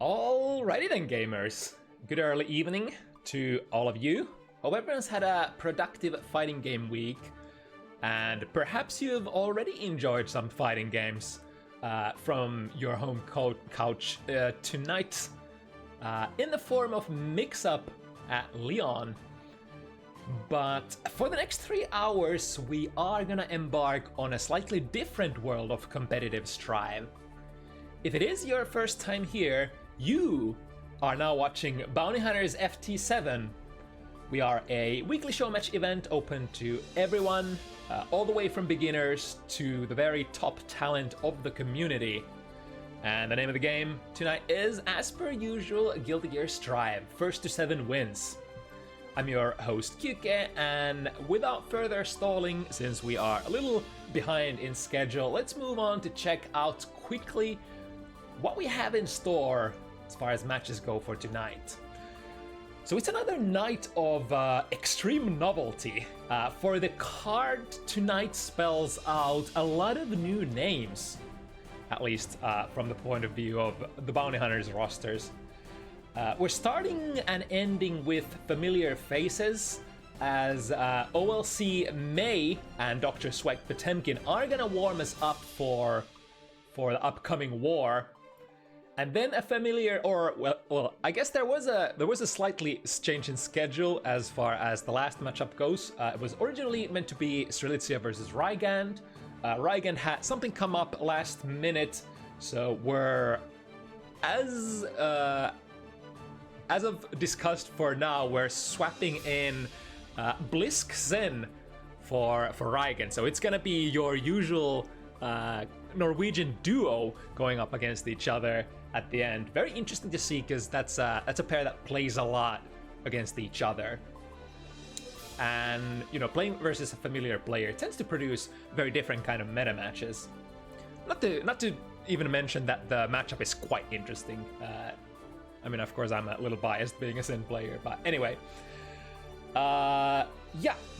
Alrighty then, gamers. Good early evening to all of you. Hope everyone's had a productive fighting game week, and perhaps you've already enjoyed some fighting games from your home couch tonight in the form of mix-up at Lyon. But for the next 3 hours, we are gonna embark on a slightly different world of competitive strive. If it is your first time here, you are now watching Bounty Hunters FT7. We are a weekly show match event open to everyone, all the way from beginners to the very top talent of the community. And the name of the game tonight is, as per usual, Guilty Gear Strive, first to 7 wins. I'm your host Sche'Peke, and without further stalling, since we are a little behind in schedule, let's move on to check out quickly what we have in store as far as matches go for tonight. So it's another night of extreme novelty, for the card tonight spells out a lot of new names, at least from the point of view of the Bounty Hunters rosters. We're starting and ending with familiar faces, as OLC May and Dr. Sweat Potemkin are gonna warm us up for the upcoming war. And then a familiar, or well, I guess there was a slightly change in schedule as far as the last matchup goes. It was originally meant to be Bratlizia versus Rygand. Rygand had something come up last minute, so we're as of discussed for now, we're swapping in Bliskke for Rygand. So it's gonna be your usual Norwegian duo going up against each other at the end. Very interesting to see, because that's a pair that plays a lot against each other. And, you know, playing versus a familiar player tends to produce very different kind of meta matches. Not to even mention that the matchup is quite interesting. I mean, of course, I'm a little biased being a Sin player, but anyway. Yeah,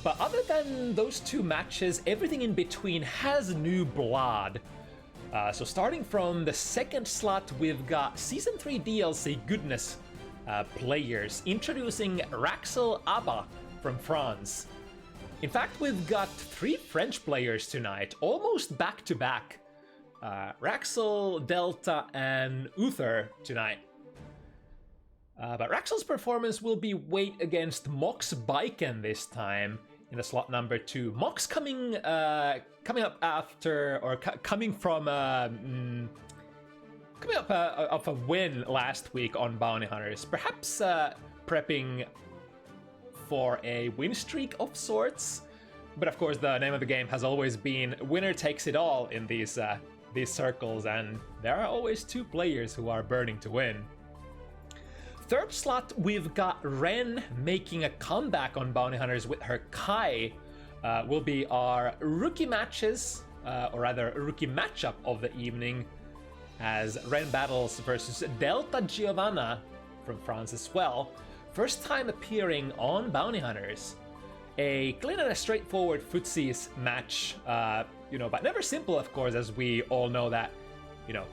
but other than those two matches, everything in between has new blood. So starting from the second slot, we've got Season 3 DLC Goodness players introducing Raaksel Abba from France. In fact, we've got 3 French players tonight, almost back to back. Raaksel, Delta, and Üther tonight. But Raaksel's performance will be weighed against Mox Biken this time in the slot number 2. Mox coming up after, or coming from coming up of a win last week on Bounty Hunters, perhaps prepping for a win streak of sorts. But of course, the name of the game has always been winner takes it all in these circles, and there are always 2 players who are burning to win. Third slot, we've got Ren making a comeback on Bounty Hunters with her Kai. Will be our rookie matches, or rather rookie matchup of the evening, as Ren battles versus Delta Giovanna from France as well. First time appearing on Bounty Hunters. A clean and a straightforward footsies match, you know, but never simple, of course, as we all know that, you know,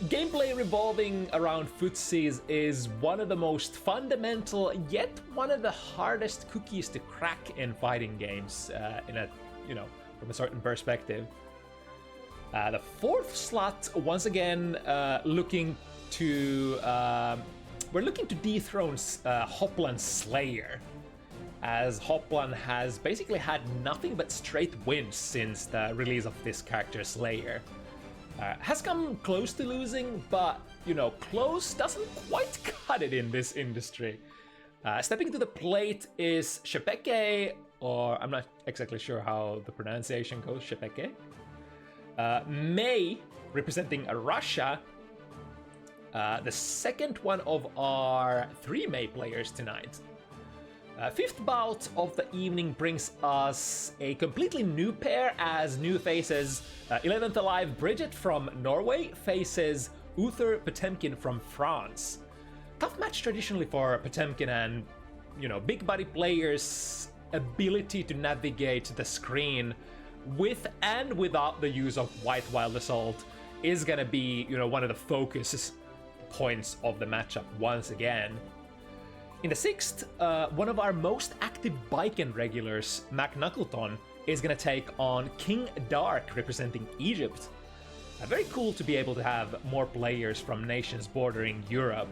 gameplay revolving around footsies is one of the most fundamental, yet one of the hardest cookies to crack in fighting games, in a, you know, from a certain perspective. The fourth slot, once again, looking to we're looking to dethrone Hoplan Slayer, as Hoplan has basically had nothing but straight wins since the release of this character Slayer. Has come close to losing, but, you know, close doesn't quite cut it in this industry. Stepping to the plate is Sche'Peke, or I'm not exactly sure how the pronunciation goes, Sche'Peke. May, representing Russia, the second one of our 3 May players tonight. Fifth bout of the evening brings us a completely new pair, as new faces 11th Alive Bridget from Norway faces Uther Potemkin from France. Tough match traditionally for Potemkin, and, you know, big body players' ability to navigate the screen with and without the use of White Wild Assault is gonna be, you know, one of the focuses points of the matchup once again. In the 6th, one of our most active Biken regulars, McNuggleton, is going to take on King Dark representing Egypt. Very cool to be able to have more players from nations bordering Europe.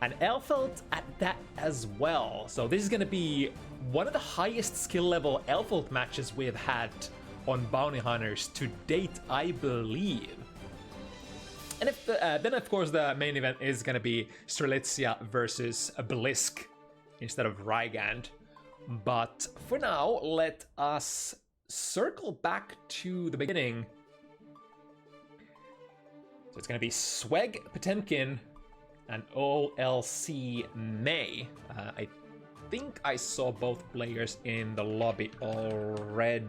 And Elfelt at that as well. So this is going to be one of the highest skill level Elfelt matches we have had on Bounty Hunters to date, I believe. And if then of course the main event is going to be Bratlizia versus Bliskke instead of Rygand. But for now, let us circle back to the beginning. So it's going to be Sweg Potemkin and OLC May. I think I saw both players in the lobby already,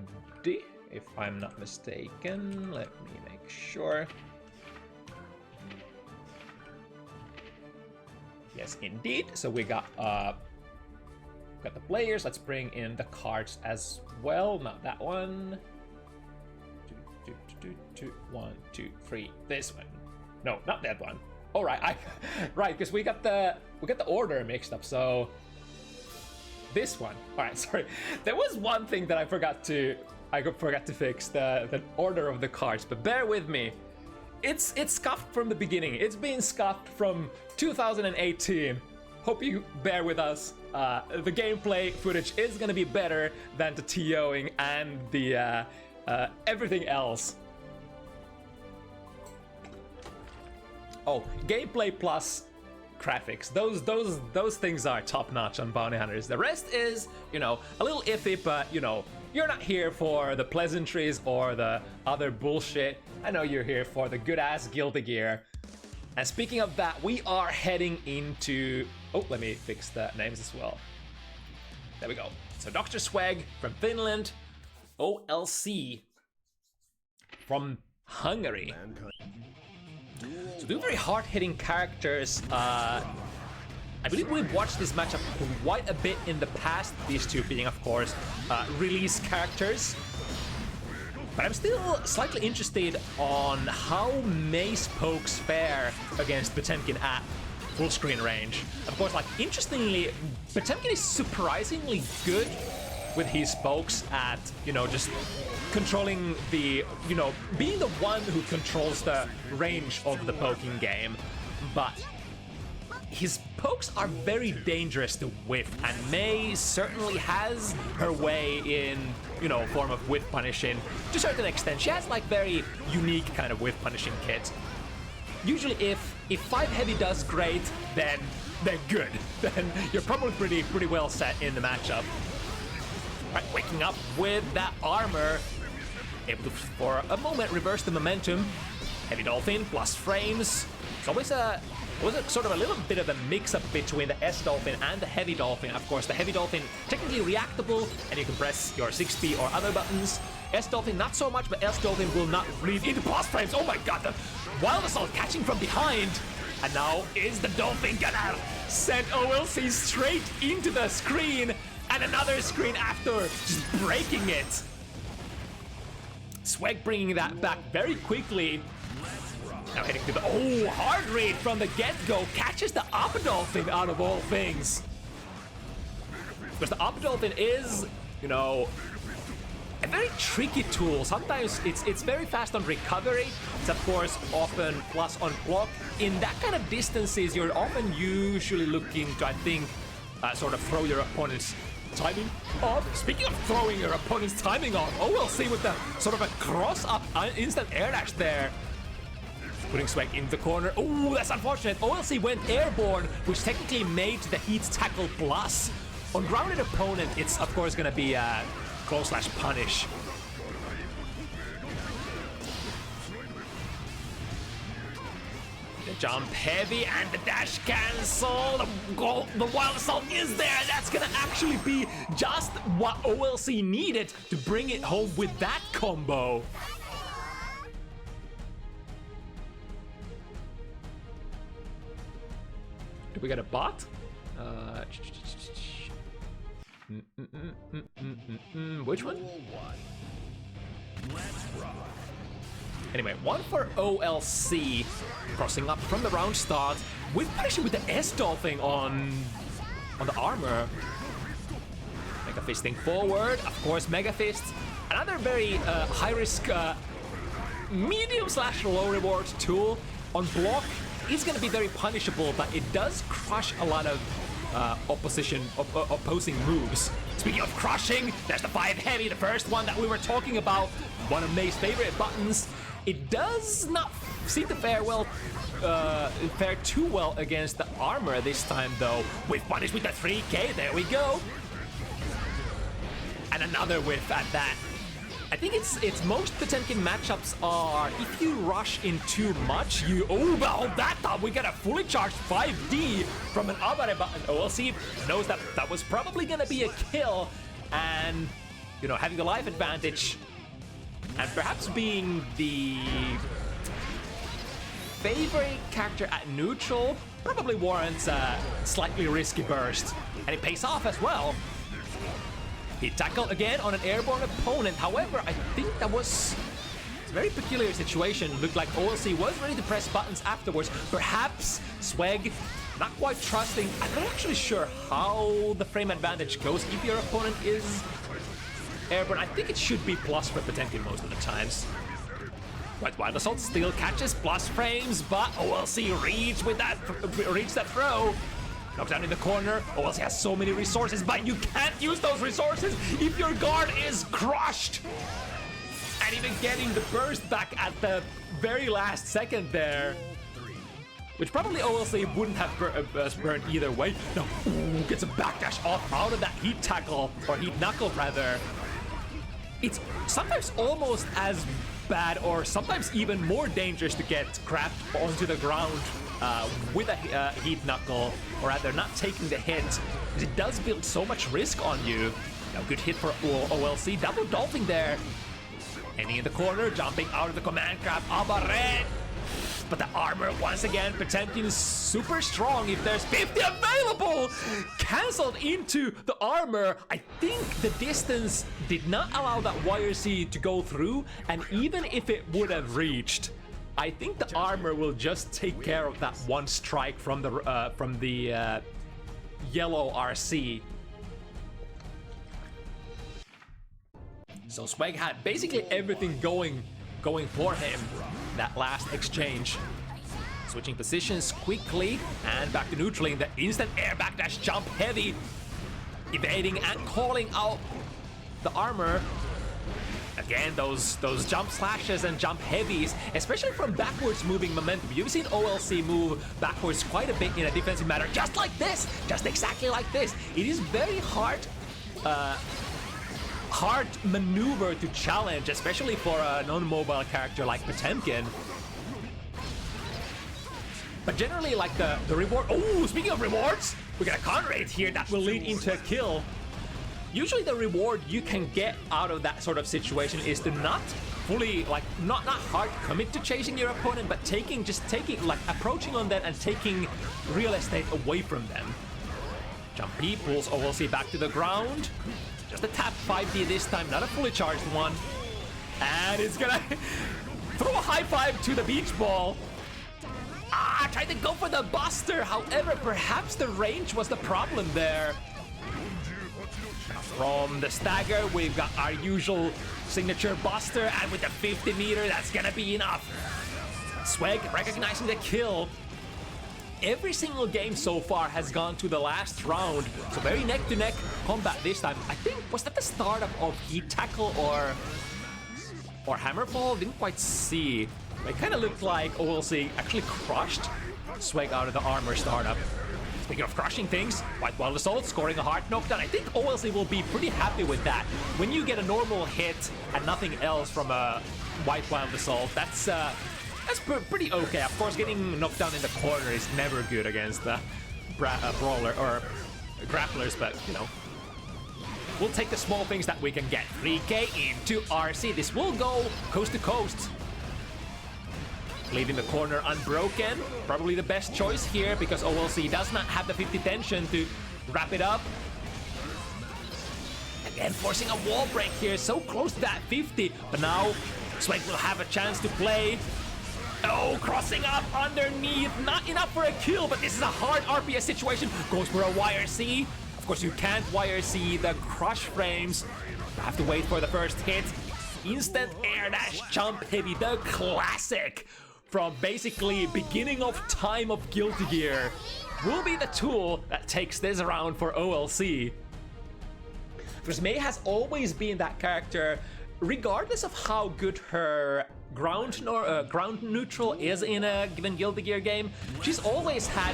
if I'm not mistaken. Let me make sure. Yes, indeed. So we got the players. Let's bring in the cards as well. Not that one. 1, 2, 3. This one. No, not that one. All right, right, because we got the order mixed up. So this one. All right, sorry. There was one thing that I forgot to fix, the order of the cards. But bear with me. It's scuffed from the beginning. It's been scuffed from 2018. Hope you bear with us. The gameplay footage is gonna be better than the TOing and the everything else. Oh, gameplay plus graphics. Those things are top notch on Bounty Hunters. The rest is, you know, a little iffy, but you know, you're not here for the pleasantries or the other bullshit. I know you're here for the good-ass Guilty Gear. And speaking of that, we are heading into... Oh, let me fix the names as well. There we go. So Dr. Sweg from Finland, OLC from Hungary. So two very hard-hitting characters. I believe we've watched this matchup quite a bit in the past, these two being, of course, release characters. But I'm still slightly interested on how May's pokes fare against Potemkin at full screen range. Of course, like, interestingly, Potemkin is surprisingly good with his pokes at, you know, just controlling the, you know, being the one who controls the range of the poking game. But his pokes are very dangerous to whiff, and May certainly has her way in, you know, form of whiff punishing to a certain extent. She has like very unique kind of whiff punishing kit. Usually if 5 heavy does great, then they're good. Then you're probably pretty well set in the matchup. Right, waking up with that armor, able to for a moment reverse the momentum. Heavy Dolphin plus frames. It's always sort of a little bit of a mix-up between the S-Dolphin and the Heavy Dolphin. Of course, the Heavy Dolphin technically reactable, and you can press your 6P or other buttons. S-Dolphin not so much, but S-Dolphin will not bleed into plus frames. Oh my god, the Wild Assault catching from behind. And now is the Dolphin gonna send OLC straight into the screen, and another screen after, just breaking it. Sweg bringing that back very quickly. Now heading to the... Oh, hard read from the get-go. Catches the Upper Dolphin out of all things. Because the Upper Dolphin is, you know, a very tricky tool. Sometimes it's very fast on recovery. It's, of course, often plus on block. In that kind of distances, you're often usually looking to, I think, sort of throw your opponent's timing off. Speaking of throwing your opponent's timing off, OLC with the sort of a cross-up instant air dash there. Putting Sweg in the corner. Oh, that's unfortunate. OLC went airborne, which technically made the Heat Tackle plus. On grounded opponent, it's of course gonna be a close/punish. The jump heavy and the dash cancel. The Wild Assault is there. That's gonna actually be just what OLC needed to bring it home with that combo. Do we get a bot? Which one? Anyway, one for OLC, crossing up from the round start, with actually with the S-Dolphin on the armor. Mega Fisting forward, of course, Mega Fist. Another very high-risk, medium/low reward tool on block. Is going to be very punishable, but it does crush a lot of opposing moves. Speaking of crushing, there's the 5 heavy, the first one that we were talking about, one of May's favorite buttons. It does not seem to fare too well against the armor this time, though. With punish with the 3K, there we go. And another whiff at that. I think it's most Potemkin matchups are if you rush in too much, well, that time we get a fully charged 5D from an Abare button. OLC knows that that was probably gonna be a kill, and you know, having the life advantage and perhaps being the favorite character at neutral probably warrants a slightly risky burst, and it pays off as well. He tackled again on an airborne opponent. However, I think that was a very peculiar situation. Looked like OLC was ready to press buttons afterwards. Perhaps Swag not quite trusting. I'm not actually sure how the frame advantage goes if your opponent is airborne. I think it should be plus for Potemkin most of the times. But Wild Assault still catches plus frames, but OLC reached that throw. Knocked down in the corner. OLC has so many resources, but you can't use those resources if your guard is crushed. And even getting the burst back at the very last second there, which probably OLC wouldn't have burned either way. No, gets a backdash off out of that heat tackle, or heat knuckle rather. It's sometimes almost as bad, or sometimes even more dangerous to get grabbed onto the ground with a heat knuckle, or rather not taking the hit, because it does build so much risk on you. Now, good hit for OLC, double dolphing there. Ending in the corner, jumping out of the command grab, Abare. But the armor, once again, Potemkin is super strong. If there's 50 available, cancelled into the armor. I think the distance did not allow that YRC to go through, and even if it would have reached, I think the armor will just take care of that one strike from the yellow RC. So Swag had basically everything going for him that last exchange. Switching positions quickly and back to neutraling the instant air backdash jump heavy, evading and calling out the armor. Again, those jump slashes and jump heavies, especially from backwards moving momentum. You've seen OLC move backwards quite a bit in a defensive manner, just like this, just exactly like this. It is very hard maneuver to challenge, especially for a non-mobile character like Potemkin. But generally, like the reward. Oh, speaking of rewards, we got a con rate here that will lead into a kill. Usually the reward you can get out of that sort of situation is to not fully, like, not hard commit to chasing your opponent, but just taking, like, approaching on them and taking real estate away from them. Jumpy pulls OLC back to the ground. Just a tap 5D this time, not a fully charged one. And it's gonna throw a high five to the beach ball. Tried to go for the buster. However, perhaps the range was the problem there. From the stagger, we've got our usual signature buster, and with the 50 meter, that's gonna be enough. Swag recognizing the kill. Every single game so far has gone to the last round, so very neck-to-neck combat this time. I think, was that the start of heat tackle or hammerfall? Didn't quite see. It kind of looked like OLC actually crushed Swag out of the armor startup. Speaking of crushing things, White Wild Assault scoring a hard knockdown. I think OLC will be pretty happy with that. When you get a normal hit and nothing else from a White Wild Assault, that's pretty okay. Of course, getting knocked down in the corner is never good against the brawler or grapplers, but you know, we'll take the small things that we can get. 3K into RC. This will go coast to coast. Leaving the corner unbroken. Probably the best choice here because OLC does not have the 50 tension to wrap it up. Again, forcing a wall break here. So close to that 50. But now Swag will have a chance to play. Oh, crossing up underneath. Not enough for a kill, but this is a hard RPS situation. Goes for a YRC. Of course, you can't YRC the crush frames. You have to wait for the first hit. Instant air dash jump heavy, the classic from basically beginning of time of Guilty Gear, will be the tool that takes this round for OLC. Because Mei has always been that character, regardless of how good her ground neutral is in a given Guilty Gear game, she's always had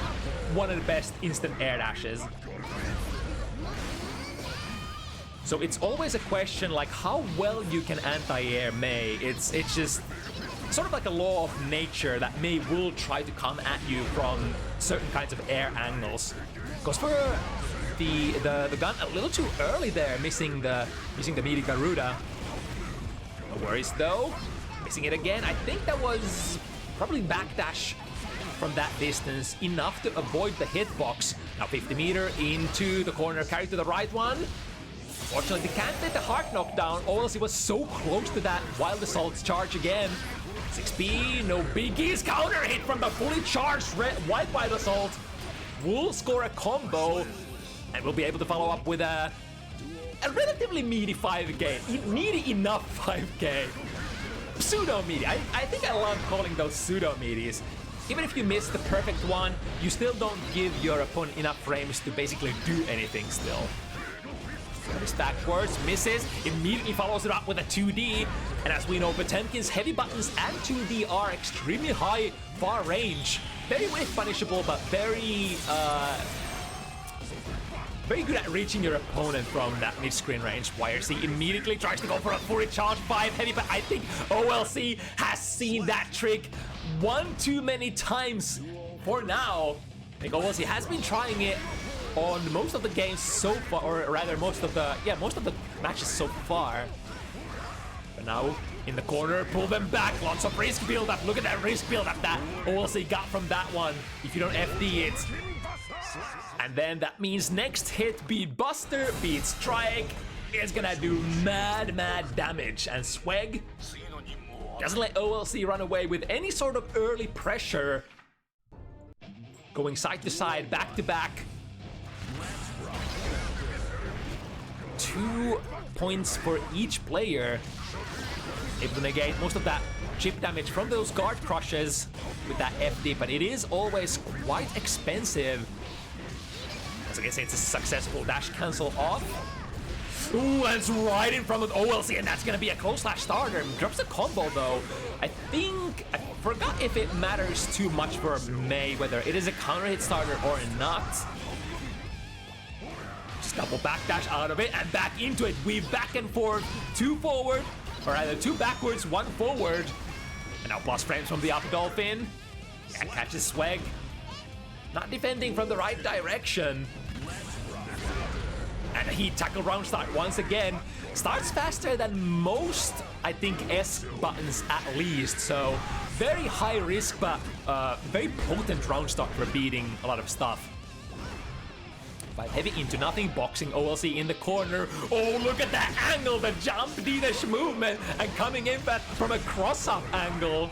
one of the best instant air dashes. So it's always a question like how well you can anti-air Mei. It's just sort of like a law of nature that Mei will try to come at you from certain kinds of air angles. Goes for the gun a little too early there, missing the meaty Garuda. No worries though. Missing it again. I think that was probably backdash from that distance enough to avoid the hitbox. Now 50 meter into the corner, carry to the right one. Fortunately, they can't get the hard knockdown. OLC was so close to that Wild Assault's charge again. 6B, no biggies. Counter hit from the fully charged Wild Assault. Will score a combo and will be able to follow up with a relatively meaty 5k. Meaty enough 5k. Pseudo meaty. I think I love calling those pseudo meaties. Even if you miss the perfect one, you still don't give your opponent enough frames to basically do anything still. Goes backwards, misses, immediately follows it up with a 2D. And as we know, Potemkin's heavy buttons and 2D are extremely high, far range. Very whiff punishable, but very good at reaching your opponent from that mid-screen range. YRC immediately tries to go for a fully charged 5 heavy, but I think OLC has seen that trick one too many times for now. I think OLC has been trying it on most of the games so far, or rather most of the matches so far. But now in the corner, pull them back. Lots of risk build up. Look at that risk build up that OLC got from that one. If you don't FD it. And then that means next hit, beat Buster, beat Strike, is gonna do mad damage. And Swag doesn't let OLC run away with any sort of early pressure. Going side to side, back to back. 2 points for each player. Able to negate most of that chip damage from those guard crushes with that FD, but it is always quite expensive. As I can say, it's a successful dash cancel off. Ooh, and it's right in front of OLC, and that's gonna be a close slash starter. Drops the combo though. I forgot if it matters too much for Mei, whether it is a counter hit starter or not. Just double backdash out of it and back into it. Weave back and forth, 2 forward, or either 2 backwards, 1 forward. And now plus frames from the up dolphin. And catches Swag. Not defending from the right direction. And a heat tackle round start once again. Starts faster than most, I think, S buttons at least. So very high risk, but very potent round start for beating a lot of stuff. Heavy into nothing, boxing OLC in the corner. Oh, look at that angle, the jump D-dash movement, and coming in from a cross-up angle.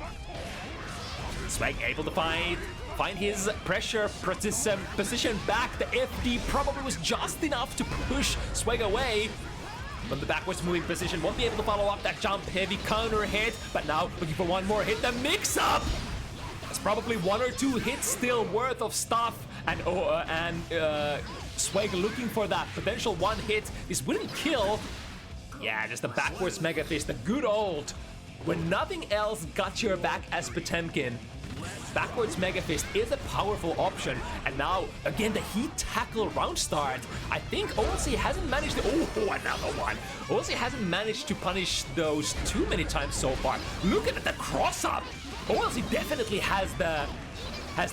Swag able to find his pressure position back. The FD probably was just enough to push Swag away from the backwards moving position. Won't be able to follow up that jump heavy counter hit, but now looking for one more hit. The mix-up! That's probably 1 or 2 hits still worth of stuff, and Swag looking for that potential 1 hit. This wouldn't kill. Yeah, just a backwards Mega Fist, the good old. When nothing else got your back as Potemkin, backwards Mega Fist is a powerful option. And now, again, the heat tackle round start. I think OLC hasn't managed to... Oh, another one. OLC hasn't managed to punish those too many times so far. Look at the cross-up. OLC definitely has the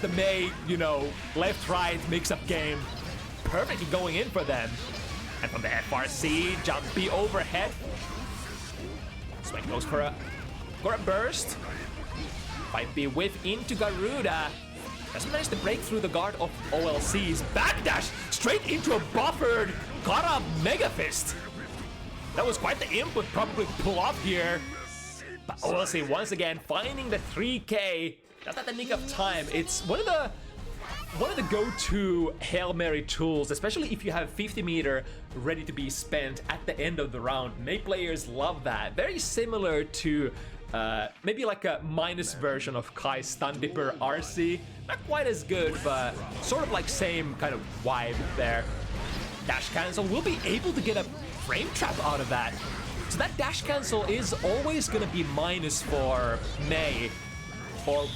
Mei, you know, left-right mix-up game perfectly going in for them. And from the FRC, jumpy overhead. Swag goes for a burst. 5B whiff into Garuda. Doesn't manage to break through the guard of OLC's backdash straight into a buffered Kara Mega Fist. That was quite the input, probably pull off here. But OLC once again finding the 3K just at the nick of time. It's one of the go-to Hail Mary tools, especially if you have 50 meter ready to be spent at the end of the round. Many players love that. Very similar to maybe like a minus version of Kai's Stun Dipper RC. Not quite as good, but sort of like same kind of vibe there. Dash cancel will be able to get a frame trap out of that. So that dash cancel is always going to be minus for Mei or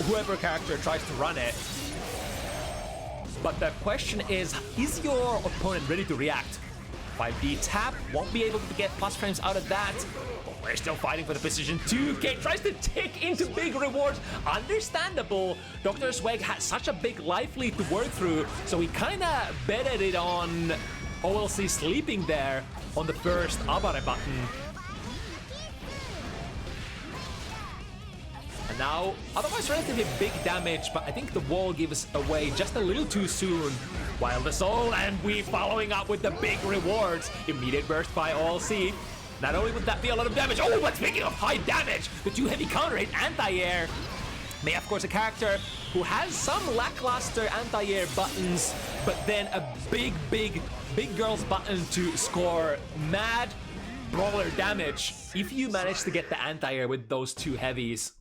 whoever character tries to run it. But the question is your opponent ready to react? 5D tap, won't be able to get plus frames out of that. But we're still fighting for the position. 2K tries to take into big rewards. Understandable. Dr. Sweg had such a big life lead to work through, so he kind of betted it on OLC sleeping there on the first Abare button. And now, otherwise relatively big damage, but I think the wall gives away just a little too soon. While the soul and we following up with the big rewards. Immediate burst by OLC. Not only would that be a lot of damage, oh, but speaking of high damage, the 2 heavy counter hit anti-air. May, of course, a character who has some lackluster anti-air buttons, but then a big girl's button to score mad brawler damage if you manage to get the anti-air with those 2 heavies.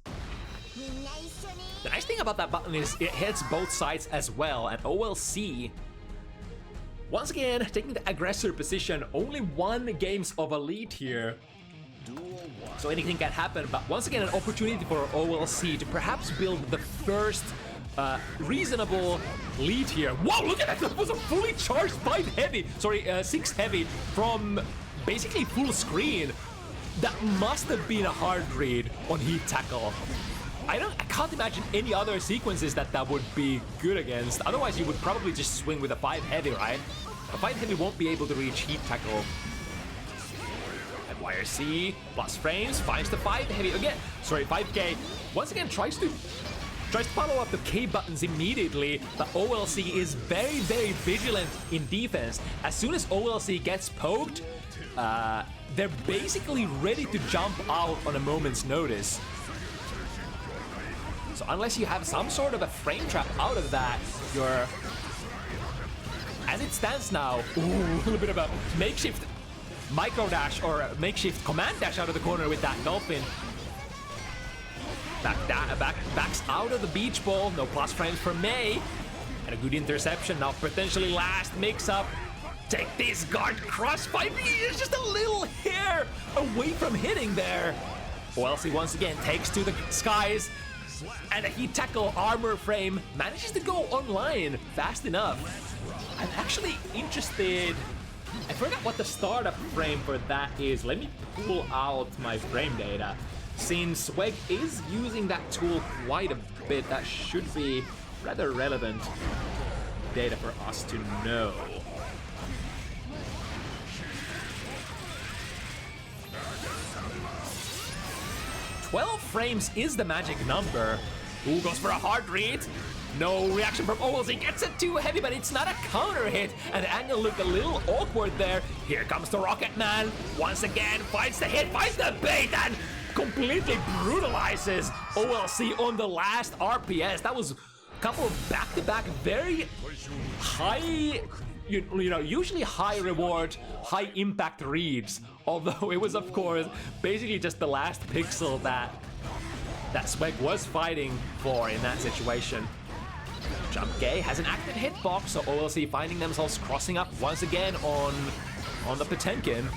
The nice thing about that button is it hits both sides as well, and OLC once again taking the aggressor position. Only 1 games of a lead here, so anything can happen, but once again an opportunity for OLC to perhaps build the first reasonable lead here. Whoa, look at that! That was a fully charged 6 heavy from basically full screen. That must have been a hard read on heat tackle. I can't imagine any other sequences that would be good against. Otherwise, you would probably just swing with a 5 heavy, right? A 5 heavy won't be able to reach heat tackle. And YRC plus frames finds the 5 heavy again. Sorry, 5K once again tries to follow up the K buttons immediately, but OLC is very vigilant in defense. As soon as OLC gets poked, they're basically ready to jump out on a moment's notice. So unless you have some sort of a frame trap out of that, you're... As it stands now, ooh, a little bit of a makeshift micro dash or a makeshift command dash out of the corner with that dolphin. Backs out of the beach ball, no plus frames for Mei. And a good interception now, potentially last mix-up. Take this guard crossfight, it's just a little hair away from hitting there. OLC once again takes to the skies. And a heat tackle armor frame manages to go online fast enough. I'm actually interested. I forgot what the startup frame for that is. Let me pull out my frame data. Since Sweg is using that tool quite a bit, that should be rather relevant data for us to know. "12 frames is the magic number." Who goes for a hard read? No reaction from OLC, gets it too heavy, but it's not a counter hit, and the angle looked a little awkward there. Here comes the Rocket Man, once again, finds the hit, finds the bait, and completely brutalizes OLC on the last RPS. That was a couple of back-to-back very high, you know, usually high reward, high impact reads. Although it was, of course, basically just the last pixel that Sweg was fighting for in that situation. Sche'Peke has an active hitbox, so OLC finding themselves crossing up once again on the Potemkin.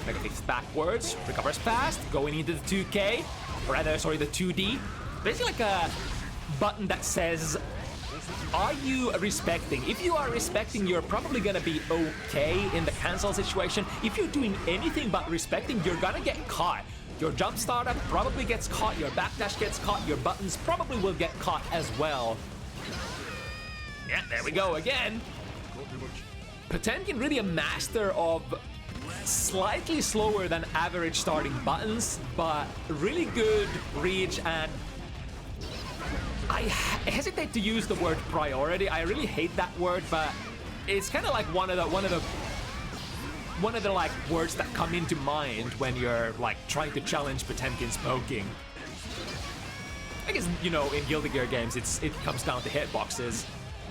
Negative backwards, recovers fast, going into the 2K, or rather, sorry, the 2D. Basically like a button that says, are you respecting? If you are respecting, you're probably gonna be okay in the cancel situation. If you're doing anything but respecting, you're gonna get caught. Your jump startup probably gets caught, your backdash gets caught, your buttons probably will get caught as well. Yeah, there we go again. Potemkin really a master of slightly slower than average starting buttons, but really good reach, and I hesitate to use the word priority. I really hate that word, but it's kind of like one of the one of the like words that come into mind when you're like trying to challenge Potemkin's poking. I guess, you know, in Guilty Gear games, it comes down to hitboxes.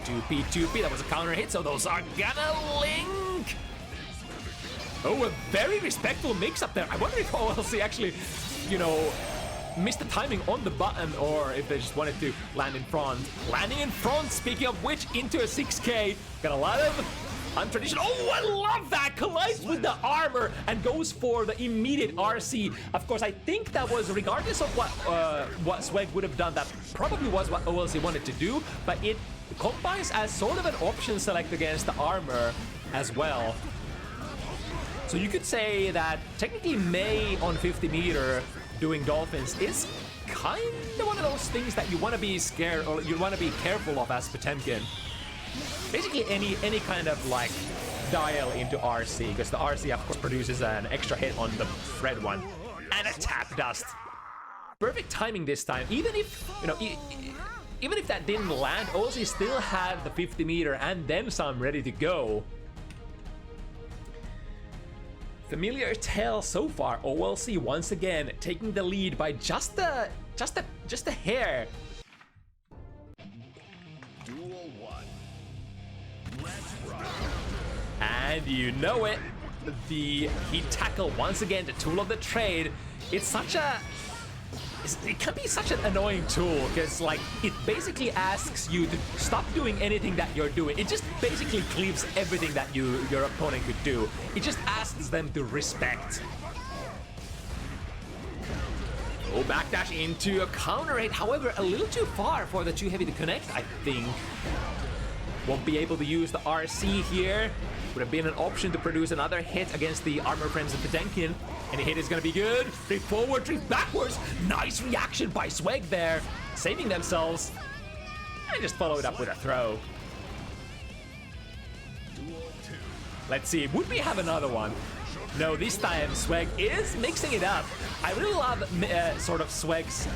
2P, that was a counter hit, so those are gonna link! Oh, a very respectful mix-up there. I wonder if OLC actually, you know, missed the timing on the button, or if they just wanted to land in front. Landing in front, speaking of which, into a 6K. Got a lot of untraditional. Oh, I love that! Collides with the armor and goes for the immediate RC. Of course, I think that was, regardless of what Sweg would have done, that probably was what OLC wanted to do, but it combines as sort of an option select against the armor as well. So you could say that technically May on 50 meter doing dolphins is kind of one of those things that you want to be scared, or you want to be careful of as Potemkin. Basically any kind of like dial into RC, because the RC of course produces an extra hit on the red one. And a tap dust. Perfect timing this time, even if, you know, even if that didn't land, OLC still had the 50 meter and then some ready to go. Familiar tale so far. OLC once again taking the lead by just a hair. Duel 1. Let's rock. And you know it, the heat tackle once again, the tool of the trade. It's such a, it can be such an annoying tool, because like it basically asks you to stop doing anything that you're doing. It just basically cleaves everything that your opponent could do. It just asks them to respect. Oh, backdash into a counter hit, however a little too far for the too heavy to connect, I think. Won't be able to use the RC here. Would have been an option to produce another hit against the armor friends of Potemkin. And the hit is gonna be good. Drift forward, drift backwards. Nice reaction by Sweg there. Saving themselves. And just follow it up with a throw. Let's see, would we have another one? No, this time Sweg is mixing it up. I really love sort of Sweg's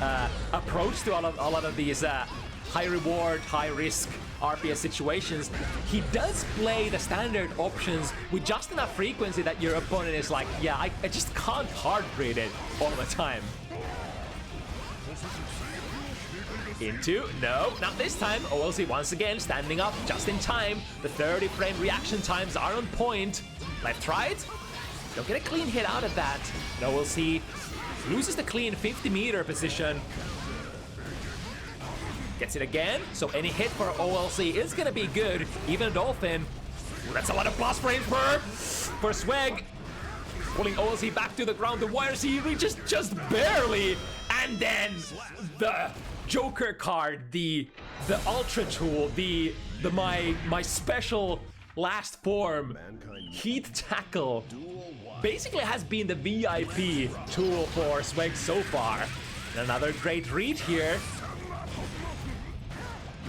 approach to a lot of these high reward, high risk RPS situations. He does play the standard options with just enough frequency that your opponent is like, yeah, I just can't hard read it all the time. Into, no, not this time. OLC once again standing up just in time. The 30 frame reaction times are on point. Left, right. Don't get a clean hit out of that. And OLC loses the clean 50 meter position. Gets it again, so any hit for OLC is gonna be good. Even a Dolphin. Ooh, that's a lot of blast frames for Sweg. Pulling OLC back to the ground. The wire C reaches just barely. And then the Joker card, the Ultra tool, my special last form, Heat Tackle, basically has been the VIP tool for Sweg so far. And another great read here.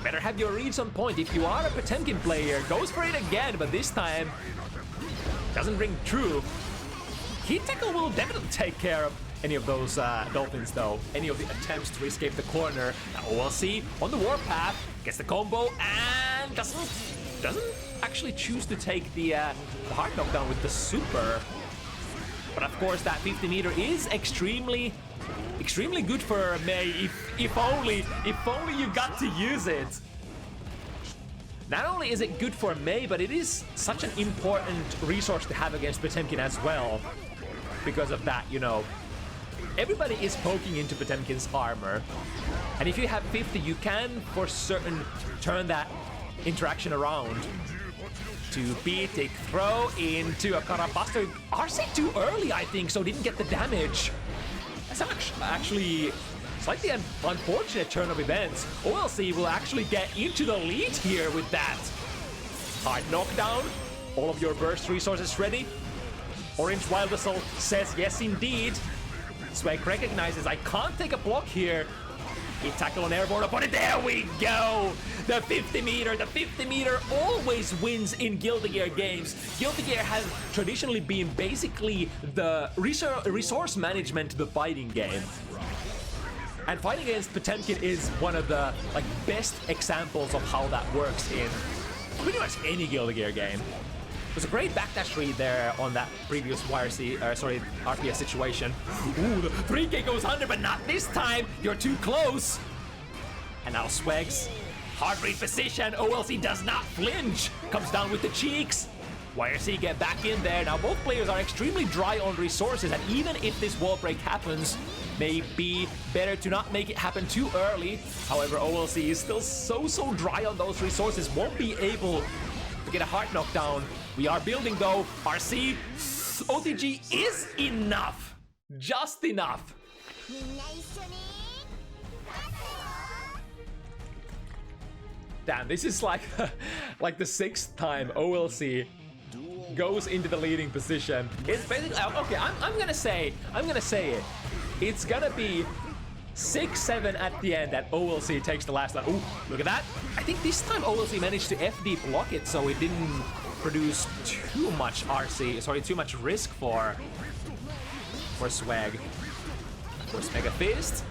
Better have your reads on point. If you are a Potemkin player, goes for it again, but this time doesn't ring true. Heat Tackle will definitely take care of any of those Dolphins though. Any of the attempts to escape the corner. Now OLC on the warpath, gets the combo and doesn't actually choose to take the hard knockdown with the super. But of course that 50 meter is extremely good for May, if only you got to use it. Not only is it good for May, but it is such an important resource to have against Potemkin as well. Because of that, you know, everybody is poking into Potemkin's armor. And if you have 50, you can for certain turn that interaction around. To beat, take throw into a Karabuster. RC too early, I think, so didn't get the damage. That's actually slightly unfortunate turn of events. OLC will actually get into the lead here with that. Hard knockdown. All of your burst resources ready. Orange Wild Whistle says yes indeed. Sweg recognizes I can't take a block here. Heat tackle on airborne opponent. There we go! The 50 meter always wins in Guilty Gear games. Guilty Gear has traditionally been basically the resource management to the fighting game. And fighting against Potemkin is one of the best examples of how that works in pretty much any Guilty Gear game. It was a great backdash read there on that previous RPS situation. Ooh, the 3K goes under, but not this time. You're too close. And now Swegs, hard read position. OLC does not flinch. Comes down with the cheeks. YRC get back in there. Now both players are extremely dry on resources, and even if this wall break happens, may be better to not make it happen too early. However, OLC is still so dry on those resources. Won't be able to get a hard knockdown. We are building though. RC, OTG is enough. Just enough. Damn, this is like like the 6th time OLC goes into the leading position. It's basically okay. I'm gonna say it. It's gonna be 6-7 at the end that OLC takes the last line. Ooh, look at that! I think this time OLC managed to FD block it, so it didn't produce too much too much risk for Swag. Of course, Mega Fist.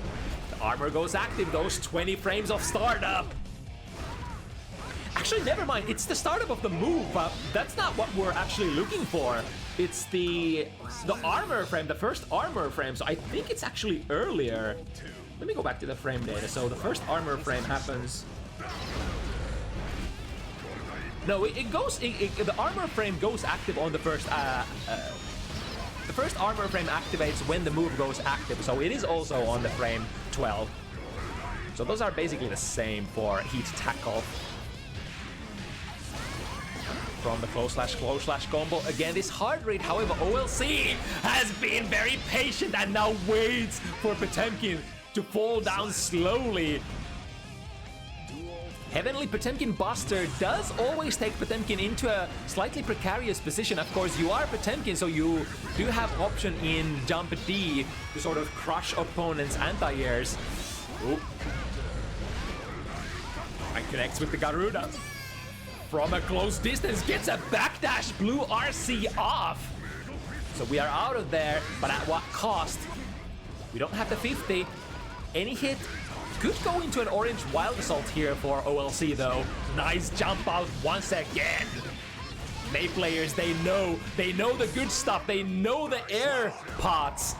The armor goes active. Those 20 frames of startup. Actually, never mind. It's the startup of the move, but that's not what we're actually looking for. It's the armor frame, the first armor frame. So I think it's actually earlier. Let me go back to the frame data. So the first armor frame happens. No, the armor frame goes active on the first. The first armor frame activates when the move goes active. So it is also on the frame 12. So those are basically the same for heat tackle. From the close slash combo. Again, this hard rate, however, OLC has been very patient and now waits for Potemkin to fall down slowly. Heavenly Potemkin Buster does always take Potemkin into a slightly precarious position. Of course, you are Potemkin, so you do have option in Jump D to sort of crush opponents' anti-airs. And connects with the Garuda. From a close distance, gets a backdash, blew RC off. So we are out of there, but at what cost? We don't have the 50. Any hit could go into an orange wild assault here for OLC though. Nice jump out once again. May players, they know the good stuff. They know the air pots.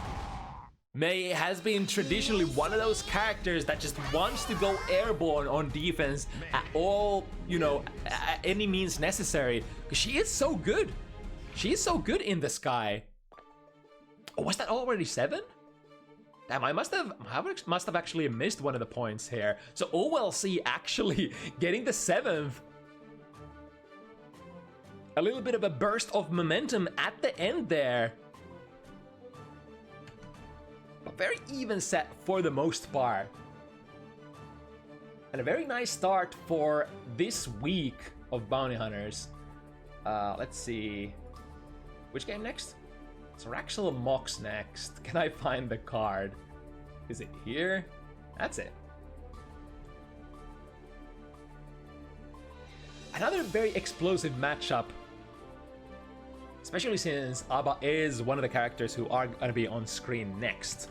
May has been traditionally one of those characters that just wants to go airborne on defense at all, at any means necessary. Because she is so good. She is so good in the sky. Oh, was that already 7? Damn, I must have actually missed one of the points here. So OLC actually getting the 7th. A little bit of a burst of momentum at the end there. A very even set for the most part. And a very nice start for this week of Bounty Hunters. Let's see. Which game next? It's Raaksel Mox next. Can I find the card? Is it here? That's it. Another very explosive matchup. Especially since Abba is one of the characters who are going to be on screen next.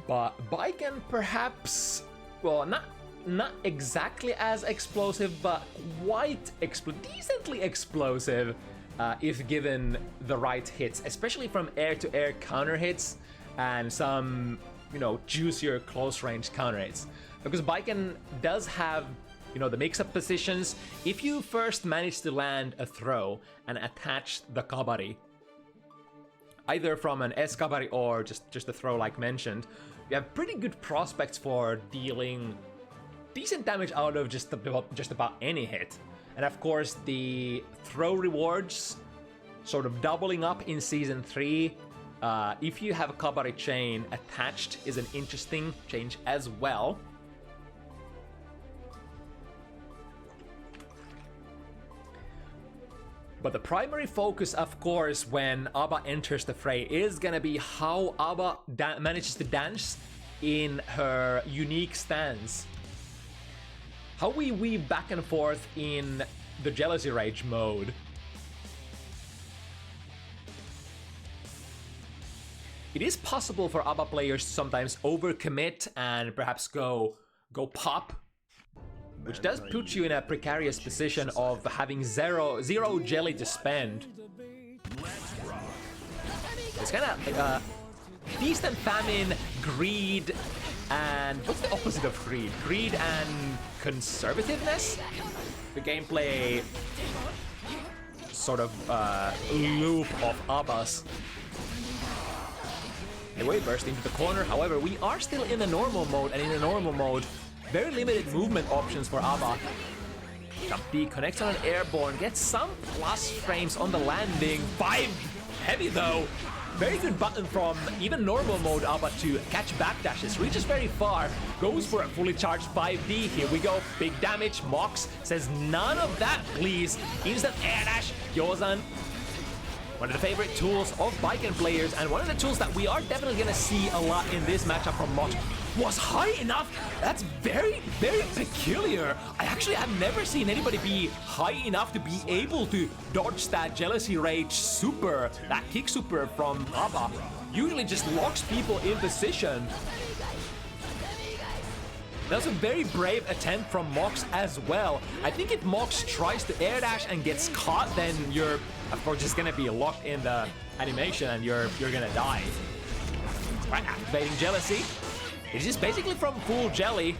But Baiken perhaps, well, not exactly as explosive, but quite decently explosive if given the right hits, especially from air-to-air counter hits and some, juicier close-range counter hits. Because Baiken does have, the mix-up positions. If you first manage to land a throw and attach the kabari, either from an S kabari or just a throw like mentioned, you have pretty good prospects for dealing decent damage out of just about any hit. And of course, the throw rewards sort of doubling up in Season 3. If you have a Kabari chain attached is an interesting change as well. But the primary focus, of course, when Abba enters the fray is gonna be how Abba manages to dance in her unique stance. how we weave back and forth in the Jealousy Rage mode. It is possible for ABBA players to sometimes overcommit and perhaps go pop, which does put you in a precarious position of having zero jelly to spend. It's kind of feast and famine, greed, and what's the opposite of greed? Greed and conservativeness? The gameplay sort of loop of ABBAs. Anyway, burst into the corner. However, we are still in the normal mode, and in the normal mode, very limited movement options for ABBA. Sche'Peke connects on an airborne, gets some plus frames on the landing. 5 heavy though. Very good button from even normal mode ABBA to catch backdashes. Reaches very far, goes for a fully charged 5D. Here we go, big damage. Mox says none of that, please. Instant air dash, Yozan. One of the favorite tools of Baiken players, and one of the tools that we are definitely going to see a lot in this matchup from Mox. Was high enough. That's very, very peculiar. I actually have never seen anybody be high enough to be able to dodge that Jealousy Rage super, that kick super from ABBA. Usually just locks people in position. That was a very brave attempt from Mox as well. I think if Mox tries to air dash and gets caught, then you're, of course, just gonna be locked in the animation and you're gonna die. Right, activating Jealousy. It's just basically from full jelly.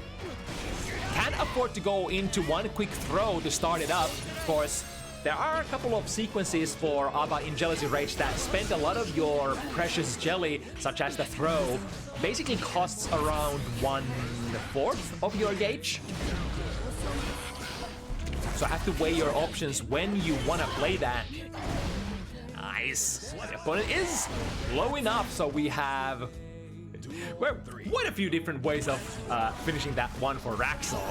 Can't afford to go into one quick throw to start it up. Of course, there are a couple of sequences for ABBA in Jealousy Rage that spend a lot of your precious jelly, such as the throw. Basically costs around 1/4 of your gauge. So I have to weigh your options when you want to play that. Nice. The opponent is low enough, so we have quite a few different ways of finishing that one for Raaksel.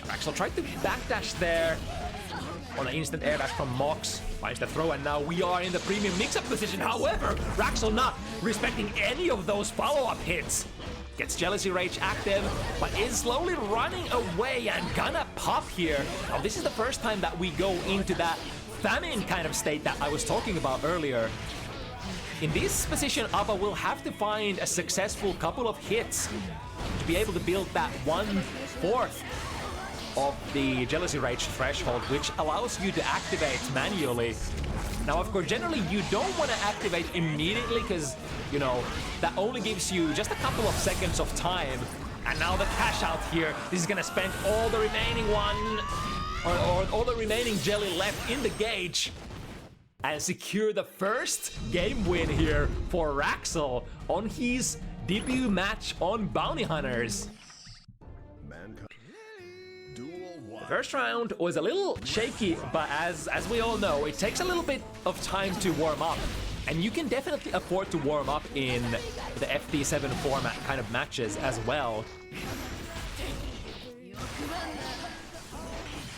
Raaksel tried to backdash there on an instant air dash from Mox. Finds the throw, and now we are in the premium mix-up position. However, Raaksel not respecting any of those follow-up hits. Gets Jealousy Rage active, but is slowly running away and gonna pop here. Now, this is the first time that we go into that famine kind of state that I was talking about earlier. In this position, ABBA will have to find a successful couple of hits to be able to build that 1/4 of the Jealousy Rage threshold, which allows you to activate manually. Now, of course, generally you don't want to activate immediately because, you know, that only gives you just a couple of seconds of time. And now the cash out here, this is gonna spend all the remaining or all the remaining jelly left in the gauge and secure the first game win here for Raaksel on his debut match on Bounty Hunters. The first round was a little shaky, but as we all know, it takes a little bit of time to warm up. And you can definitely afford to warm up in the FT7 format kind of matches as well.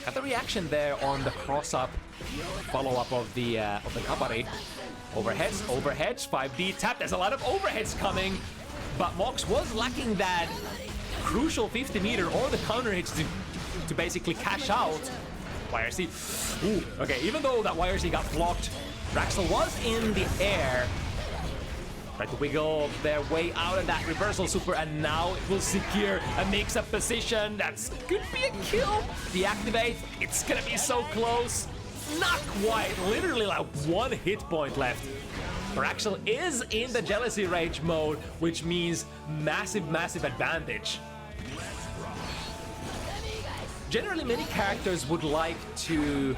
Got the reaction there on the cross-up follow-up of the Kapari. Overheads, 5D tap. There's a lot of overheads coming, but Mox was lacking that crucial 50-meter or the counter hits to basically cash out. YRC, okay, even though that YRC got blocked, Raaksel was in the air. Try to wiggle their way out of that reversal super, and now it will secure a mix-up position. That's could be a kill. Deactivate, it's gonna be so close. Not quite, literally like 1 hit point left. Raaksel is in the Jealousy Rage mode, which means massive advantage. Generally, many characters would like to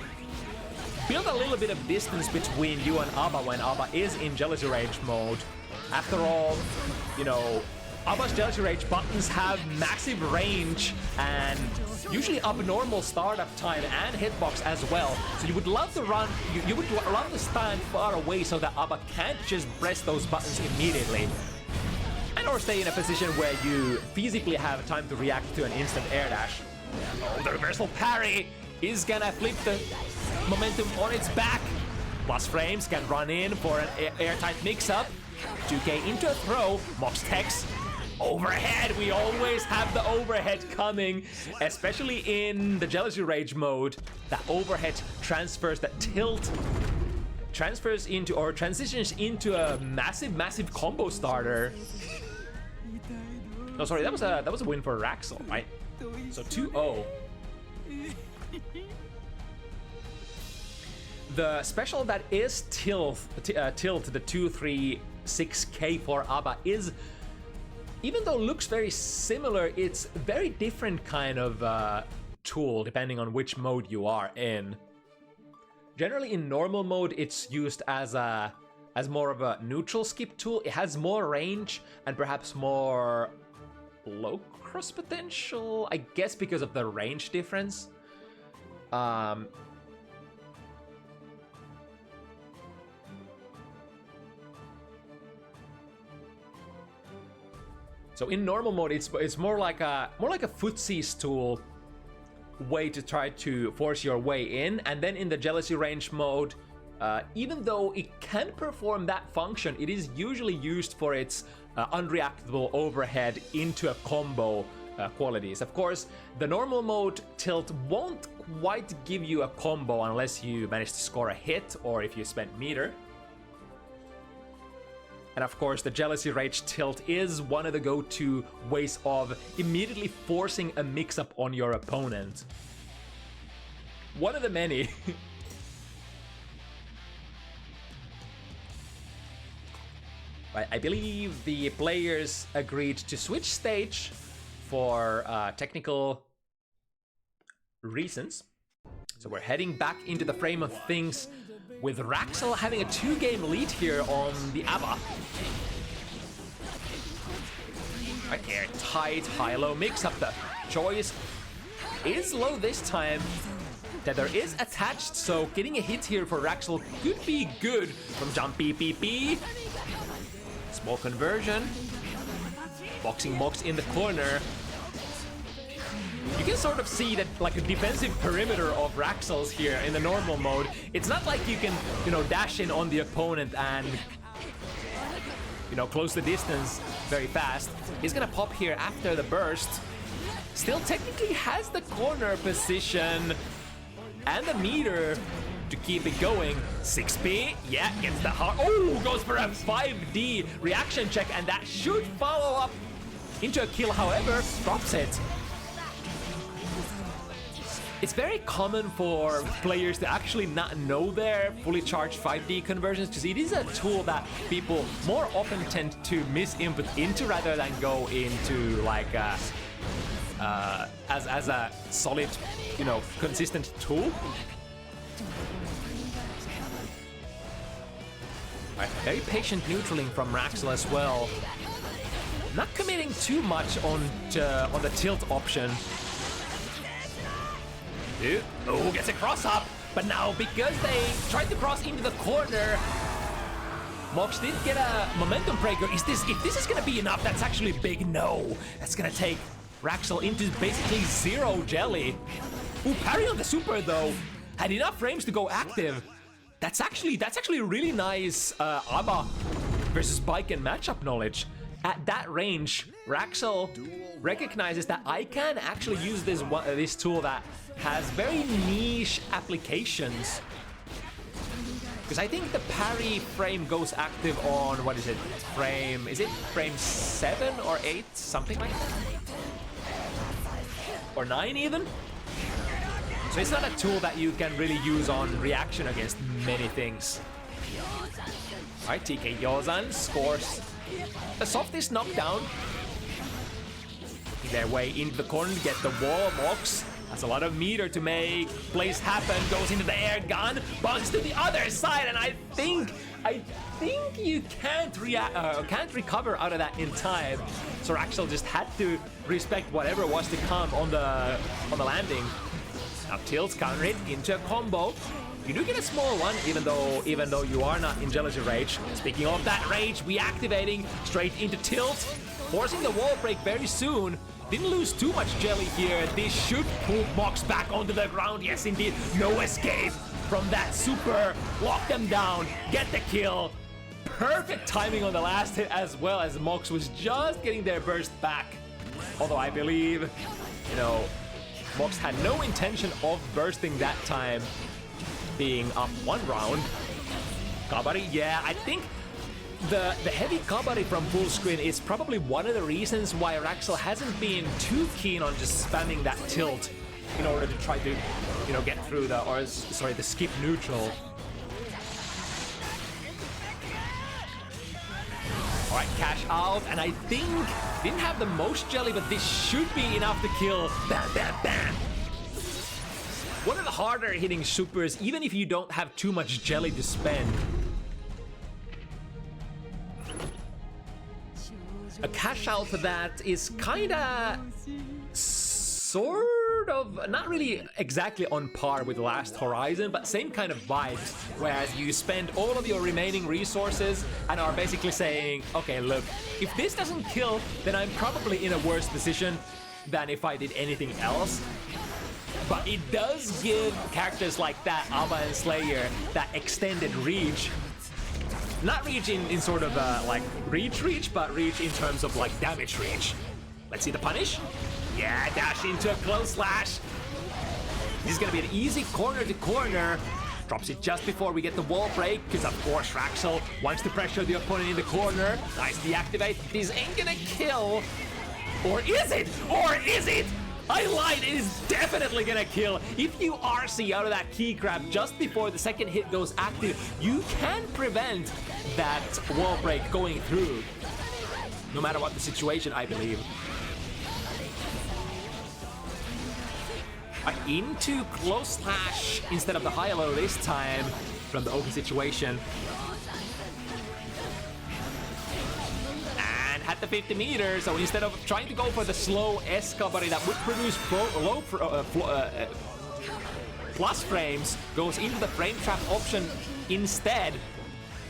build a little bit of distance between you and ABBA when ABBA is in Jealousy Rage mode. After all, you know, ABBA's Jealousy Rage buttons have massive range and usually abnormal startup time and hitbox as well. So you would love to run, you would love to stand far away so that ABBA can't just press those buttons immediately. And or stay in a position where you physically have time to react to an instant air dash. Oh, the reversal parry is gonna flip the momentum on its back. Plus frames can run in for an airtight mix-up. 2K into a throw. Mox techs. Overhead! We always have the overhead coming, especially in the Jealousy Rage mode. That overhead transfers, that tilt transfers into or transitions into a massive combo starter. No, sorry, that was a win for Raaksel, right? So 2-0. The special that is tilt the 236K for ABBA is, even though it looks very similar, it's very different kind of tool depending on which mode you are in. Generally in normal mode it's used as more of a neutral skip tool. It has more range and perhaps more low cross potential, I guess because of the range difference. So in normal mode, it's more like a footsies tool way to try to force your way in, and then in the Jealousy Range mode, even though it can perform that function, it is usually used for its unreactable overhead into a combo qualities. Of course, the normal mode tilt won't quite give you a combo unless you manage to score a hit or if you spend meter. And of course, the Jealousy Rage tilt is one of the go-to ways of immediately forcing a mix-up on your opponent. One of the many. Right, I believe the players agreed to switch stage for technical reasons. So we're heading back into the frame of things, with Raaksel having a 2-game lead here on the ABBA. Right here, tight, high-low mix-up. The choice is low this time. Tether is attached, so getting a hit here for Raaksel could be good from Jumpy PP. Small conversion. Boxing box in the corner. You can sort of see that, like, a defensive perimeter of Raaksel's here in the normal mode. It's not like you can, you know, dash in on the opponent and, you know, close the distance very fast. He's gonna pop here after the burst. Still technically has the corner position and the meter to keep it going. 6P, yeah, gets the hard. Oh, goes for a 5D reaction check, and that should follow up into a kill. However, drops it. It's very common for players to actually not know their fully charged 5D conversions, because it is a tool that people more often tend to misinput into rather than go into, like, as a solid, you know, consistent tool. Right, very patient neutraling from Raaksel as well. Not committing too much on the tilt option. Oh, gets a cross up, but now because they tried to cross into the corner, Mox did get a momentum breaker. If this is gonna be enough, that's actually big. No, that's gonna take Raaksel into basically zero jelly. Ooh, parry on the super though, had enough frames to go active. That's actually really nice ABBA versus Bike and matchup knowledge. At that range, Raaksel recognizes that I can actually use this tool that has very niche applications. Because I think the parry frame goes active on, what is it, frame 7 or 8, something like that? Or 9 even? So it's not a tool that you can really use on reaction against many things. Alright, TK Yozan scores the softest knockdown. Their way into the corner to get the wall. Mox has a lot of meter to make plays happen, goes into the air gun, bounces to the other side, and I think you can't recover out of that in time. So Raaksel just had to respect whatever was to come on the landing. Now tilts counter hit into a combo. You do get a small one, even though you are not in Jealousy Rage. Speaking of that rage, reactivating straight into tilt, forcing the wall break very soon. Didn't lose too much jelly here. This should pull Mox back onto the ground. Yes, indeed. No escape from that super. Lock them down. Get the kill. Perfect timing on the last hit as well, as Mox was just getting their burst back. Although I believe, you know, Mox had no intention of bursting that time, being up 1 round. Kabari, yeah, I think the heavy Kabari from full screen is probably one of the reasons why Raaksel hasn't been too keen on just spamming that tilt in order to try to, you know, get through the skip neutral. All right, cash out, and I think didn't have the most jelly, but this should be enough to kill. Bam, bam, bam. One of the harder hitting supers, even if you don't have too much jelly to spend. A cash out for that is kinda sort of not really exactly on par with Last Horizon, but same kind of vibes, whereas you spend all of your remaining resources and are basically saying, okay, look, if this doesn't kill, then I'm probably in a worse position than if I did anything else. But it does give characters like that, Abba and Slayer, that extended reach. Not reach in sort of like reach, but reach in terms of like damage reach. Let's see the punish. Yeah, dash into a close slash. This is gonna be an easy corner to corner. Drops it just before we get the wall break, because of course Raaksel wants to pressure the opponent in the corner. Nice deactivate. This ain't gonna kill. Or is it? Or is it? I lied, it is definitely gonna kill. If you RC out of that key grab just before the second hit goes active, you can prevent that wall break going through. No matter what the situation, I believe. Into close slash instead of the high-low this time from the open situation. And had the 50 meters, so instead of trying to go for the slow S Kabari that would produce plus frames, goes into the frame trap option instead.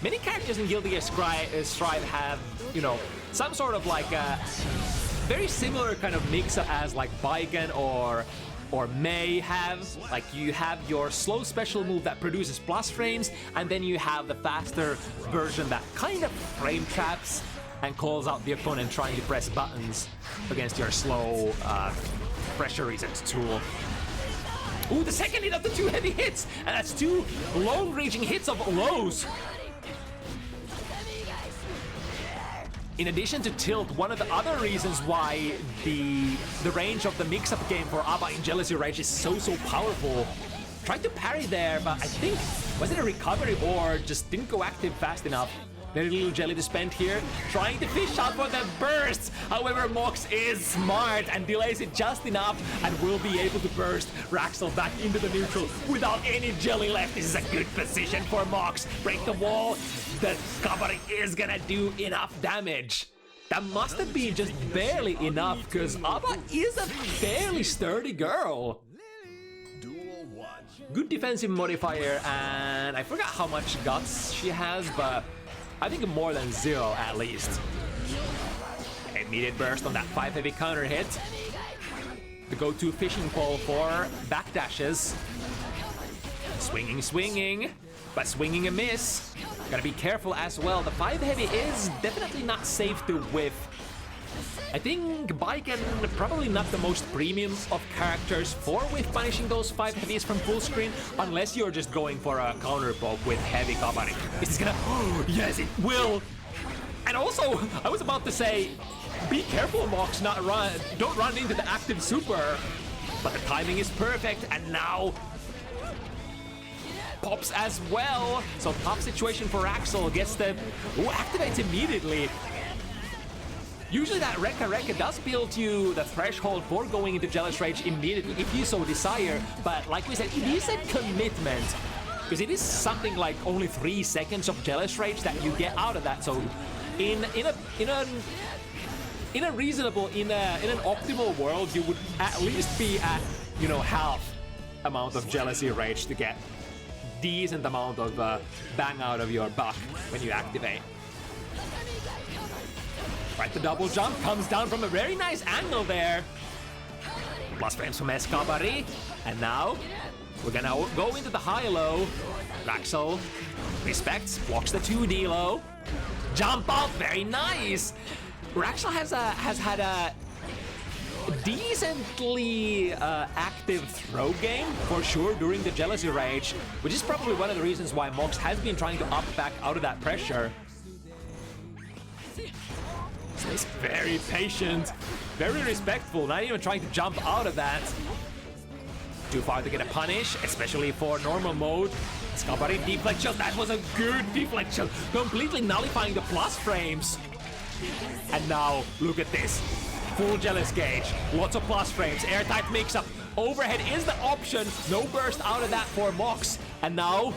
Many characters in Guilty Gear Strive have, you know, some sort of like a very similar kind of mix as like Baiken or May have. Like you have your slow special move that produces plus frames, and then you have the faster version that kind of frame traps and calls out the opponent trying to press buttons against your slow pressure reset tool. Ooh, the second hit of the 2 heavy hits, and that's 2 long-reaching hits of lows. In addition to tilt, one of the other reasons why the range of the mix-up game for Abba in Jealousy Rage is so powerful. Tried to parry there, but I think, was it a recovery or just didn't go active fast enough? Very little jelly to spend here, trying to fish out for the burst. However, Mox is smart and delays it just enough and will be able to burst Raaksel back into the neutral without any jelly left. This is a good position for Mox. Break the wall. The Kabari is gonna do enough damage. That must have been just barely enough, because Abba is a fairly sturdy girl. Good defensive modifier, and I forgot how much guts she has, but I think more than 0 at least. Immediate burst on that 5 heavy counter hit. The go-to fishing pole for backdashes. Swinging, but swinging a miss. Gotta be careful as well. The 5 heavy is definitely not safe to whiff. I think Baiken probably not the most premium of characters for whiff punishing those 5 heavies from full screen, unless you're just going for a counter poke with heavy Kabari. Is this gonna... Oh, yes, it will! And also, I was about to say, be careful, Mox, don't run into the active super. But the timing is perfect, and now pops as well. So tough situation for Raaksel, gets the... Ooh, activates immediately. Usually that Rekka does build you the threshold for going into Jealous Rage immediately if you so desire, but like we said, it is a commitment, because it is something like only 3 seconds of Jealous Rage that you get out of that. So in an optimal world, you would at least be at, you know, half amount of Jealousy Rage to get decent amount of bang out of your buck when you activate. Right, the double jump comes down from a very nice angle there. Plus frames from Kabari. And now, we're gonna go into the high-low. Raaksel respects, blocks the 2D low. Jump out, very nice. Raaksel has had a decently active throw game for sure during the Jealousy Rage, which is probably one of the reasons why Mox has been trying to up back out of that pressure. Stays very patient, very respectful, not even trying to jump out of that. Too far to get a punish, especially for normal mode. Sche'Peke deflection, that was a good deflection, completely nullifying the plus frames. And now, look at this. Full jealous gauge, lots of plus frames, airtight mix-up. Overhead is the option, no burst out of that for Mox. And now,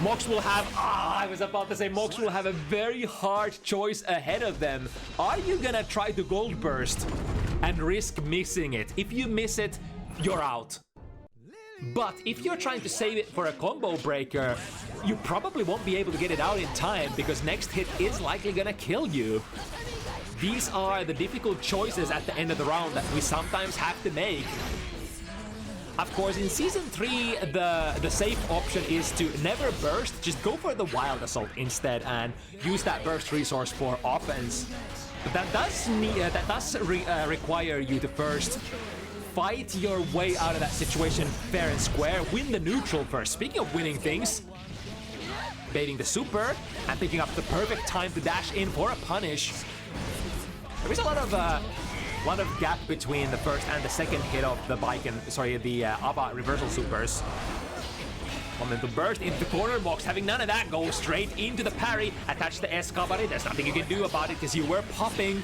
Mox will have, I was about to say Mox will have a very hard choice ahead of them. Are you gonna try to gold burst and risk missing it? If you miss it, you're out. But if you're trying to save it for a combo breaker, you probably won't be able to get it out in time because next hit is likely gonna kill you. These are the difficult choices at the end of the round that we sometimes have to make. Of course, in Season 3, the safe option is to never burst, just go for the Wild Assault instead and use that burst resource for offense. But that does require you to first fight your way out of that situation fair and square, win the neutral first. Speaking of winning things, baiting the super and picking up the perfect time to dash in for a punish. There is a lot of gap between the first and the second hit of the bike and the ABBA reversal supers. Momentum burst into the corner, Mox having none of that, go straight into the parry, attach the Sche'Peke. There's nothing you can do about it because you were popping.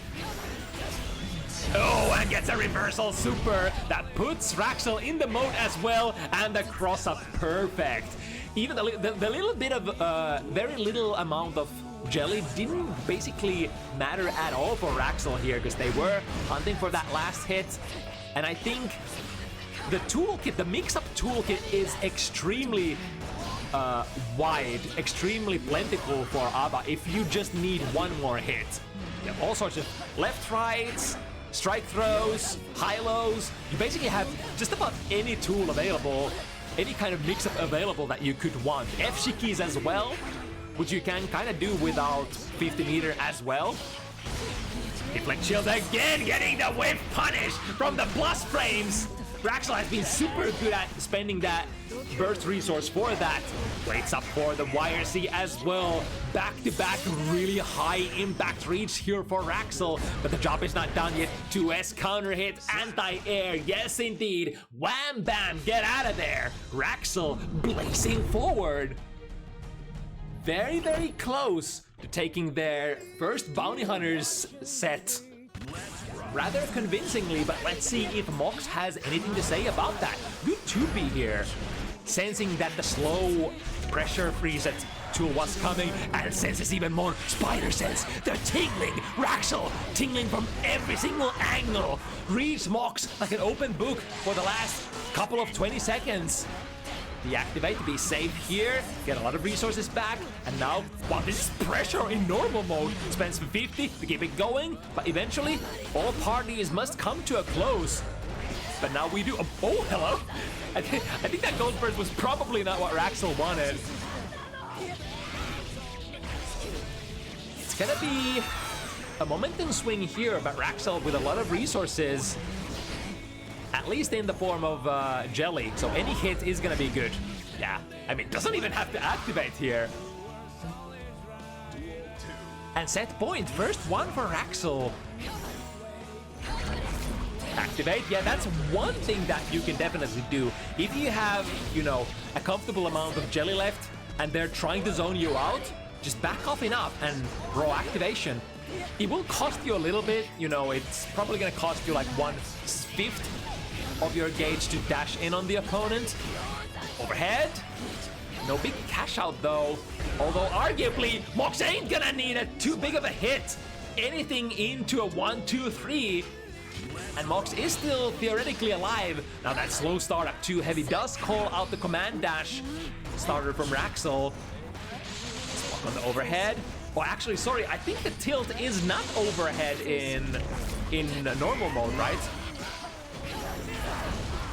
Oh, and gets a reversal super that puts Raaksel in the mode as well, and the cross up perfect. Even the little bit of very little amount of jelly didn't basically matter at all for Raaksel here because they were hunting for that last hit. And I think the toolkit, the mix-up toolkit is extremely wide, extremely plentiful for ABBA if you just need one more hit. You have all sorts of left, rights, strike throws, high-lows. You basically have just about any tool available, any kind of mix-up available that you could want. F keys as well, which you can kind of do without 50 meter as well. Deflect shield again, getting the whip punish from the plus frames. Raaksel has been super good at spending that burst resource for that. Plates up for the YRC as well. Back-to-back really high impact reach here for Raaksel, but the job is not done yet. 2S counter hit, anti-air, yes indeed. Wham bam, get out of there. Raaksel blazing forward. Very, very close to taking their first Bounty Hunters set. Rather convincingly, but let's see if Mox has anything to say about that. Good 2B here. Sensing that the slow pressure reset tool was coming, and senses even more spider sense. They're tingling. Raaksel tingling from every single angle. Reads Mox like an open book for the last couple of 20 seconds. Deactivate to be safe here, get a lot of resources back, and now, wow, this is pressure in normal mode. Spends 50 to keep it going, but eventually, all parties must come to a close. But now we do, oh, hello. I think that gold burst was probably not what Raaksel wanted. It's gonna be a momentum swing here, but Raaksel with a lot of resources, at least in the form of jelly, so any hit is gonna be good. Yeah, I mean, doesn't even have to activate here. And set point, first one for Raaksel. Activate, yeah, that's one thing that you can definitely do. If you have, you know, a comfortable amount of jelly left and they're trying to zone you out, just back off enough and roll activation. It will cost you a little bit, you know, it's probably gonna cost you like 1/5 of your gauge to dash in on the opponent. Overhead. No big cash out though. Although arguably, Mox ain't gonna need a too big of a hit. Anything into a 1-2-3. And Mox is still theoretically alive. Now that slow startup too heavy does call out the command dash starter from Raaksel. Let's walk on the overhead. Oh, actually, sorry, I think the tilt is not overhead in normal mode, right?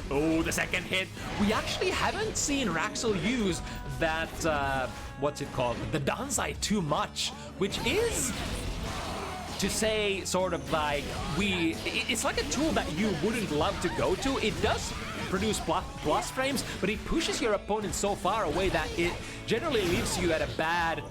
Oh, the second hit. We actually haven't seen Raaksel use that, what's it called, the downside too much, which is to say sort of like it's like a tool that you wouldn't love to go to. It does produce plus frames, but it pushes your opponent so far away that it generally leaves you at a bad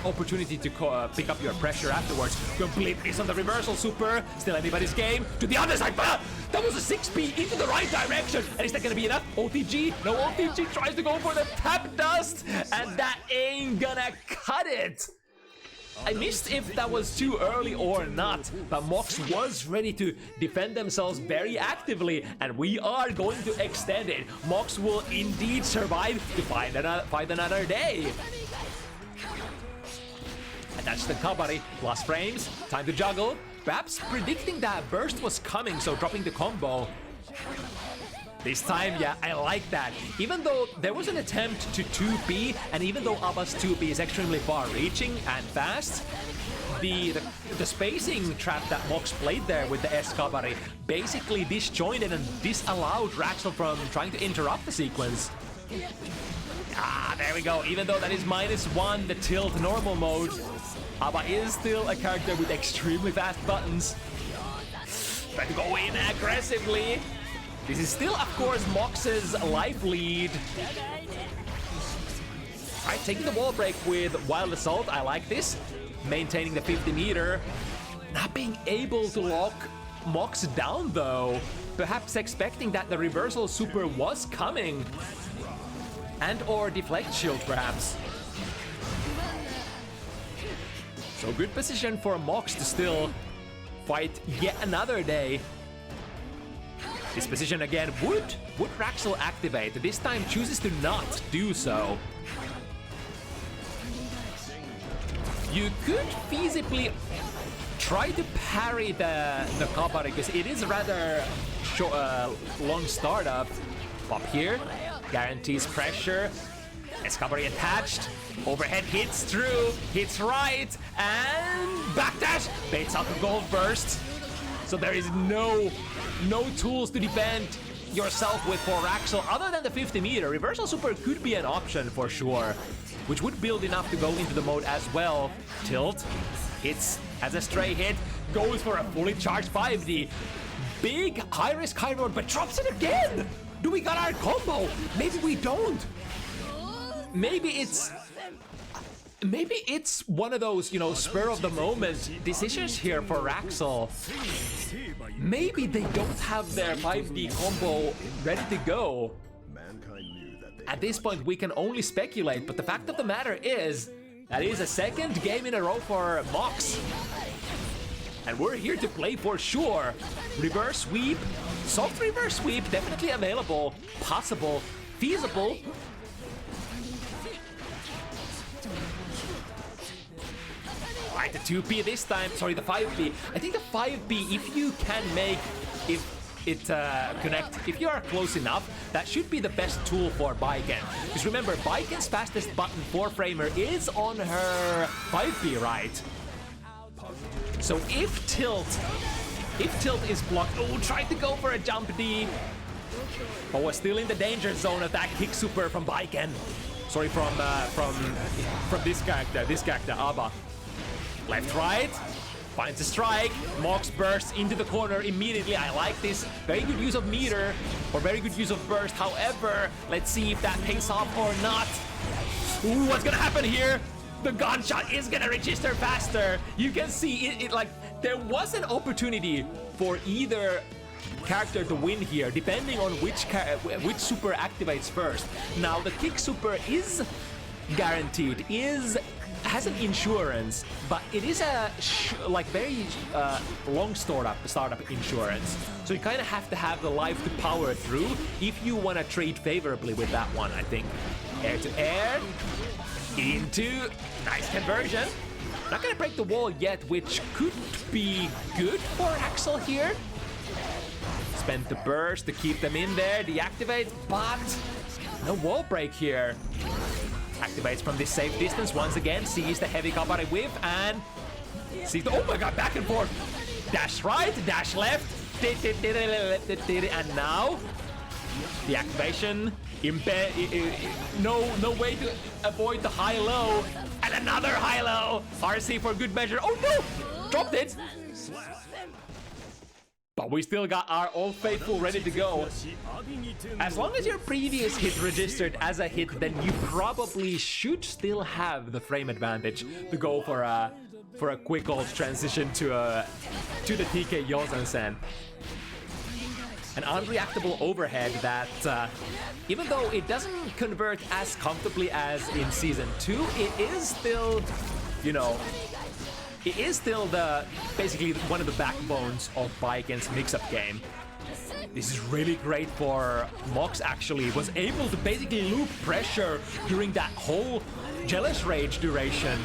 opportunity to pick up your pressure afterwards. Completely on the reversal super, still anybody's game. To the other side, that was a 6P into the right direction. And is that gonna be enough? OTG? No, OTG tries to go for the tap dust, and that ain't gonna cut it. I missed if that was too early or not, but Mox was ready to defend themselves very actively, and we are going to extend it. Mox will indeed survive to fight another day. And that's the Kabari, plus frames, time to juggle, perhaps predicting that burst was coming, so dropping the combo. This time, yeah, I like that. Even though there was an attempt to 2P, and even though Abba's 2P is extremely far-reaching and fast, the spacing trap that Mox played there with the S-Kabari basically disjointed and disallowed Raaksel from trying to interrupt the sequence. Ah, there we go. Even though that is -1, the tilt normal mode, Abba is still a character with extremely fast buttons. Trying to go in aggressively. This is still, of course, Mox's life lead. Alright, taking the wall break with Wild Assault, I like this. Maintaining the 50 meter. Not being able to lock Mox down, though. Perhaps expecting that the reversal super was coming. And or deflect shield, perhaps. So good position for Mox to still fight yet another day. This position again, would Raaksel activate? This time chooses to not do so. You could feasibly try to parry the Kabari, because it is a rather long startup. Pop here, guarantees pressure. S-Kabari attached, overhead hits through, hits right, and backdash, baits out the gold burst. So there is no tools to defend yourself with for Raaksel other than the 50 meter. Reversal super could be an option for sure, which would build enough to go into the mode as well. Tilt, hits as a stray hit, goes for a fully charged 5D. Big high risk, high reward, but drops it again! Do we got our combo? Maybe we don't. Maybe it's one of those, you know, spur of the moment decisions here for Raaksel. Maybe they don't have their 5D combo ready to go. At this point, we can only speculate, but the fact of the matter is, that is a second game in a row for Mox. And we're here to play for sure. Reverse sweep, soft reverse sweep, definitely available, possible, feasible. Alright, the 2P this time, sorry, the 5P. I think the 5P, if you can make connect, if you are close enough, that should be the best tool for Baiken. Because remember, Baiken's fastest button 4-framer is on her 5P, right? So if tilt is blocked, oh, tried to go for a jump D, but was still in the danger zone of that kick super from Baiken. Sorry, from this character, Abba. Left, right, finds a strike, Mox bursts into the corner immediately. I like this. Very good use of meter, or very good use of burst. However, let's see if that pays off or not. Ooh, what's gonna happen here? The gunshot is gonna register faster. You can see it like, there was an opportunity for either character to win here, depending on which super activates first. Now, the kick super is guaranteed, has an insurance, but it is a very long startup insurance. So you kind of have to have the life to power through if you want to trade favorably with that one, I think. Air to air, into, nice conversion. Not gonna break the wall yet, which could be good for Raaksel here. Spend the burst to keep them in there, deactivate, but no wall break here. Activates from this safe distance once again, sees the heavy Kabari whiff, and sees the, oh my god, back and forth. Dash right, dash left, and now the activation No way to avoid the high-low. And another high-low. RC for good measure. Oh no! Dropped it. But we still got our Old Faithful ready to go. As long as your previous hit registered as a hit, then you probably should still have the frame advantage to go for a quick ult transition to the TK Yosan-sen. An unreactable overhead that, even though it doesn't convert as comfortably as in Season 2, it is still, you know, it is still basically one of the backbones of Baiken's mix-up game. This is really great for Mox, actually. Was able to basically loop pressure during that whole Jealous Rage duration.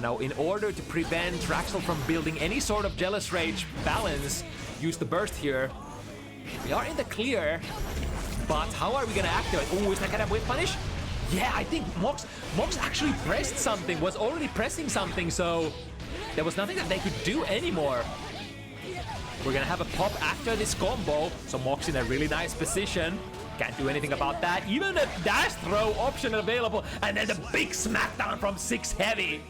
Now, in order to prevent Raaksel from building any sort of Jealous Rage balance, use the burst here. We are in the clear, but how are we gonna activate? Oh, is that gonna whip punish? Yeah, I think Mox actually pressed something, was already pressing something, so there was nothing that they could do anymore. We're gonna have a pop after this combo, so Mox in a really nice position. Can't do anything about that. Even a dash throw option available, and then the big smackdown from 6 heavy.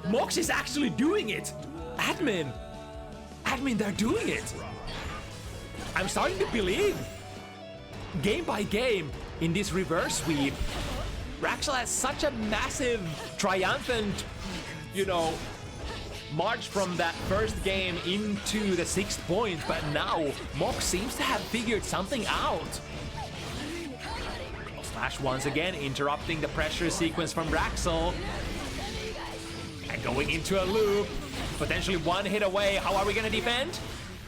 Mox is actually doing it! Admin, they're doing it! I'm starting to believe, game by game, in this reverse sweep, Raaksel has such a massive, triumphant, you know, march from that first game into the 6th point, but now Mox seems to have figured something out. Slash once again, interrupting the pressure sequence from Raaksel. And going into a loop, potentially one hit away. How are we gonna defend?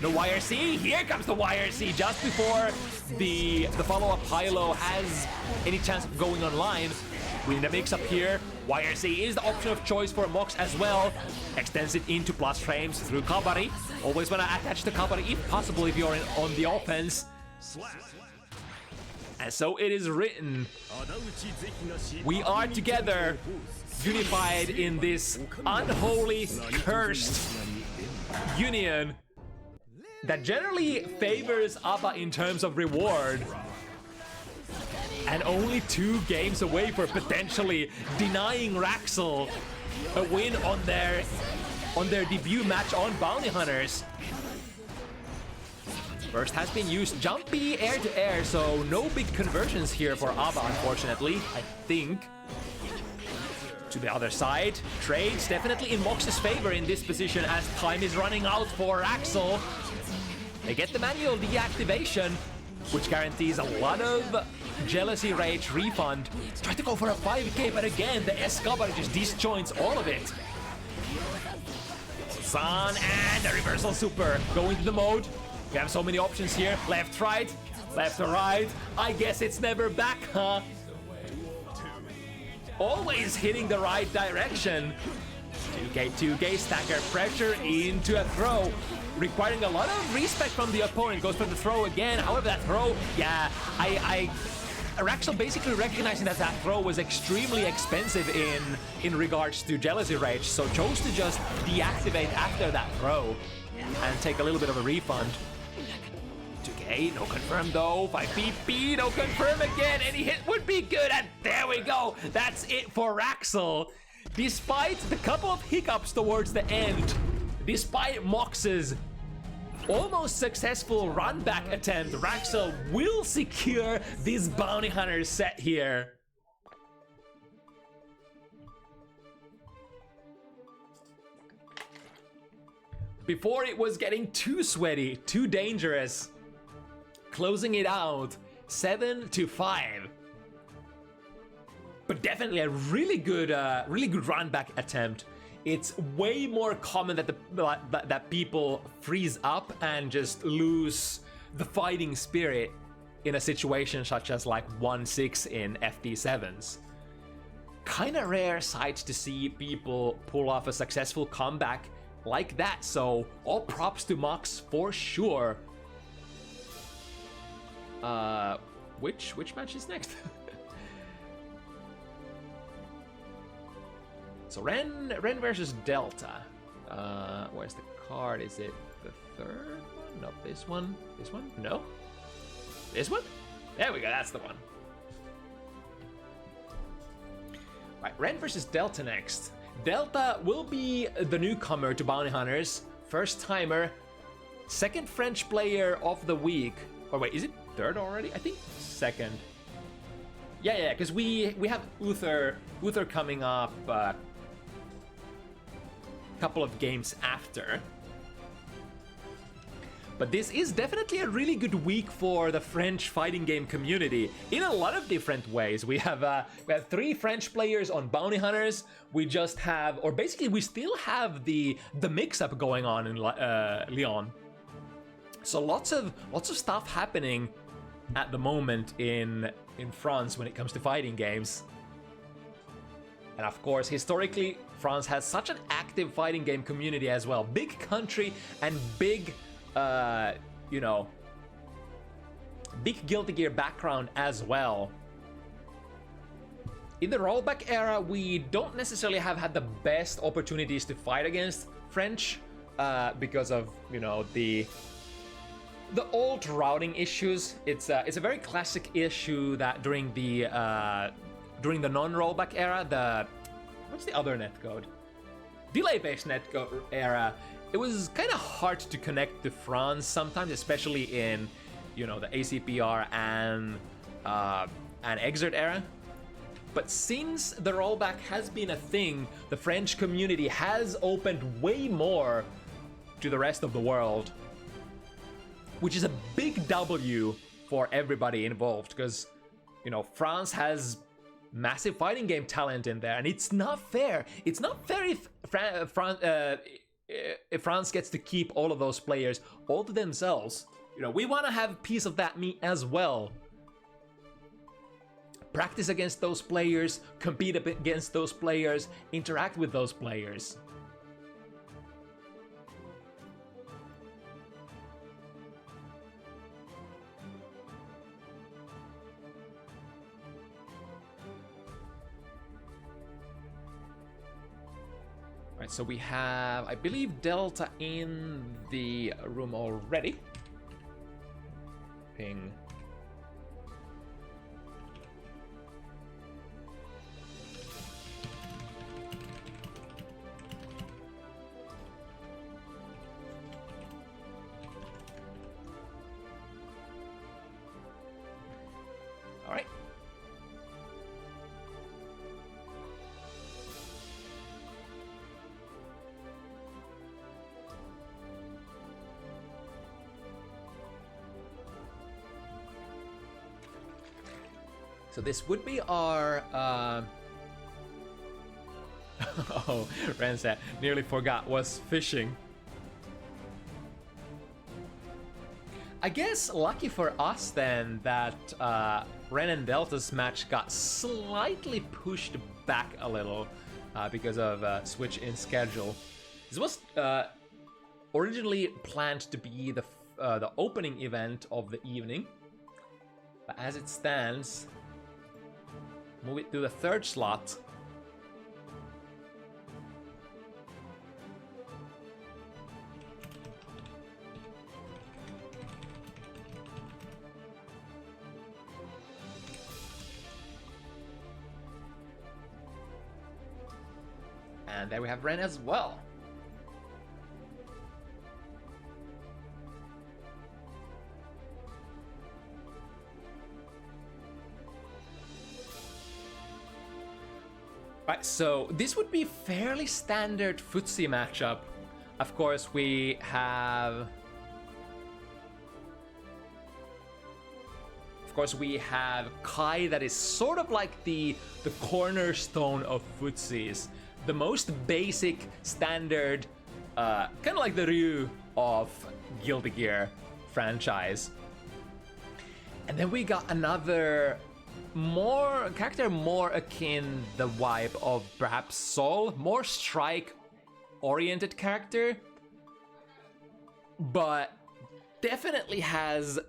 No YRC, here comes the YRC just before the follow-up high-low has any chance of going online. We need a mix-up here. YRC is the option of choice for Mox as well. Extends it into plus frames through Kabari. Always wanna attach the Kabari if possible if you're on the offense. And so it is written. We are together, unified in this unholy, cursed union that generally favors ABBA in terms of reward. And only 2 games away for potentially denying Raaksel a win on their debut match on Bounty Hunters. First has been used, jumpy air to air, so no big conversions here for ABBA, unfortunately, I think. To the other side, trades definitely in Mox's favor in this position as time is running out for Raaksel. They get the manual deactivation, which guarantees a lot of Jealousy Rage refund. Try to go for a 5k, but again, the Escobar just disjoints all of it. Sun and a reversal super. Go into the mode. We have so many options here. Left, right, left to right. I guess it's never back, huh? Always hitting the right direction. 2k, stacker pressure into a throw. Requiring a lot of respect from the opponent. Goes for the throw again. However, that throw, yeah, Raaksel basically recognizing that throw was extremely expensive in regards to Jealousy Rage, so chose to just deactivate after that throw and take a little bit of a refund. 2k, no confirm though. 5PP, no confirm again. Any hit would be good, and there we go. That's it for Raaksel. Despite the couple of hiccups towards the end, despite Mox's almost successful run back attempt, Raaksel will secure this Bounty Hunter set here. Before it was getting too sweaty, too dangerous. Closing it out 7-5. But definitely a really good run back attempt. It's way more common that people freeze up and just lose the fighting spirit in a situation such as like 1-6 in FT7s. Kinda rare sight to see people pull off a successful comeback like that, so all props to Mox for sure. Which match is next? So Ren versus Delta. Where's the card? Is it the third one? No, this one. This one? No. This one? There we go. That's the one. Right, Ren versus Delta next. Delta will be the newcomer to Bounty Hunters, first timer, second French player of the week. Or wait, is it third already? I think second. Yeah, because we have Uther coming up a couple of games after. But this is definitely a really good week for the French fighting game community in a lot of different ways. We have 3 French players on Bounty Hunters. We just have, or basically we still have the mix-up going on in Lyon. So lots of stuff happening at the moment in France when it comes to fighting games. And of course, historically, France has such an active fighting game community as well. Big country and big big Guilty Gear background as well. In the rollback era, we don't necessarily have had the best opportunities to fight against French because of, the old routing issues. It's a very classic issue that during the non-rollback era, what's the other netcode? Delay-based netcode era. It was kind of hard to connect to France sometimes, especially in, the ACPR and Exert era. But since the rollback has been a thing, the French community has opened way more to the rest of the world, which is a big W for everybody involved, because, France has massive fighting game talent in there, and it's not fair. It's not fair if France gets to keep all of those players all to themselves. We want to have a piece of that meat as well. Practice against those players, compete against those players, interact with those players. Right, so we have, I believe, Delta in the room already. Ping. All right. So this would be our, oh, Ransack, nearly forgot, was fishing. I guess lucky for us then that Ren and Delta's match got slightly pushed back a little because of switch in schedule. This was originally planned to be the opening event of the evening, but as it stands, move it to the third slot. And there we have Ren as well. Right, so this would be fairly standard footsie matchup. Of course, we have Kai, that is sort of like the cornerstone of footsies. The most basic, standard, kind of like the Ryu of Guilty Gear franchise. And then we got another character more akin the vibe of perhaps Sol, more strike-oriented character, but definitely has a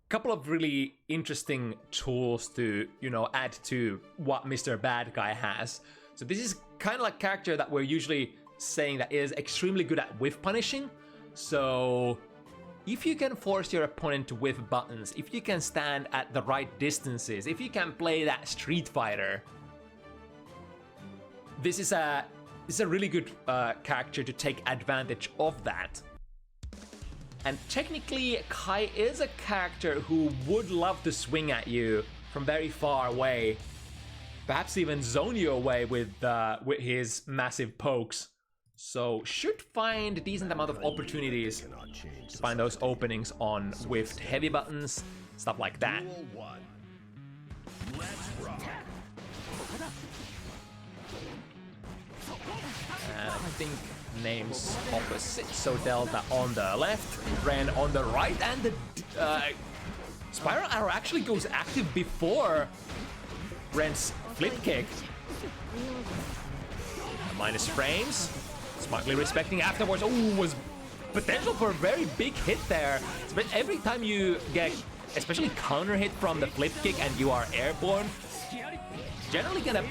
couple of really interesting tools to, add to what Mr. Bad Guy has. So this is kind of like character that we're usually saying that it is extremely good at whiff punishing. So if you can force your opponent to whiff buttons, if you can stand at the right distances, if you can play that Street Fighter, this is a really good character to take advantage of that. And technically, Kai is a character who would love to swing at you from very far away, perhaps even zone you away with his massive pokes. So should find a decent amount of opportunities to find those openings on whiffed heavy buttons, stuff like that. Duel 1. Let's rock. And I think names opposite, so Delta on the left, Ren on the right, and the Spiral Arrow actually goes active before Ren's flip kick. Minus frames, smartly respecting afterwards. Oh, was potential for a very big hit there. But every time you get, especially counter hit from the flip kick and you are airborne, generally gonna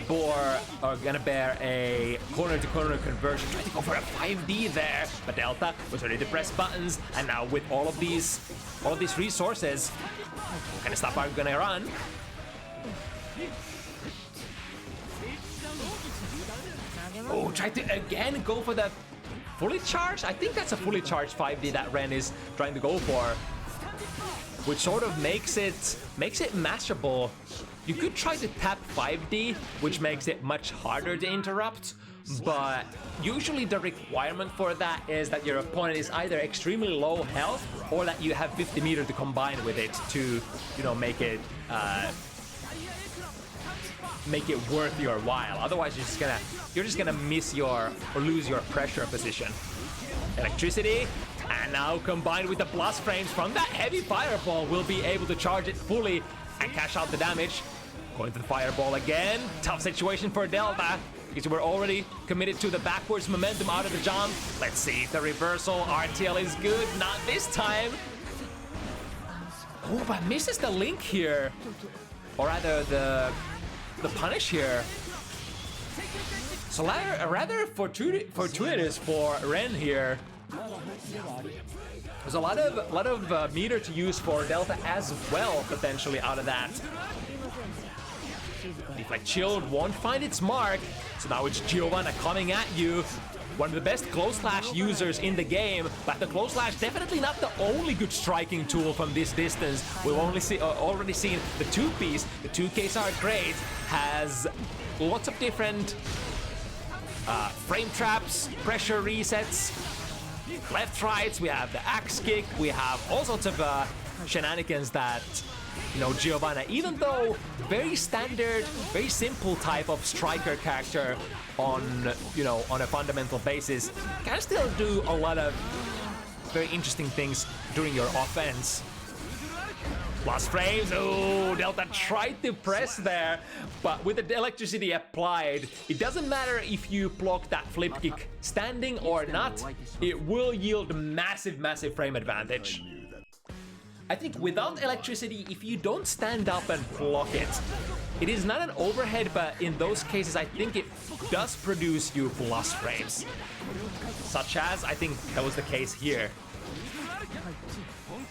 bear a corner-to-corner conversion. Trying to go for a 5D there, but Delta was ready to press buttons, and now with all of these resources, what kind of stuff are we gonna run? Oh, tried to again go for the fully charged. I think that's a fully charged 5D that Ren is trying to go for, which sort of makes it masterable. You could try to tap 5D, which makes it much harder to interrupt, but usually the requirement for that is that your opponent is either extremely low health or that you have 50 meter to combine with it to, you know, make it worth your while. Otherwise, you're just gonna miss or lose your pressure position. Electricity, and now combined with the plus frames from that heavy fireball, will be able to charge it fully and cash out the damage. Going to the fireball again. Tough situation for Delta, because we're already committed to the backwards momentum out of the jump. Let's see if the reversal RTL is good. Not this time. Oh, but misses the link here, or rather the punish here. So rather fortuitous for Ren here. There's a lot of meter to use for Delta as well, potentially, out of that. Deflect Shield won't find its mark, so now it's Giovanna coming at you. One of the best close slash users in the game, but the close slash definitely not the only good striking tool from this distance. We've already seen the 2-piece. The 2Ks are great, has lots of different frame traps, pressure resets, left rights, we have the axe kick, we have all sorts of shenanigans that, you know, Giovanna, even though very standard, very simple type of striker character on, you know, on a fundamental basis, can still do a lot of very interesting things during your offense. Plus frames. Oh, Delta tried to press there, but with the electricity applied, it doesn't matter if you block that flip kick standing or not, it will yield massive frame advantage. I think without electricity, if you don't stand up and block it, it is not an overhead, but in those cases, I think it does produce you plus frames. Such as, I think that was the case here.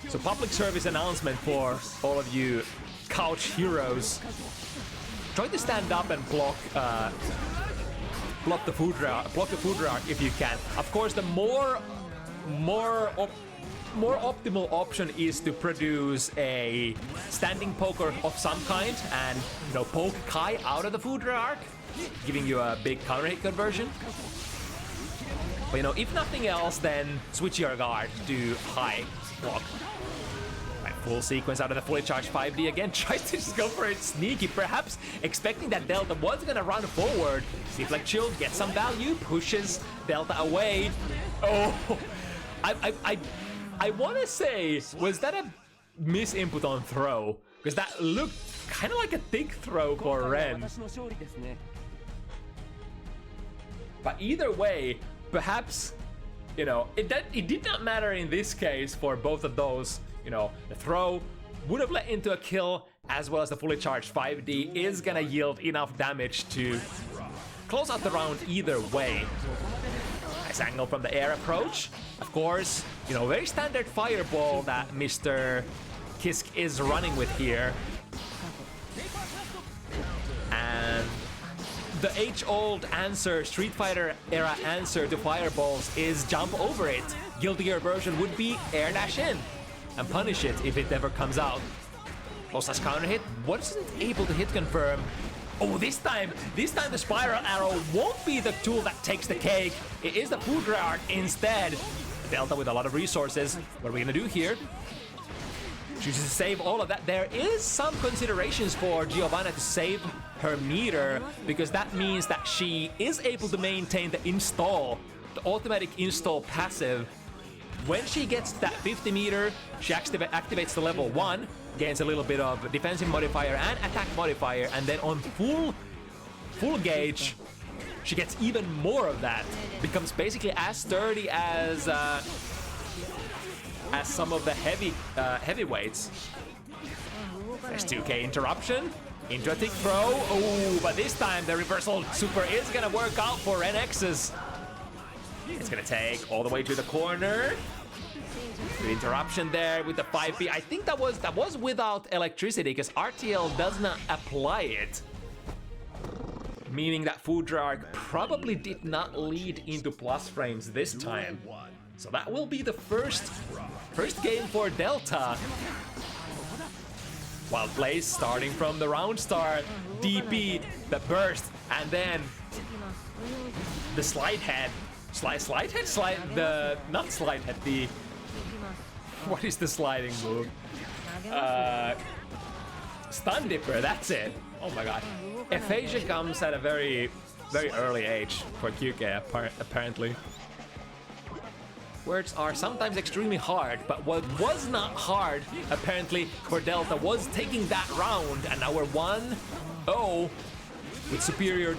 So public service announcement for all of you couch heroes. Try to stand up and block the food rack if you can. Of course, the more optimal option is to produce a standing poker of some kind and, you know, poke Kai out of the food rack, giving you a big counter hit conversion. But, you know, if nothing else, then switch your guard to high block. Right, full sequence out of the fully charged 5D again. Tries to just go for it sneaky, perhaps expecting that Delta was gonna run forward. Deflect Shield, get some value, pushes Delta away. Oh, I want to say, was that a misinput on throw? Because that looked kind of like a thick throw for Ren. But either way, perhaps, you know, it did not matter in this case for both of those. You know, the throw would have led into a kill, as well as the fully charged 5D is gonna yield enough damage to close out the round either way. Nice angle from the air approach. Of course, you know, very standard fireball that Mr. Kisk is running with here. And the age-old answer, Street Fighter era answer to fireballs is jump over it. Guilty Gear version would be air dash in and punish it if it ever comes out. Close as counter hit, wasn't able to hit confirm. Oh, this time the spiral arrow won't be the tool that takes the cake. It is the food art instead. Delta with a lot of resources. What are we gonna do here? Chooses to save all of that. There is some considerations for Giovanna to save her meter, because that means that she is able to maintain the install, the automatic install passive. When she gets that 50 meter, she activates the level 1, gains a little bit of defensive modifier and attack modifier, and then on full gauge, she gets even more of that. Becomes basically as sturdy as some of the heavyweights. There's 2K interruption into a tick throw. Oh, but this time the reversal super is gonna work out for Renexuz. It's gonna take all the way to the corner. The interruption there with the 5B. I think that was without electricity, because RTL does not apply it. Meaning that Fudrark probably did not lead into plus frames this time. So that will be the first game for Delta. Wild plays starting from the round start, DP, the burst, and then the slide head. What is the sliding move? Stun dipper, that's it. Oh my god. Aphasia comes at a very early age for QK apparently. Words are sometimes extremely hard, but what was not hard, apparently, for Delta was taking that round, and now we're 1-0 with superior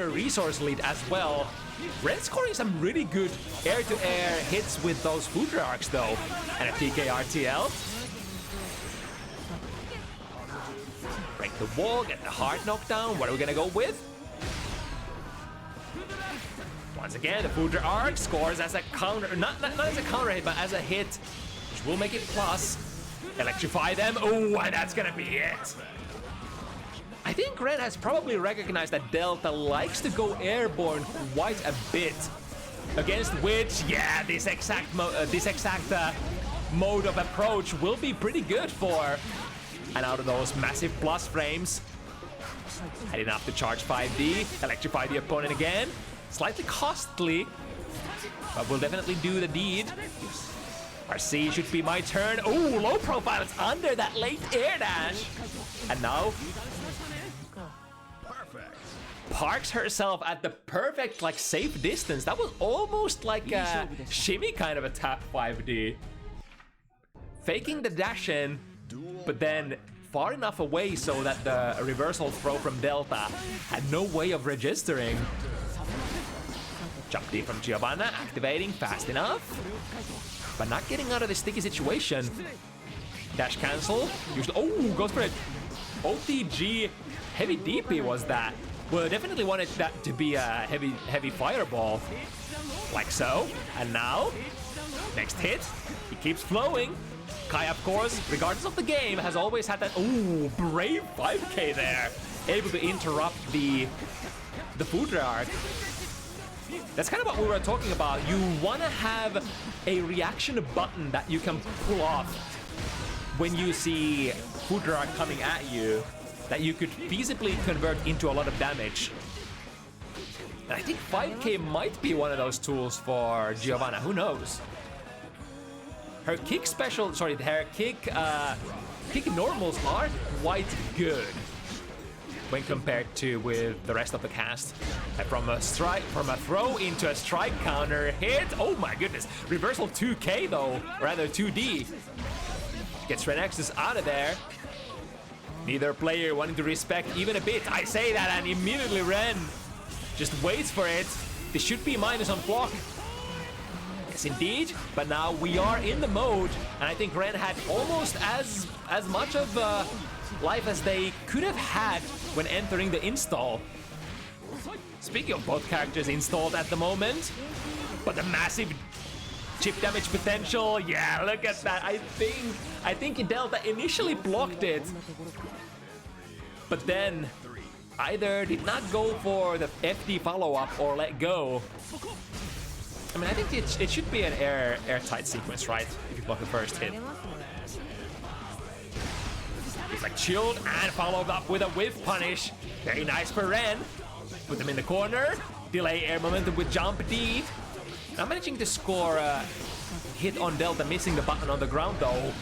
resource lead as well. Red scoring some really good air-to-air hits with those Fudrarks though, and a TK RTL. Break the wall, get the heart knockdown. What are we gonna go with? Once again, the Fudrark scores as a counter, not as a counter hit, but as a hit, which will make it plus. Electrify them. Oh, and that's gonna be it. I think Ren has probably recognized that Delta likes to go airborne quite a bit, against which, yeah, this exact mode of approach will be pretty good for. And out of those massive plus frames, heading up to charge 5D, electrify the opponent again. Slightly costly, but will definitely do the deed. RC should be my turn. Oh, low profile, it's under that late air dash. And now, parks herself at the perfect, like, safe distance. That was almost like a shimmy kind of a tap 5D. Faking the dash in, but then far enough away so that the reversal throw from Delta had no way of registering. Jump D from Giovanna, activating fast enough, but not getting out of the sticky situation. Dash cancel, usually, oh, goes for it. OTG, heavy DP was that. Well, definitely wanted that to be a heavy fireball, like so. And now, next hit, he keeps flowing. Kai, of course, regardless of the game, has always had that, oh, brave 5K there. Able to interrupt the Fudrark. That's kind of what we were talking about. You want to have a reaction button that you can pull off when you see Fudrark coming at you, that you could feasibly convert into a lot of damage. And I think 5K might be one of those tools for Giovanna, who knows? Her kick special, sorry, her kick normals are quite good when compared to with the rest of the cast. And from a throw into a strike counter hit. Oh my goodness. Reversal 2K though, rather 2D. Gets Renexuz out of there. Neither player wanting to respect even a bit. I say that and immediately Ren just waits for it. This should be minus on block. Yes, indeed. But now we are in the mode, and I think Ren had almost as much of life as they could have had when entering the install. Speaking of both characters installed at the moment, but the massive chip damage potential, yeah, look at that. I think Delta initially blocked it, but then either did not go for the FD follow-up or let go. I mean, I think it should be an airtight sequence, right? If you block the first hit. It's like chilled and followed up with a whiff punish. Very nice for Ren. Put them in the corner. Delay air momentum with jump D. Now managing to score a hit on Delta, missing the button on the ground though.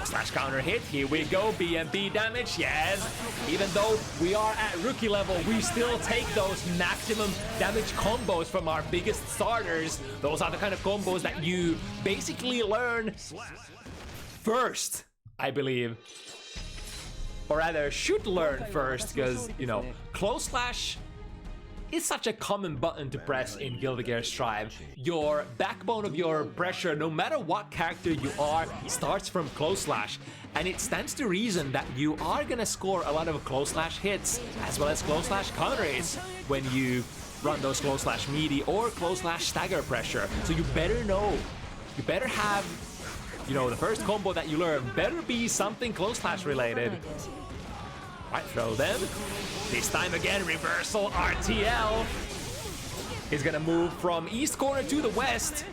Slash counter hit. Here we go. BMB damage. Yes. Even though we are at rookie level, we still take those maximum damage combos from our biggest starters. Those are the kind of combos that you basically learn first, I believe. Or rather, should learn first, because, you know, close slash is such a common button to press in Guilty Gear Strive. Your backbone of your pressure, no matter what character you are, starts from close slash. And it stands to reason that you are gonna score a lot of close slash hits, as well as close slash counter hits, when you run those close slash meaty or close slash stagger pressure. So you better know, you better have, you know, the first combo that you learn better be something close slash related. Right, throw them. This time again, reversal RTL. Is gonna move from east corner to the west.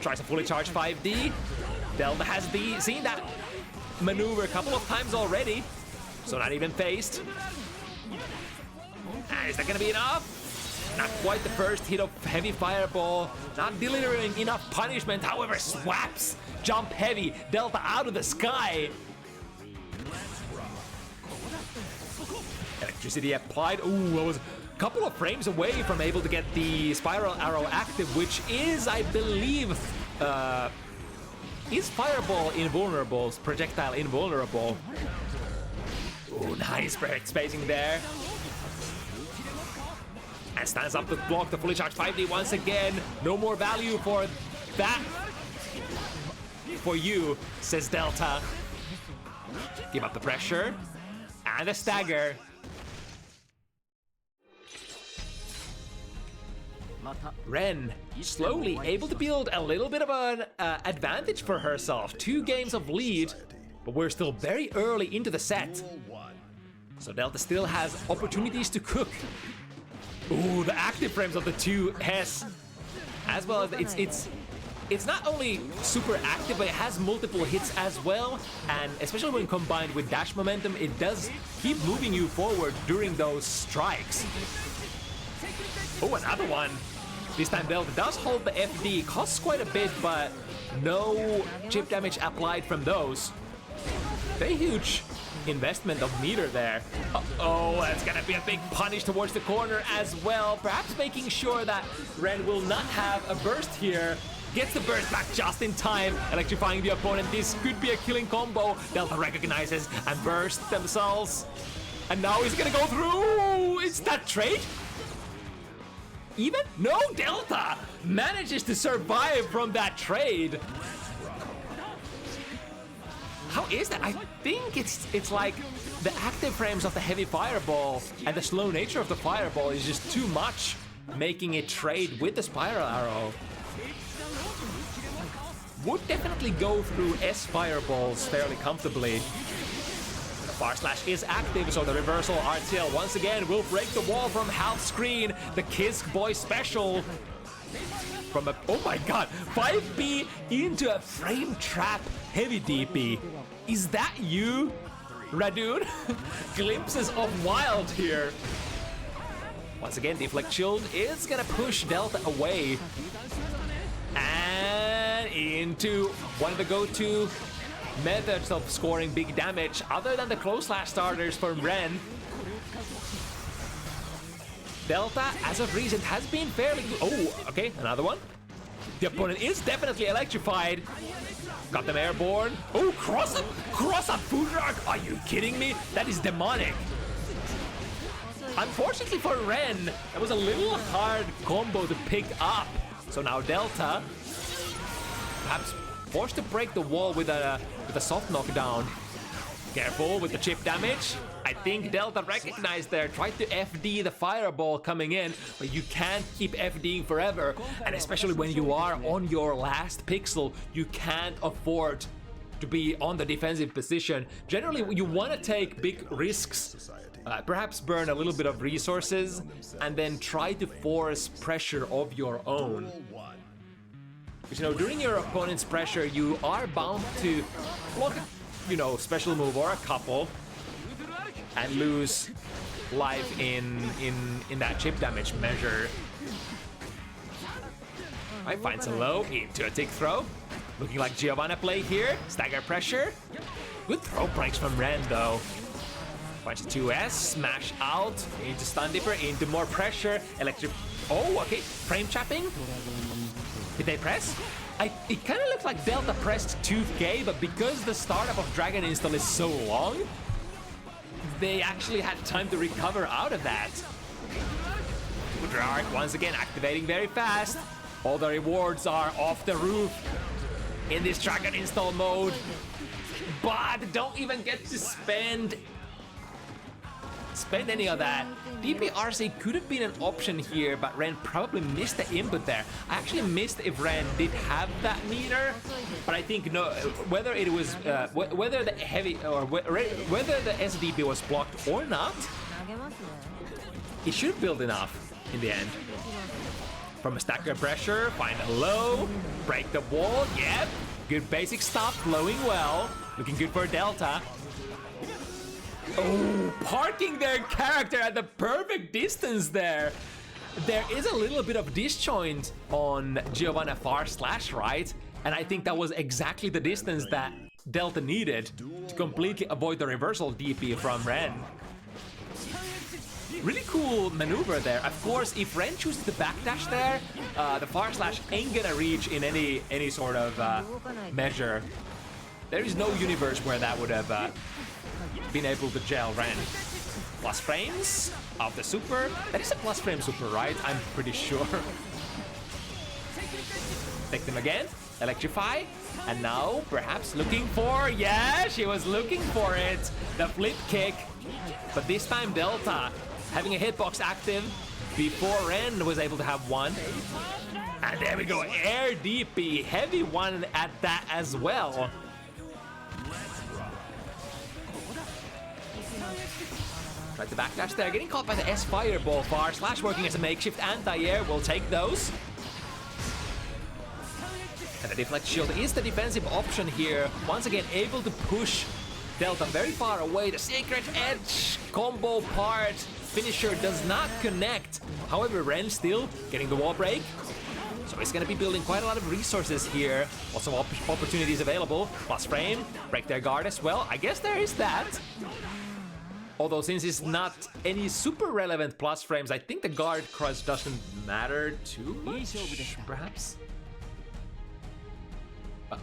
Tries to fully charge 5D. Delta has seen that maneuver a couple of times already, so not even phased. And is that gonna be enough? Not quite the first hit of heavy fireball. Not delivering enough punishment, however, swaps. Jump heavy, Delta out of the sky. Electricity applied. Ooh, I was a couple of frames away from able to get the spiral arrow active, which is, I believe, is fireball invulnerable, projectile invulnerable. Ooh, nice spacing there. And stands up to block the fully charged 5D once again. No more value for that. For you, says Delta. Give up the pressure. And a stagger. Ren, slowly able to build a little bit of an advantage for herself. 2 games of lead, but we're still very early into the set. So Delta still has opportunities to cook. Ooh, the active frames of the two S, as well as it's not only super active, but it has multiple hits as well, and especially when combined with dash momentum, it does keep moving you forward during those strikes. Oh, another one. This time Delta does hold the FD, costs quite a bit, but no chip damage applied from those. Very huge investment of meter there. Uh-oh, that's gonna be a big punish towards the corner as well, perhaps making sure that Ren will not have a burst here. Gets the burst back just in time, electrifying the opponent. This could be a killing combo. Delta recognizes and bursts themselves. And now he's gonna go through. Is that trade? Even? No, Delta manages to survive from that trade. How is that? I think it's like the active frames of the heavy fireball and the slow nature of the fireball is just too much, making it trade with the spiral arrow. Would definitely go through S fireballs fairly comfortably. The far slash is active, so the reversal RTL once again will break the wall from half screen. The Kisk Boy special from a, oh my god, 5B into a frame trap heavy DP. Is that you, Radoon? Glimpses of wild here. Once again, Deflect Shield is gonna push Delta away. And into one of the go-to methods of scoring big damage, other than the close slash starters from Ren. Delta, as of recent, has been fairly good. Oh, okay, another one. The opponent is definitely electrified. Got them airborne. Oh, cross up food rock. Are you kidding me? That is demonic. Unfortunately for Ren, that was a little hard combo to pick up. So now Delta, perhaps forced to break the wall with a soft knockdown. Careful with the chip damage. I think Delta recognized there, tried to FD the fireball coming in, but you can't keep FDing forever. And especially when you are on your last pixel, you can't afford to be on the defensive position. Generally, you want to take big risks, perhaps burn a little bit of resources, and then try to force pressure of your own. Because, you know, during your opponent's pressure, you are bound to block, you know, special move or a couple, and lose life in that chip damage measure. I find some low into a tick throw. Looking like Giovanna play here. Stagger pressure. Good throw breaks from Ren though. Punch 2S, smash out, into Stun Dipper, into more pressure. Electric. Oh, okay. Frame trapping. Did they press? It kind of looks like Delta pressed 2K, but because the startup of Dragon Install is so long, they actually had time to recover out of that. Uther Arc once again activating very fast. All the rewards are off the roof in this Dragon Install mode, but don't even get to spend any of that. DPRC could have been an option here, but Ren probably missed the input there. I actually missed if Ren did have that meter, but I think no. Whether it was whether the heavy or whether the SDB was blocked or not, he should have built enough in the end. From a stacker pressure, find a low, break the wall. Yep, good basic stuff, flowing well, looking good for Delta. Oh, parking their character at the perfect distance there. There is a little bit of disjoint on Giovanna far slash right, and I think that was exactly the distance that Delta needed to completely avoid the reversal DP from Ren. Really cool maneuver there. Of course, if Ren chooses the backdash there, the far slash ain't gonna reach in any sort of measure. There is no universe where that would have been able to gel Ren. Plus frames of the super. That is a plus frame super, right? I'm pretty sure. Take them again. Electrify. And now perhaps looking for, yeah, she was looking for it. The flip kick. But this time Delta having a hitbox active before Ren was able to have one. And there we go, air DP, heavy one at that as well. Try to backdash there, getting caught by the S Fireball far slash working as a makeshift anti-air, will take those. And the deflect shield is the defensive option here, once again able to push Delta very far away. The Sacred Edge combo part finisher does not connect. However, Ren still getting the wall break. So he's going to be building quite a lot of resources here. Lots of opportunities available. Plus frame, break their guard as well. I guess there is that. Although since it's not any super relevant plus frames, I think the guard crush doesn't matter too much, perhaps.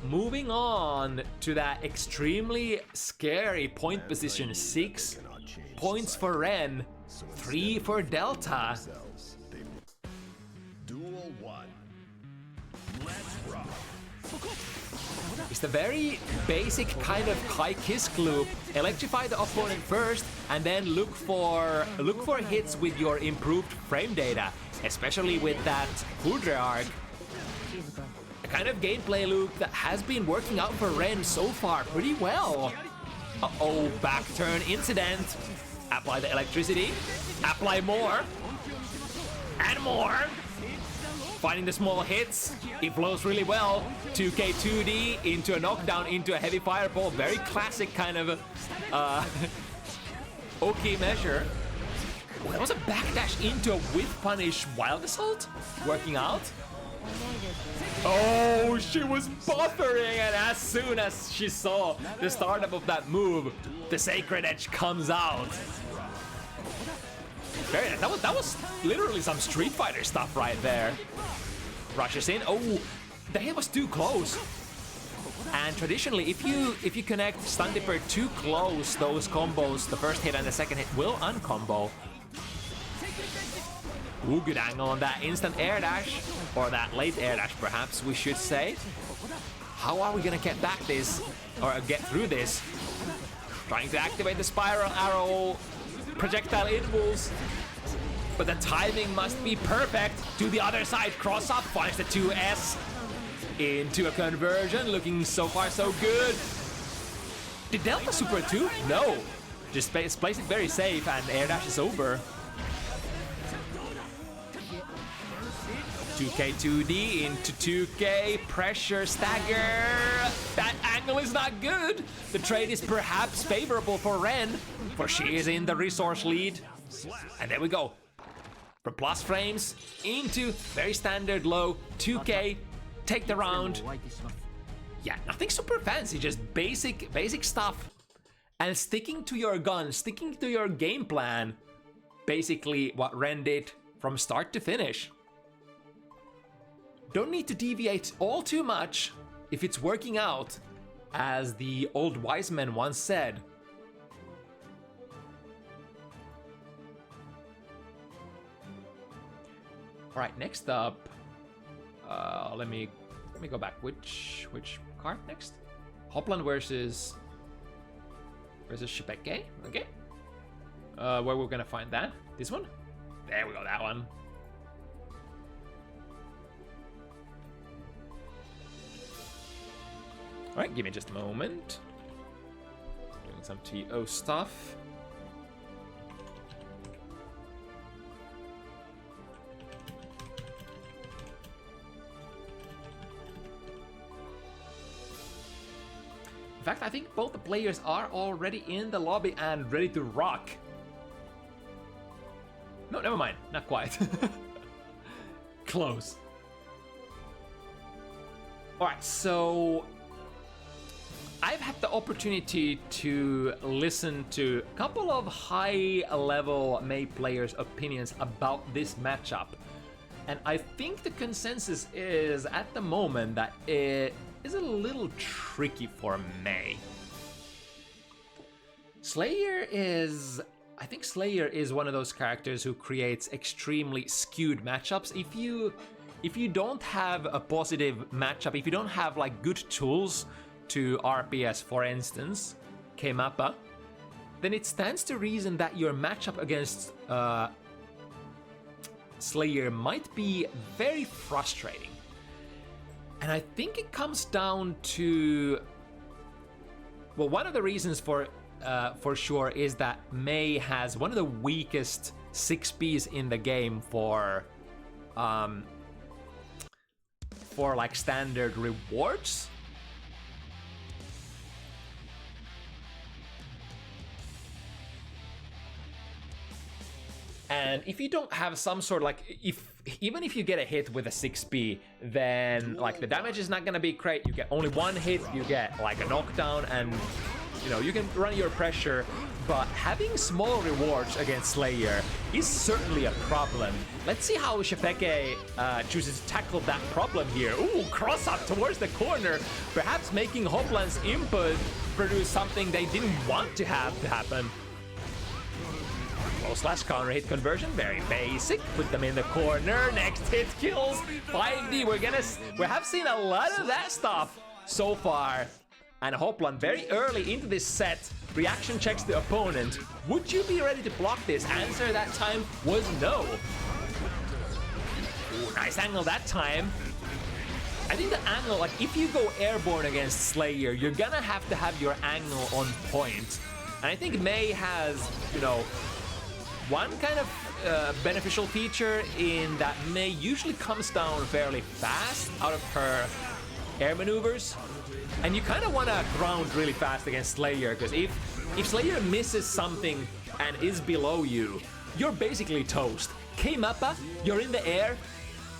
Moving on to that extremely scary point position, 6 points for Ren, 3 for Delta. Duel 1. Let's rock. It's the very basic kind of high kiss loop. Electrify the opponent first, and then look for hits with your improved frame data, especially with that Uther Arc. A kind of gameplay loop that has been working out for Ren so far pretty well. Uh-oh, back turn incident. Apply the electricity. Apply more. And more. Finding the small hits. It flows really well. 2K 2D into a knockdown, into a heavy fireball. Very classic kind of okay measure. Oh, that was a backdash into a whiff punish wild assault. Working out. Oh, she was buffering, and as soon as she saw the startup of that move, the Sacred Edge comes out. That was literally some Street Fighter stuff right there. Rushes in. Oh, the hit was too close. And traditionally, if you connect Stun Dipper too close, those combos, the first hit and the second hit will uncombo. Ooh, good angle on that instant air dash, or that late air dash perhaps we should say. How are we gonna get back this, or get through this? Trying to activate the spiral arrow projectile impulse. But the timing must be perfect. To the other side, cross up, finds the 2S. Into a conversion, looking so far so good. Did Delta Super 2? No. Just plays it very safe and air dash is over. 2K 2D into 2K, pressure stagger. That angle is not good. The trade is perhaps favorable for Ren, for she is in the resource lead. And there we go. From plus frames into very standard low 2K, take the round. Yeah, nothing super fancy, just basic stuff. And sticking to your gun, sticking to your game plan. Basically what Ren did from start to finish. Don't need to deviate all too much if it's working out, as the old wise man once said. All right, next up, let me go back. Which card next? Hoplan versus Sche'Peke. Okay. Where we're gonna find that? This one? There we go. That one. All right, give me just a moment. Doing some TO stuff. In fact, I think both the players are already in the lobby and ready to rock. No, never mind. Not quite. Close. All right, so I've had the opportunity to listen to a couple of high-level May players' opinions about this matchup. And I think the consensus is, at the moment, that it is a little tricky for May. I think Slayer is one of those characters who creates extremely skewed matchups. If you don't have a positive matchup, if you don't have like good tools to RPS, for instance, K-Mappa, then it stands to reason that your matchup against Slayer might be very frustrating. And I think it comes down to, well, one of the reasons for sure is that May has one of the weakest 6Ps in the game for like standard rewards. And if you don't have some sort of like, even if you get a hit with a 6P, then like the damage is not gonna be great. You get only one hit, you get like a knockdown, and you know, you can run your pressure, but having small rewards against Slayer is certainly a problem. Let's see how Sche'Peke chooses to tackle that problem here. Ooh, cross up towards the corner, perhaps making Hoplan's input produce something they didn't want to have to happen. Slash counter hit conversion, very basic. Put them in the corner. Next hit kills. 5D. We have seen a lot of that stuff so far. And Hoplan very early into this set reaction checks the opponent. Would you be ready to block this? Answer that time was no. Ooh, nice angle that time. I think the angle, like if you go airborne against Slayer, you're gonna have to have your angle on point. And I think May has, you know, one kind of beneficial feature in that May usually comes down fairly fast out of her air maneuvers. And you kind of want to ground really fast against Slayer, because if Slayer misses something and is below you, you're basically toast. K-Mappa, you're in the air,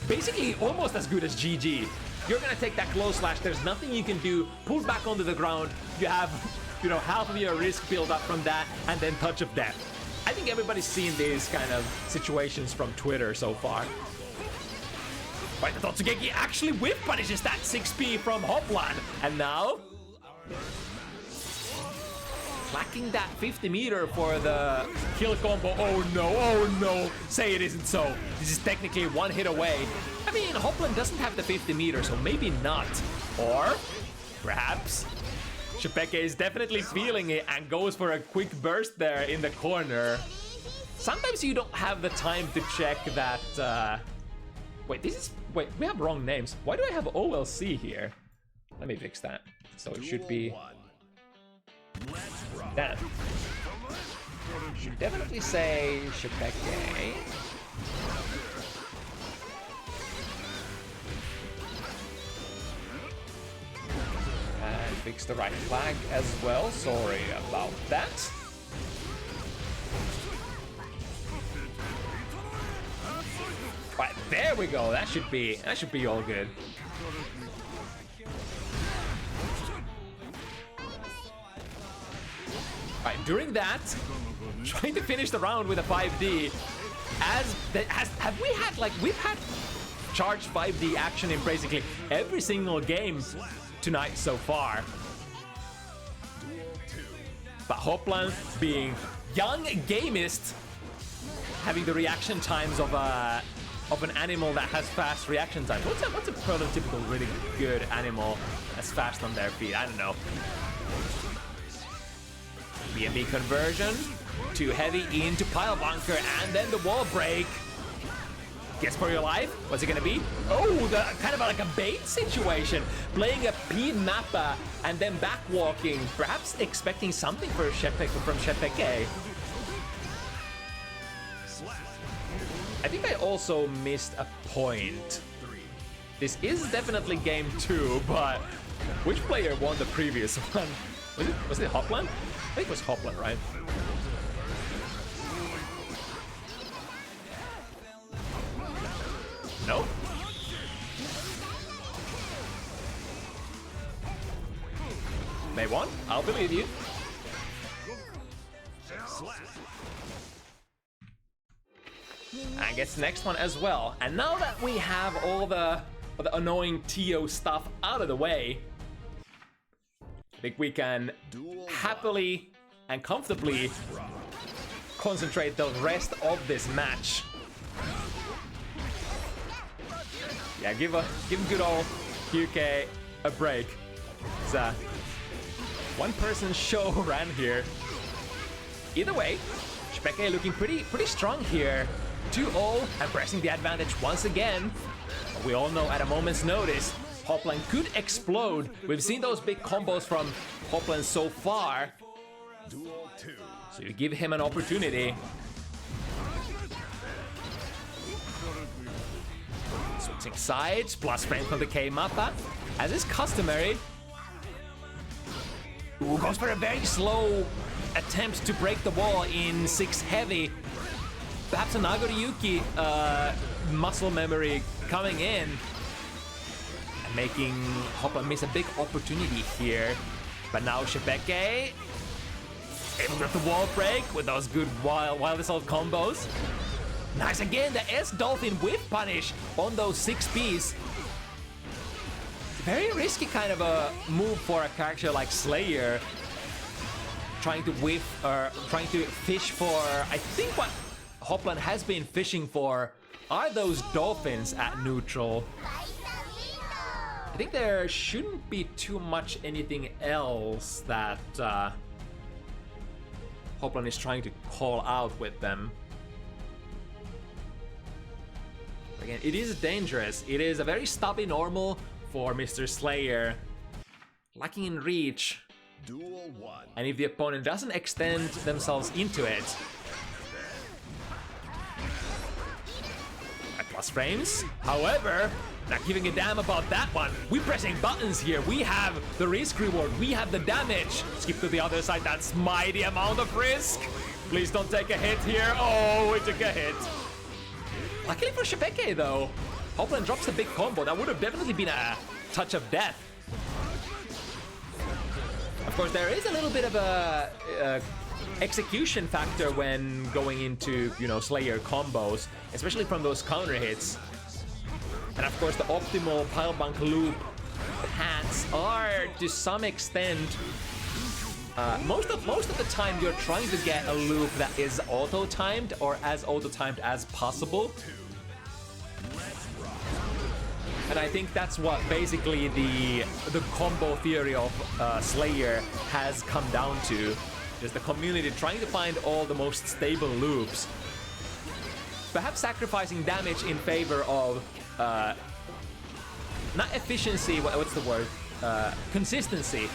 basically almost as good as GG. You're going to take that close slash, there's nothing you can do, pull back onto the ground, you have, you know, half of your risk build up from that, and then touch of death. I think everybody's seen these kind of situations from Twitter so far. Right, the Totsugeki actually whip punishes that 6P from Hoplan. And now, clacking that 50 meter for the kill combo. Oh no, say it isn't so. This is technically one hit away. I mean, Hoplan doesn't have the 50 meter, so maybe not. Or perhaps Sche'Peke is definitely feeling it and goes for a quick burst there in the corner. Sometimes you don't have the time to check that... Wait, we have wrong names. Why do I have OLC here? Let me fix that. So it should be... Damn. Should definitely say Sche'Peke. And fix the right flag as well. Sorry about that. Right, there we go. That should be all good. Right, during that, trying to finish the round with a 5D. We've had charged 5D action in basically every single game tonight so far. But Hoplan, being young gamist, having the reaction times of an animal that has fast reaction times. What's a prototypical really good animal that's fast on their feet? I don't know. BNB conversion, too heavy into pile bunker, and then the wall break. Guess for your life, what's it gonna be? Oh, the kind of like a bait situation. Playing a P mappa and then back walking, perhaps expecting something for from Sche'Peke. I think I also missed a point. This is definitely game 2, but which player won the previous one? Was it Hoplan? I think it was Hoplan, right? No? They won? I'll believe you. And gets the next one as well. And now that we have all the annoying TO stuff out of the way, I think we can happily and comfortably concentrate the rest of this match. Yeah, give good old UK a break. It's a one-person show ran here. Either way, Sche'Peke looking pretty strong here. 2-0 and pressing the advantage once again. But we all know at a moment's notice, Hoplan could explode. We've seen those big combos from Hoplan so far. So you give him an opportunity. Switching sides, plus frame from the K mappa. As is customary. Ooh, goes for a very slow attempt to break the wall in 6 heavy. Perhaps a Nagoriyuki muscle memory coming in. Making Hoplan miss a big opportunity here. But now Sche'Peke able to get the wall break with those good wild assault combos. Nice again, the S-Dolphin whiff punish on those 6Ps. Very risky kind of a move for a character like Slayer. Trying to whiff, or trying to fish for, I think what Hoplan has been fishing for are those dolphins at neutral. I think there shouldn't be too much anything else that Hoplan is trying to call out with them. Again, it is dangerous. It is a very stubby normal for Mr. Slayer. Lacking in reach. Duel 1. And if the opponent doesn't extend themselves into it. At plus frames. However, not giving a damn about that one. We're pressing buttons here. We have the risk reward. We have the damage. Skip to the other side. That's mighty amount of risk. Please don't take a hit here. Oh, we took a hit. Luckily for Sche'Peke though, Hoplan drops a big combo. That would have definitely been a touch of death. Of course, there is a little bit of a execution factor when going into, you know, Slayer combos, especially from those counter hits. And of course, the optimal pile bunk loop paths are to some extent. Most of the time, you're trying to get a loop that is auto-timed or as auto-timed as possible. And I think that's what basically the combo theory of Slayer has come down to. Is the community trying to find all the most stable loops. Perhaps sacrificing damage in favor of not efficiency, what's the word? Consistency.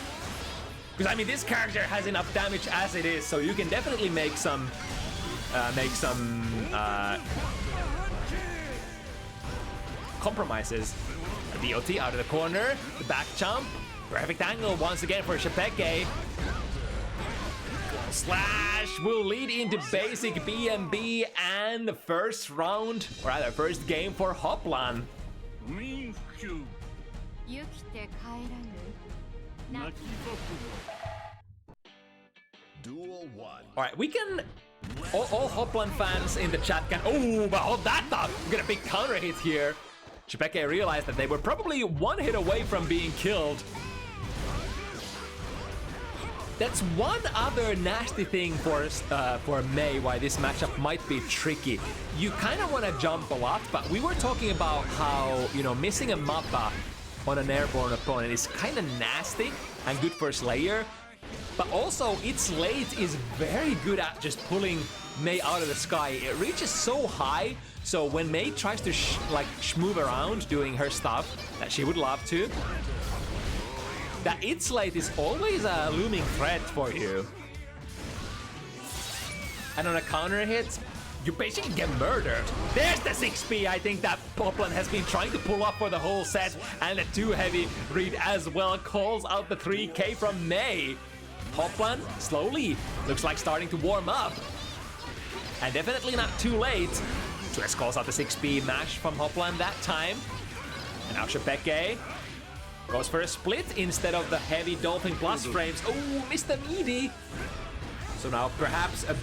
Because I mean, this character has enough damage as it is, so you can definitely make some compromises. A DOT out of the corner, the back jump, perfect angle once again for Sche'Peke. Slash will lead into basic BMB and the first round, or rather first game for Hoplan. Duel 1. Alright, we can... All Hoplan fans in the chat can... Oh, but hold that up! We get a big counter hit here. Sche'Peke realized that they were probably one hit away from being killed. That's one other nasty thing for Mei, why this matchup might be tricky. You kind of want to jump a lot, but we were talking about how, you know, missing a Mappa on an airborne opponent is kind of nasty and good for Slayer. But also, its late is very good at just pulling Mei out of the sky. It reaches so high, so when Mei tries to move around doing her stuff that she would love to, that its late is always a looming threat for you. And on a counter hit, you basically get murdered. There's the 6P I think that Hoplan has been trying to pull up for the whole set, and the 2-heavy read as well calls out the 3K from Mei. Hoplan slowly looks like starting to warm up. And definitely not too late. Dress calls out the 6P mash from Hoplan that time. And now Sche'Peke goes for a split instead of the heavy Dolphin Plus frames. Oh, missed the meaty. So now perhaps a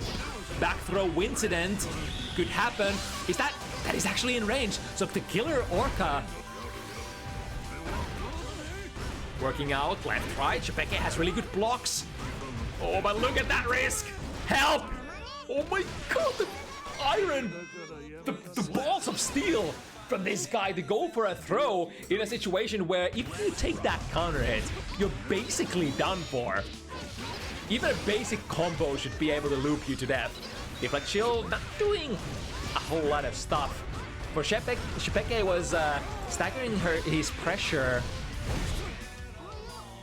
back throw incident could happen. That is actually in range. So the killer Orca working out left, right. Sche'Peke has really good blocks. Oh, but look at that risk. Help! Oh my god, the iron, the balls of steel from this guy to go for a throw in a situation where if you take that counter hit, you're basically done for. Even a basic combo should be able to loop you to death. If like Chill not doing a whole lot of stuff. For Sche'Peke was staggering his pressure.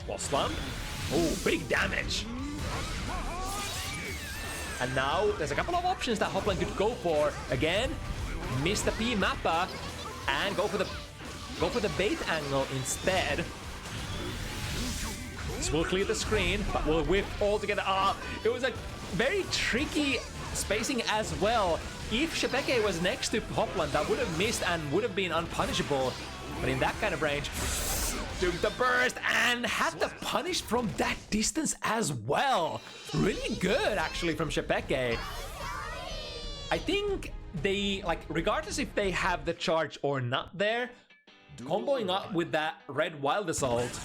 Wall slump. Oh, big damage. And now there's a couple of options that Hoplan could go for. Again, miss the P Mappa and go for the bait angle instead. This will clear the screen, but will whip all together. It was a very tricky spacing as well. If Sche'Peke was next to Hoplan, that would have missed and would have been unpunishable. But in that kind of range, took the burst and had the punish from that distance as well. Really good, actually, from Sche'Peke. I think they, like, regardless if they have the charge or not there, comboing up with that red wild assault,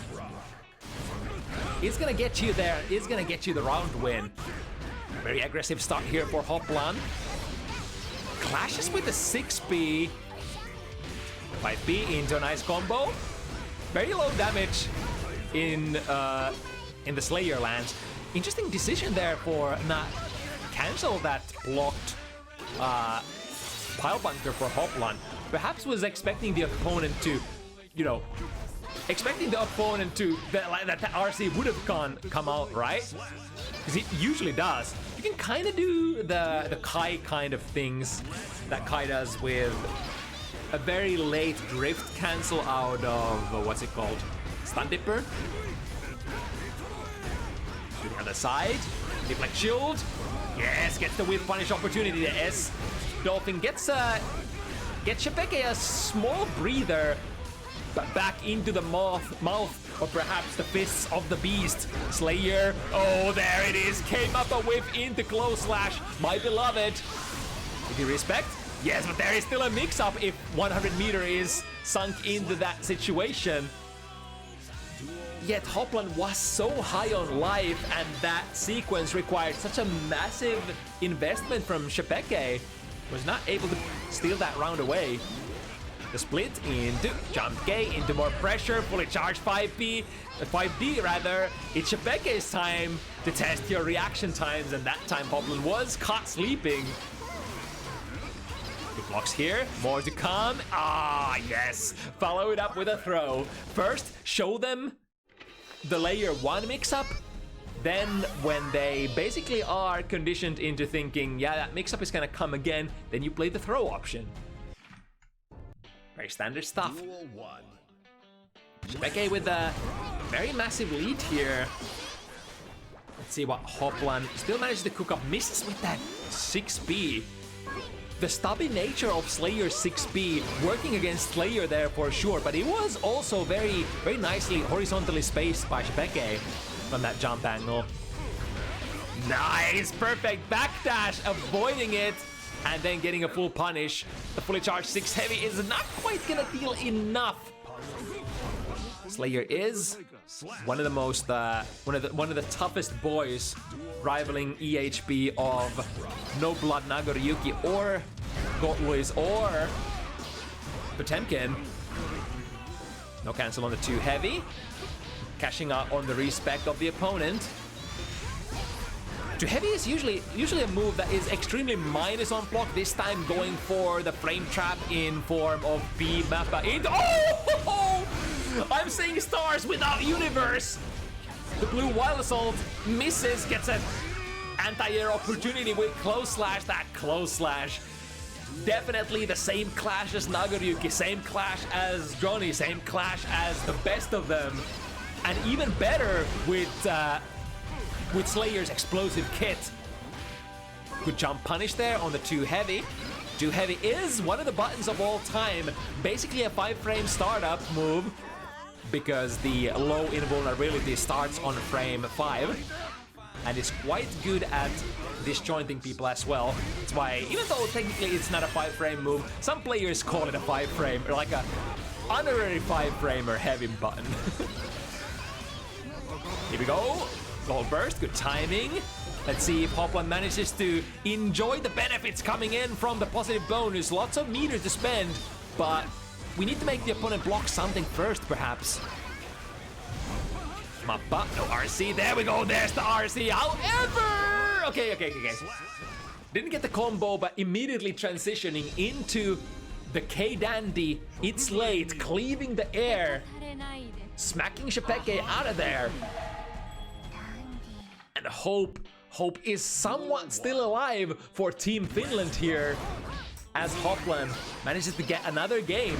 it's gonna get you there. It's gonna get you the round win. Very aggressive start here for Hoplan. Clashes with the 6B. 5B into a nice combo. Very low damage in the Slayer lands. Interesting decision there for not cancel that blocked pile bunker for Hoplan. Perhaps was expecting the opponent to, you know, that the RC would have come out, right? Because it usually does. You can kind of do the Kai kind of things that Kai does with a very late drift cancel out of, what's it called? Stun Dipper. To the other side. Deflect shield. Yes, gets the whip punish opportunity. The S. Dolphin gets Sche'Peke a small breather, but back into the mouth, or perhaps the fists of the beast. Slayer, oh, there it is. Came up a whip into close slash. My beloved. Did you respect? Yes, but there is still a mix-up if 100 meter is sunk into that situation. Yet Hoplan was so high on life, and that sequence required such a massive investment from Sche'Peke. Was not able to steal that round away. The split into jump K, into more pressure, fully charged 5D rather. It's Sche'Peke's time to test your reaction times, and that time Hoplan was caught sleeping. Good blocks here, more to come. Ah, yes, follow it up with a throw. First, show them the layer 1 mix-up. Then, when they basically are conditioned into thinking, yeah, that mix-up is gonna come again, then you play the throw option. Very standard stuff. Sche'Peke with a very massive lead here. Let's see what Hoplan still manages to cook up. Misses with that 6B. The stubby nature of Slayer's 6B working against Slayer there for sure, but it was also very, very nicely horizontally spaced by Sche'Peke from that jump angle. Nice, perfect backdash, avoiding it, and then getting a full punish. The fully charged 6 heavy is not quite gonna deal enough. Slayer is one of the most, one of the toughest boys, rivaling EHP of No Blood Nagoriyuki or Gotluis or Potemkin. No cancel on the 2 heavy, cashing out on the respect of the opponent. 2 heavy is usually a move that is extremely minus on block. This time going for the frame trap in form of B Mappa into. Oh! I'm seeing stars without universe. The blue wild assault misses, gets an anti-air opportunity with close slash. That close slash, definitely the same clash as Nagoriyuki, same clash as Johnny, same clash as the best of them, and even better with Slayer's explosive kit. Good jump punish there on the 2 heavy. 2 heavy is one of the buttons of all time, basically a 5-frame startup move, because the low invulnerability starts on frame 5, and is quite good at disjointing people as well. That's why, even though technically it's not a 5-frame move, some players call it a 5-frame, or like a honorary 5-framer heavy button. Here we go. Gold burst, good timing. Let's see if Hoplan manages to enjoy the benefits coming in from the positive bonus. Lots of meter to spend, but we need to make the opponent block something first, perhaps. Mappa, no RC. There we go, there's the RC. However, okay. Didn't get the combo, but immediately transitioning into the K-Dandy. It's late, cleaving the air, smacking Sche'Peke out of there. And Hope is somewhat still alive for Team Finland here, as Hoplan manages to get another game.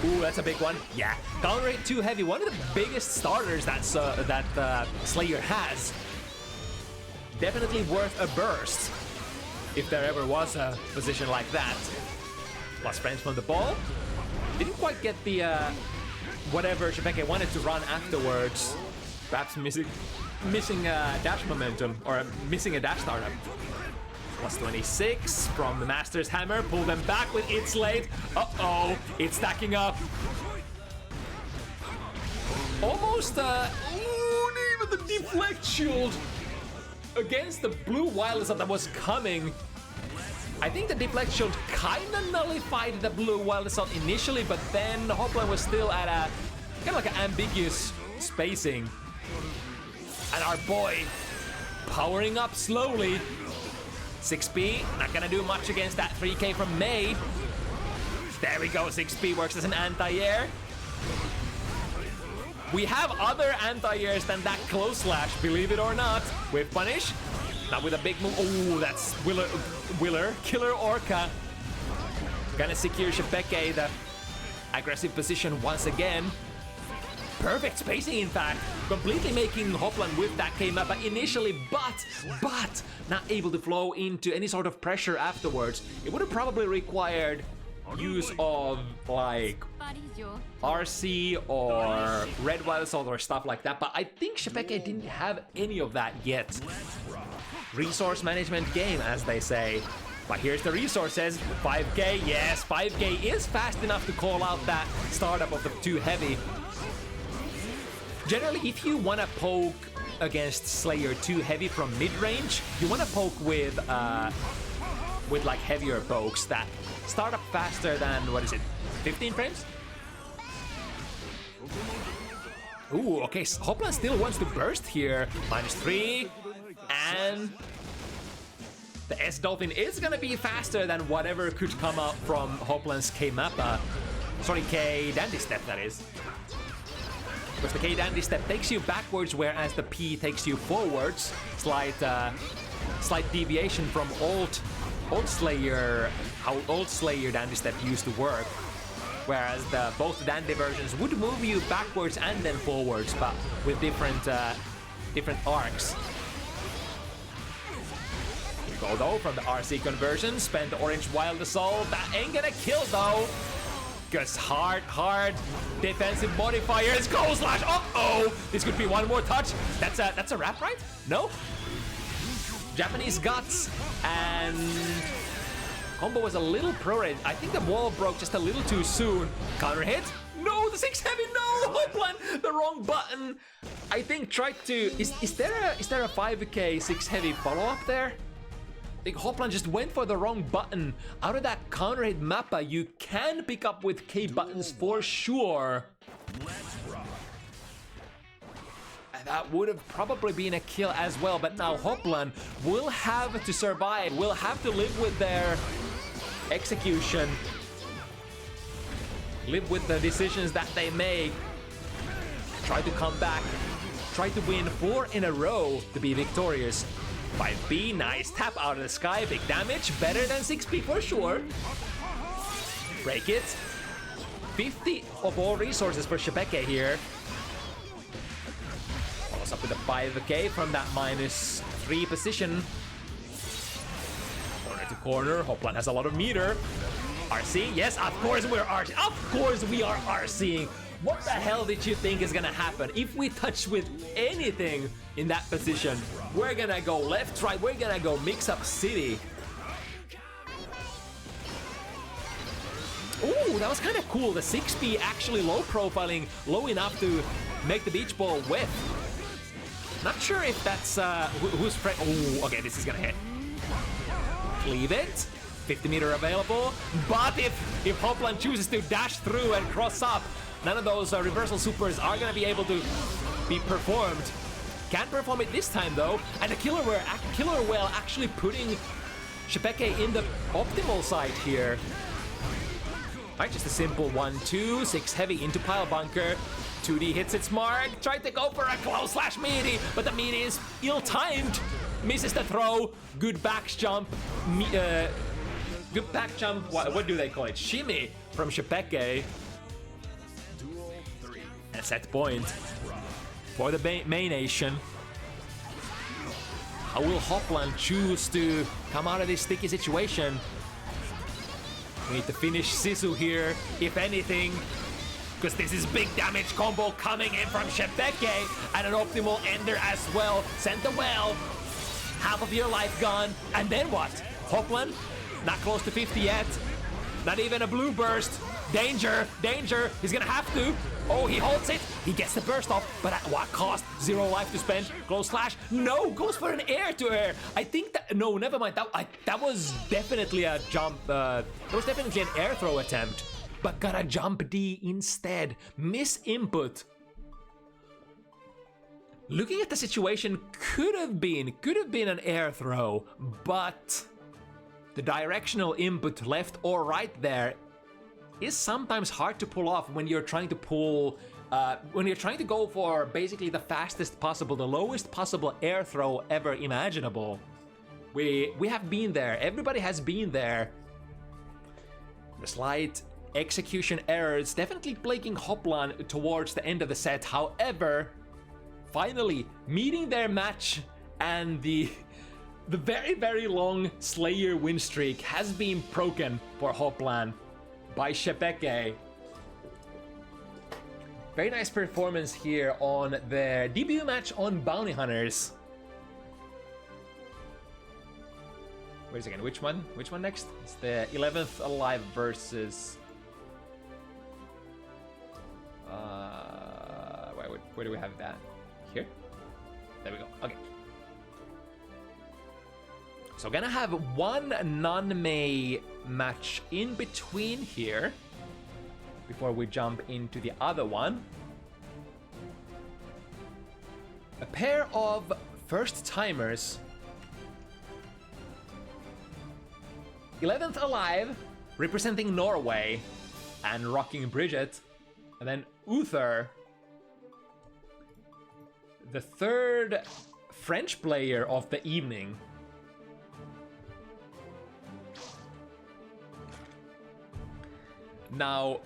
Ooh, that's a big one. Yeah, counter rate 2 heavy, one of the biggest starters that Slayer has. Definitely worth a burst, if there ever was a position like that. Plus frames from the ball. Didn't quite get the whatever Sche'Peke wanted to run afterwards. Perhaps missing dash momentum, or missing a dash startup. Plus 26 from the Master's Hammer. Pull them back with It's Late. Uh-oh, it's stacking up. Almost, even the deflect shield against the blue wireless that was coming. I think the deflect shield kinda nullified the blue wireless initially, but then Hoplan was still at a kind of like an ambiguous spacing. And our boy powering up slowly. 6B, not gonna do much against that 3K from May. There we go, 6B works as an anti-air. We have other anti-airs than that close slash, believe it or not. With punish, not with a big move. Oh, that's Killer Orca. Gonna secure Sche'Peke the aggressive position once again. Perfect spacing, in fact, completely making Hoplan with that K-Mappa initially, but not able to flow into any sort of pressure afterwards. It would have probably required use of like RC or Red Wild Assault or stuff like that, but I think Sche'Peke didn't have any of that yet. Resource management game, as they say. But here's the resources. 5K, yes, 5K is fast enough to call out that startup of the 2 heavy. Generally, if you want to poke against Slayer 2 heavy from mid-range, you want to poke with like heavier pokes that start up faster than, what is it, 15 frames? Ooh, okay, Hoplan still wants to burst here. -3, and the S-Dolphin is gonna be faster than whatever could come out from Hoplan's K-Mappa. Sorry, K-Dandy Step, that is. Because the K-Dandy Step takes you backwards, whereas the P takes you forwards. Slight deviation from old Slayer, how old Slayer Dandy Step used to work. Whereas both the Dandy versions would move you backwards and then forwards, but with different arcs. We go though from the RC conversion, spend the Orange Wild Assault. That ain't gonna kill though. Because hard defensive modifiers. Go slash. Uh-oh! This could be one more touch. That's a wrap, right? No? Japanese guts, and combo was a little pro-rated. I think the wall broke just a little too soon. Counter hit. No, the 6 heavy. No, Hoplan, the wrong button. I think tried to. Is there a 5k 6 heavy follow up there? I think Hoplan just went for the wrong button. Out of that counter hit mappa, you can pick up with K buttons for sure. And that would have probably been a kill as well, but now Hoplan will have to survive, will have to live with their execution. Live with the decisions that they make. Try to come back. Try to win 4 in a row to be victorious. 5B, nice tap out of the sky, big damage, better than 6B for sure. Break it. 50 of all resources for Sche'Peke here. Follows up with a 5k from that -3 position. Corner to corner, Hoplan has a lot of meter. RC, yes, of course we're RC. Of course we are RCing. What the hell did you think is gonna happen? If we touch with anything in that position, we're gonna go left, right, we're gonna go mix up city. Ooh, that was kind of cool. The 6B actually low profiling, low enough to make the beach ball wet. Not sure if that's who's friend. Oh, okay, this is gonna hit. Cleave it. 50 meter available, but if Hoplan chooses to dash through and cross up, none of those reversal supers are gonna be able to be performed. Can't perform it this time though, and the Killer Whale actually putting Sche'Peke in the optimal side here. Alright, just a simple 1-2, 6 heavy into pile bunker. 2D hits its mark, tried to go for a close slash meaty, but the meaty is ill-timed. Misses the throw, good back jump. Good back jump, what do they call it? Shimmy from Sche'Peke. And set point for the May Nation. How will Hoplan choose to come out of this sticky situation? We need to finish Sisu here, if anything, because this is big damage combo coming in from Sche'Peke, and an optimal ender as well. Send the well, half of your life gone, and then what? Hoplan, not close to 50 yet, not even a blue burst. Danger, danger, he's gonna have to. Oh, he holds it, he gets the burst off, but at what cost? 0 life to spend, close slash, no, goes for an air to air. I think that, no, never mind, that was definitely a jump, that was definitely an air throw attempt, but got a jump D instead, miss input. Looking at the situation, could have been an air throw, but the directional input left or right there is sometimes hard to pull off when you're trying to go for basically the fastest possible, the lowest possible air throw ever imaginable. We have been there, everybody has been there. The slight execution errors definitely plaguing Hoplan towards the end of the set. However, finally meeting their match, and the very, very long Slayer win streak has been broken for Hoplan by Sche'Peke. Very nice performance here on their debut match on Bounty Hunters. Wait a second, which one? Which one next? It's the 11th Alive versus... where do we have that? Here? There we go, okay. So gonna have one non-May match in between here before we jump into the other one. A pair of first-timers. 11th alive, representing Norway and rocking Bridget. And then Üther, the third French player of the evening. Now,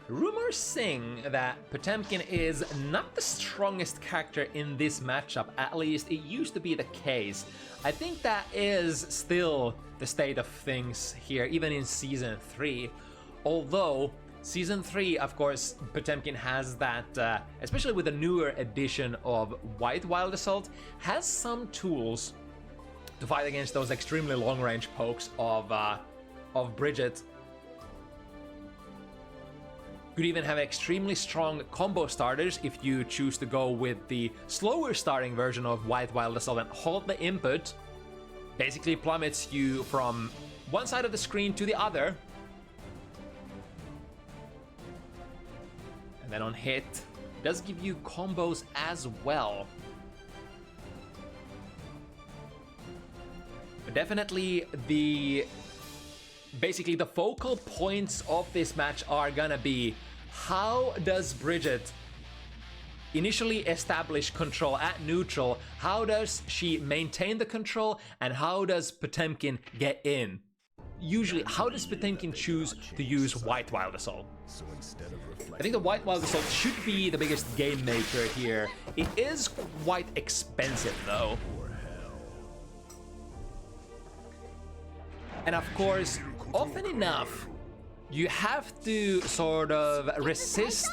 rumors sing that Potemkin is not the strongest character in this matchup, at least it used to be the case. I think that is still the state of things here, even in Season 3. Although, Season 3, of course, Potemkin has that, especially with the newer edition of White Wild Assault, has some tools to fight against those extremely long-range pokes of Bridget. Could even have extremely strong combo starters if you choose to go with the slower starting version of White Wild Assault and hold the input. Basically plummets you from one side of the screen to the other. And then on hit, does give you combos as well. But definitely basically the focal points of this match are gonna be how does Bridget initially establish control at neutral, how does she maintain the control, and how does Potemkin get in? Usually, how does Potemkin choose to use White Wild Assault? I think the White Wild Assault should be the biggest game maker here. It is quite expensive though. And of course, often enough, you have to sort of resist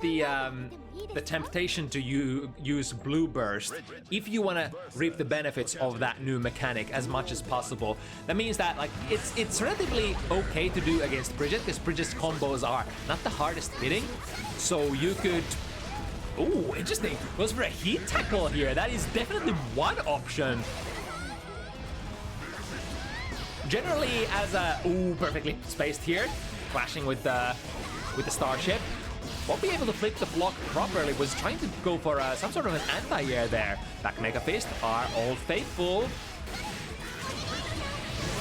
the temptation to use Blue Burst if you want to reap the benefits of that new mechanic as much as possible. That means that like it's relatively okay to do against Bridget because Bridget's combos are not the hardest hitting. So you could... Oh, interesting. Goes for a heat tackle here. That is definitely one option. Generally, as a perfectly spaced here, clashing with the starship, won't be able to flip the block properly. Was trying to go for some sort of an anti-air there. Back Mega Fist are all faithful,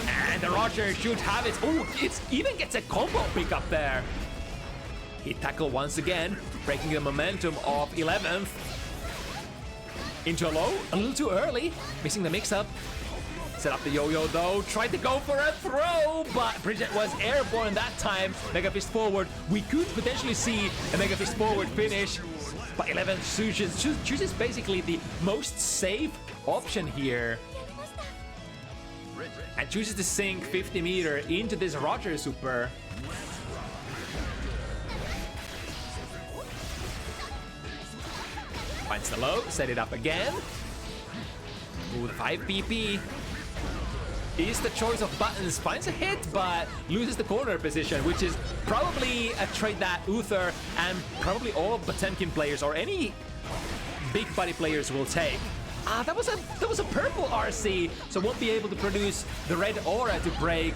and the Roger should have it. Oh, it even gets a combo pick up there. Hit tackle once again, breaking the momentum of 11th into a low, a little too early, missing the mix-up. Set up the yo-yo though, tried to go for a throw, but Bridget was airborne that time. Mega Fist forward, we could potentially see a Mega Fist forward finish, but 11 chooses basically the most safe option here. And chooses to sink 50 meter into this Roger super. Finds the low, set it up again. Ooh, the 5 PP. Is the choice of buttons, finds a hit, but loses the corner position, which is probably a trait that Üther and probably all Potemkin players or any big body players will take. That was a purple RC, so won't be able to produce the red aura to break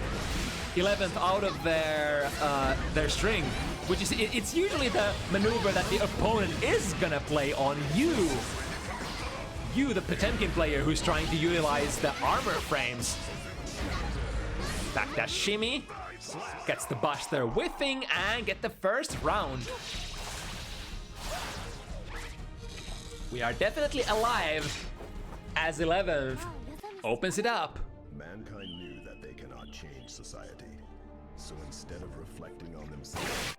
11th out of their string, which is it's usually the maneuver that the opponent is gonna play on you. You, the Potemkin player who's trying to utilize the armor frames. Backdash shimmy, gets the Buster whiffing and get the first round. We are definitely alive as 11th opens it up. Mankind knew that they cannot change society, so instead of reflecting on themselves,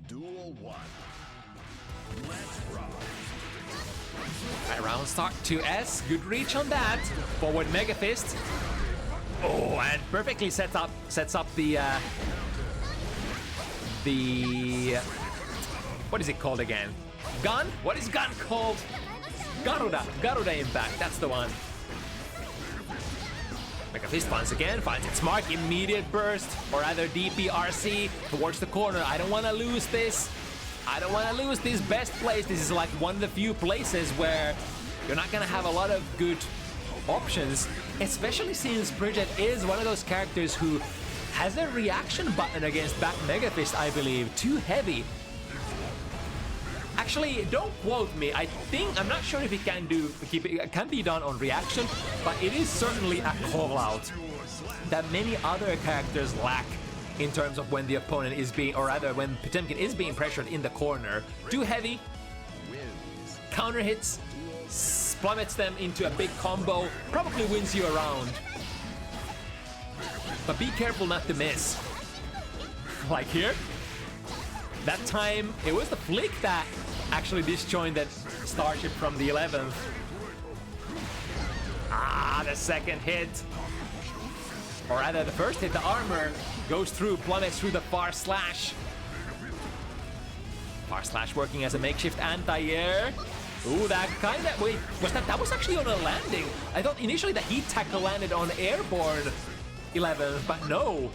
Duel 1. Let's rock. Right, round start 2S, good reach on that. Forward Mega Fist. Oh, and perfectly sets up the what is it called again? Gun? What is gun called? Garuda impact, that's the one. Mega Fist once again, finds its mark, immediate burst, or either DPRC towards the corner. I don't want to lose this. I don't want to lose this best place. This is like one of the few places where you're not gonna have a lot of good options, especially since Bridget is one of those characters who has a reaction button against back Mega Fist, I believe. Too heavy. Actually, don't quote me. I'm not sure if it can be done on reaction, but it is certainly a call out that many other characters lack in terms of when the opponent is being, or rather when Potemkin is being pressured in the corner. Too heavy, counter hits, plummets them into a big combo, probably wins you a round. But be careful not to miss. Like here. That time, it was the flick that actually disjointed Starship from the 11th. Ah, the second hit. Or rather, the first hit, the armor, goes through, plummets through the far slash. Far slash working as a makeshift anti-air. Ooh, that kind of... Wait, that was actually on a landing. I thought initially the heat tackle landed on airborne 11th, but no.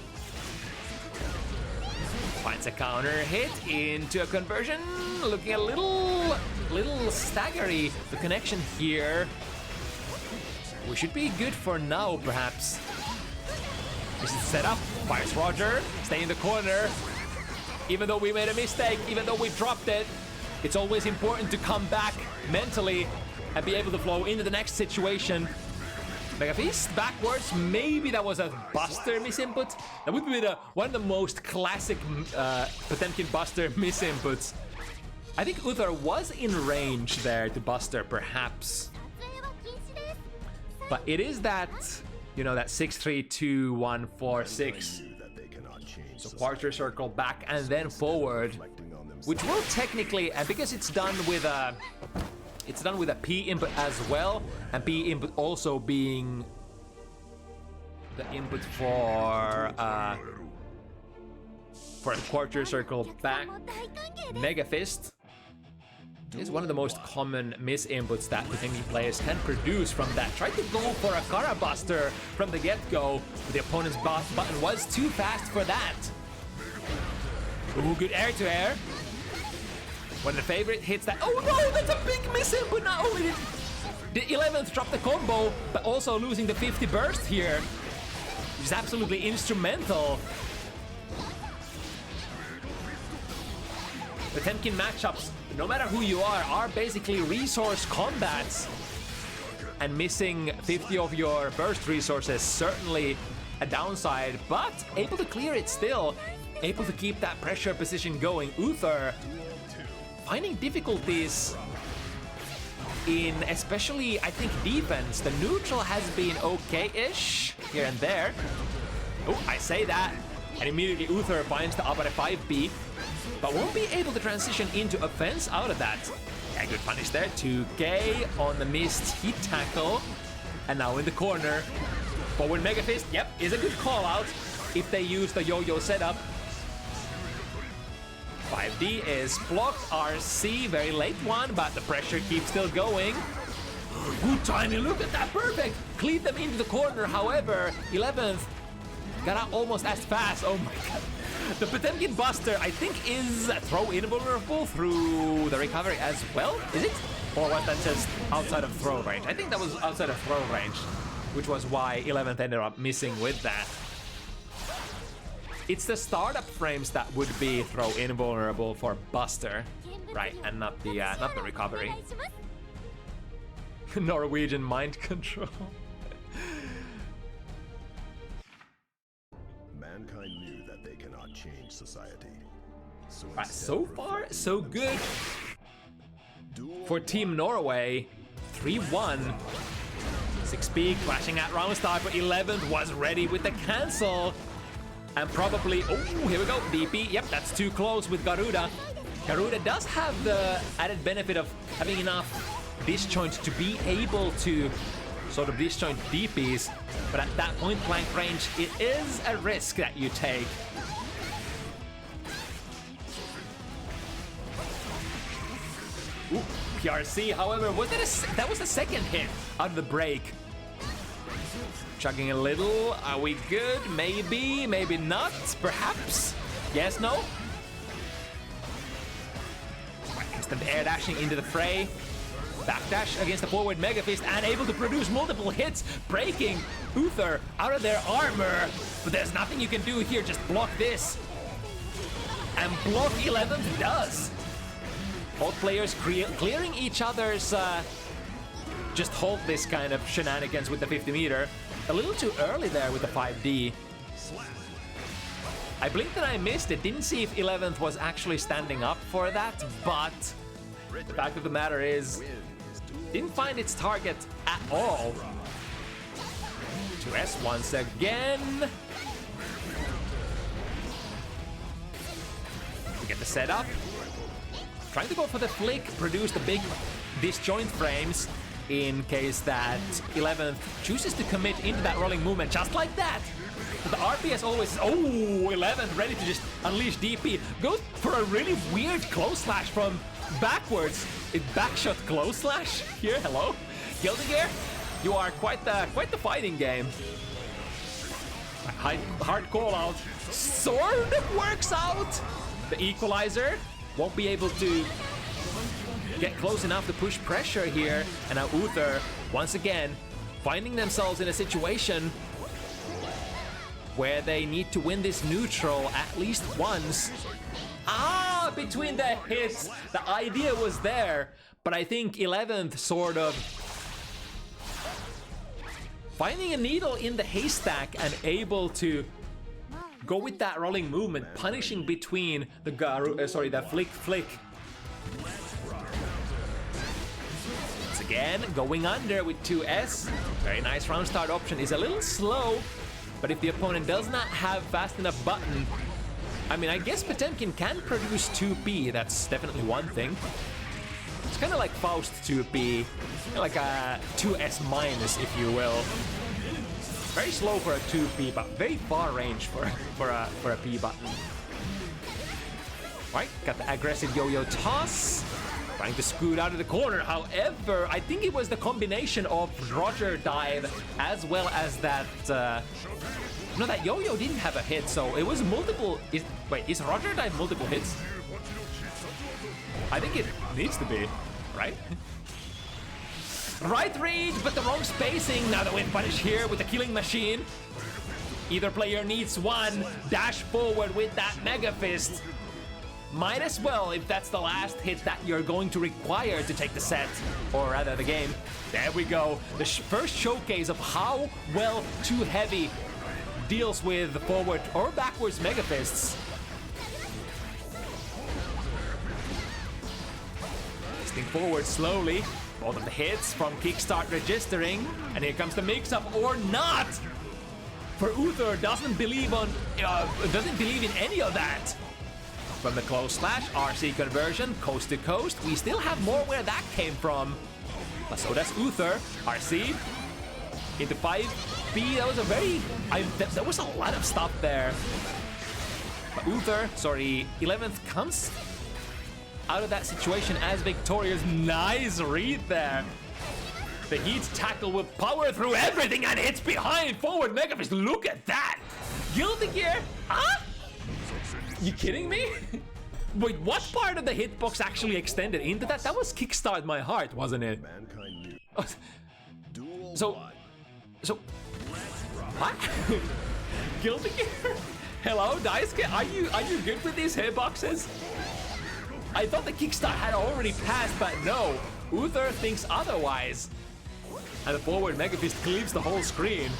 Finds a counter hit into a conversion. Looking a little staggery. The connection here. We should be good for now, perhaps. This is set up. Fires Roger. Stay in the corner. Even though we made a mistake, even though we dropped it, it's always important to come back mentally and be able to flow into the next situation. Mega Fist backwards. Maybe that was a Buster misinput. That would be one of the most classic Potemkin Buster misinputs. I think Üther was in range there to Buster, perhaps. But it is that, you know, that 6-3-2-1-4-6. So quarter circle back and then forward, which will technically, and because it's done with a P input as well, and P input also being the input for a quarter circle back, Mega Fist is one of the most common misinputs that Potemkin players can produce from that. Tried to go for a Kara Buster from the get-go, but the opponent's button was too fast for that. Ooh, good air-to-air. When the favorite hits that... Oh no, that's a big misinput! Not only did the 11th drop the combo, but also losing the 50 burst here, which is absolutely instrumental. The Potemkin matchups, no matter who you are basically resource combats. And missing 50 of your burst resources, certainly a downside, but able to clear it still. Able to keep that pressure position going. Üther finding difficulties in especially, I think, defense. The neutral has been okay-ish here and there. Oh, I say that. And immediately Üther finds the up at a 5B. But won't be able to transition into offense out of that. Yeah, good punish there. 2K on the missed heat tackle. And now in the corner. Forward Mega Fist, yep, is a good call out if they use the yo-yo setup. 5D is blocked. RC, very late one, but the pressure keeps still going. Good timing, look at that, perfect! Cleave them into the corner, however, 11th got out almost as fast. Oh my god. The Potemkin Buster, I think, is throw invulnerable through the recovery as well, is it? Or was that just outside of throw range? I think that was outside of throw range, which was why 11th ended up missing with that. It's the startup frames that would be throw invulnerable for Buster, right? And not the recovery. Norwegian mind control. Mankind knew that they cannot change society. Right, so far, so good for Team Norway. 3-1. Sche'Peke flashing at Raaksel, but 11th was ready with the cancel. And probably, oh, here we go, DP. Yep, that's too close with Garuda. Garuda does have the added benefit of having enough disjoint to be able to sort of disjoint DPs, but at that point blank range, it is a risk that you take. Ooh, PRC, however, that was the second hit out of the break. Chugging a little, are we good? Maybe, maybe not, perhaps? Yes, no? Instant air dashing into the fray. Backdash against the forward Mega Fist and able to produce multiple hits, breaking Üther out of their armor. But there's nothing you can do here, just block this. And block 11th does. Both players clearing each other's just hold this kind of shenanigans with the 50 meter. A little too early there with the 5D. I blinked and I missed it. Didn't see if 11th was actually standing up for that, but the fact of the matter is, didn't find its target at all. 2S once again. We get the setup. Trying to go for the flick, produce the big disjoint frames in case that 11th chooses to commit into that rolling movement just like that. But the RPS always is, oh, 11th ready to just unleash DP. Goes for a really weird close slash from backwards. It backshot close slash here, hello? Guilty Gear, you are quite the fighting game. Hard call out. Sword works out. The equalizer won't be able to get close enough to push pressure here. And now Üther, once again, finding themselves in a situation where they need to win this neutral at least once. Ah, between the hits, the idea was there, but I think 11th sort of finding a needle in the haystack and able to go with that rolling movement, punishing between the flick. Once again, going under with 2S. Very nice round start option. Is a little slow, but if the opponent does not have fast enough button, I mean, I guess Potemkin can produce 2P. That's definitely one thing. It's kind of like Faust 2P, like a 2S minus, if you will. Very slow for a 2P, but very far range for a P button. Right, got the aggressive yo-yo toss. Trying to scoot out of the corner. However, I think it was the combination of Roger dive as well as that... no, that yo-yo didn't have a hit, so it was multiple... Wait, is Roger dive multiple hits? I think it needs to be, right? Right read, but the wrong spacing. Now the win punish here with the killing machine. Either player needs one. Dash forward with that Mega Fist. Might as well, if that's the last hit that you're going to require to take the set, or rather the game. There we go. The first showcase of how well Too Heavy deals with the forward or backwards Mega Fists. Fisting forward slowly. Both of the hits from kickstart registering, and here comes the mix-up or not. For Üther doesn't believe in any of that. From the close slash, RC conversion, coast to coast. We still have more where that came from. But so does Üther. RC into 5B. That was a very... there was a lot of stuff there. But Üther, 11th comes out of that situation as victorious. Nice read there. The heat tackle will power through everything and hits behind forward Mega Fist. Look at that. Guilty Gear. Huh? You kidding me? Wait, what part of the hitbox actually extended into that? That was Kickstart My Heart, wasn't it? So, what? Guilty Gear? Hello, Daisuke? Are you good with these hitboxes? I thought the kickstart had already passed, but no. Üther thinks otherwise. And the forward Mega Fist cleaves the whole screen.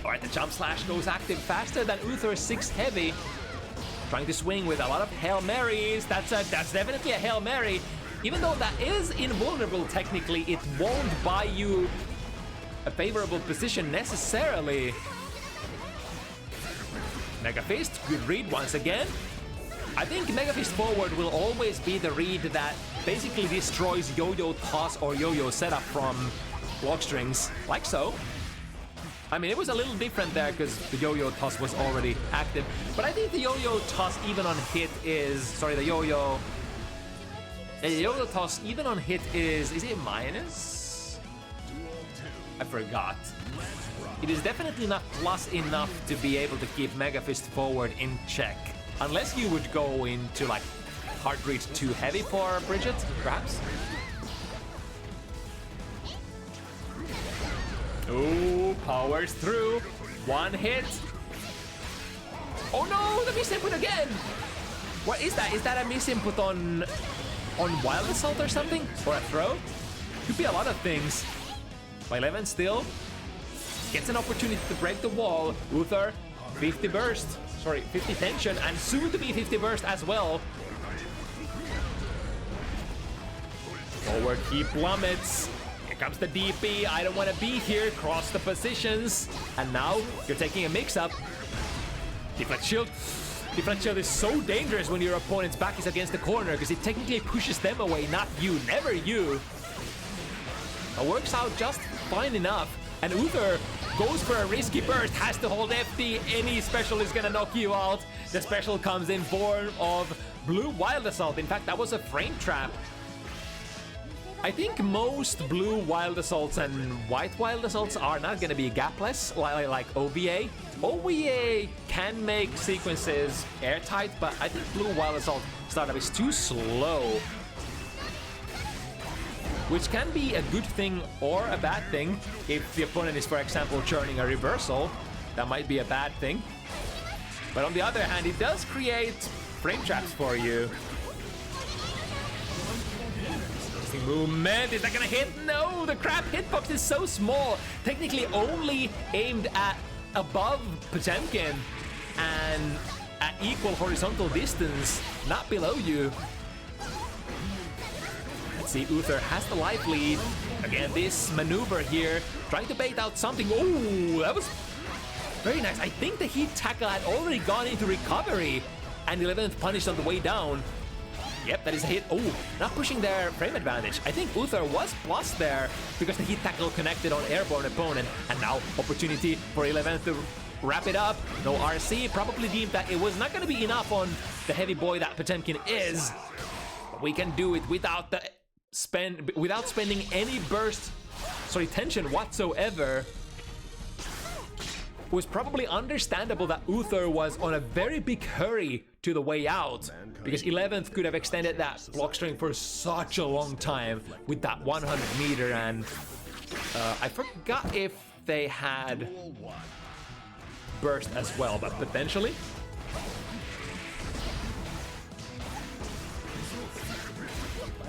Alright, the jump slash goes active faster than Üther's 6 heavy. Trying to swing with a lot of Hail Marys. That's definitely a Hail Mary. Even though that is invulnerable technically, it won't buy you a favorable position necessarily. Mega Fist, good read once again. I think Mega Fist forward will always be the read that basically destroys yo-yo toss or yo-yo setup from block strings, like so. I mean, it was a little different there because the yo-yo toss was already active, but I think the yo-yo toss even on hit is, the yo-yo toss even on hit is it minus? I forgot. It is definitely not plus enough to be able to keep Mega Fist forward in check. Unless you would go into like heart rate too heavy for Bridget, perhaps? Ooh, powers through. One hit. Oh no, the misinput again! What is that? Is that a misinput on Wild Assault or something? Or a throw? Could be a lot of things. By 11 still gets an opportunity to break the wall. Uther, 50 burst. Sorry, 50 tension, and soon to be 50 burst as well. Forward he plummets. Here comes the DP. I don't want to be here. Cross the positions. And now you're taking a mix-up. Deflect shield. Deflect shield is so dangerous when your opponent's back is against the corner because it technically pushes them away, not you. Never you. It works out just fine enough. And Uther goes for a risky burst, has to hold FD. Any special is gonna knock you out. The special comes in form of Blue Wild Assault. In fact, that was a frame trap. I think most Blue Wild Assaults and White Wild Assaults are not gonna be gapless, like OVA. OVA can make sequences airtight, but I think Blue Wild Assault startup is too slow. Which can be a good thing or a bad thing. If the opponent is, for example, churning a reversal, that might be a bad thing. But on the other hand, it does create frame traps for you. Interesting movement. Is that gonna hit? No, the crab hitbox is so small. Technically only aimed at above Potemkin and at equal horizontal distance, not below you. Let's see, Uther has the life lead. Again, this maneuver here, trying to bait out something. Oh, that was very nice. I think the heat tackle had already gone into recovery, and 11th punished on the way down. Yep, that is a hit. Oh, not pushing their frame advantage. I think Uther was plus there because the heat tackle connected on airborne opponent, and now opportunity for 11th to wrap it up. No RC, probably deemed that it was not going to be enough on the heavy boy that Potemkin is. But we can do it without spending any tension whatsoever. It was probably understandable that Uther was on a very big hurry to the way out, because 11th could have extended that block string for such a long time with that 100 meter, and I forgot if they had burst as well, but potentially.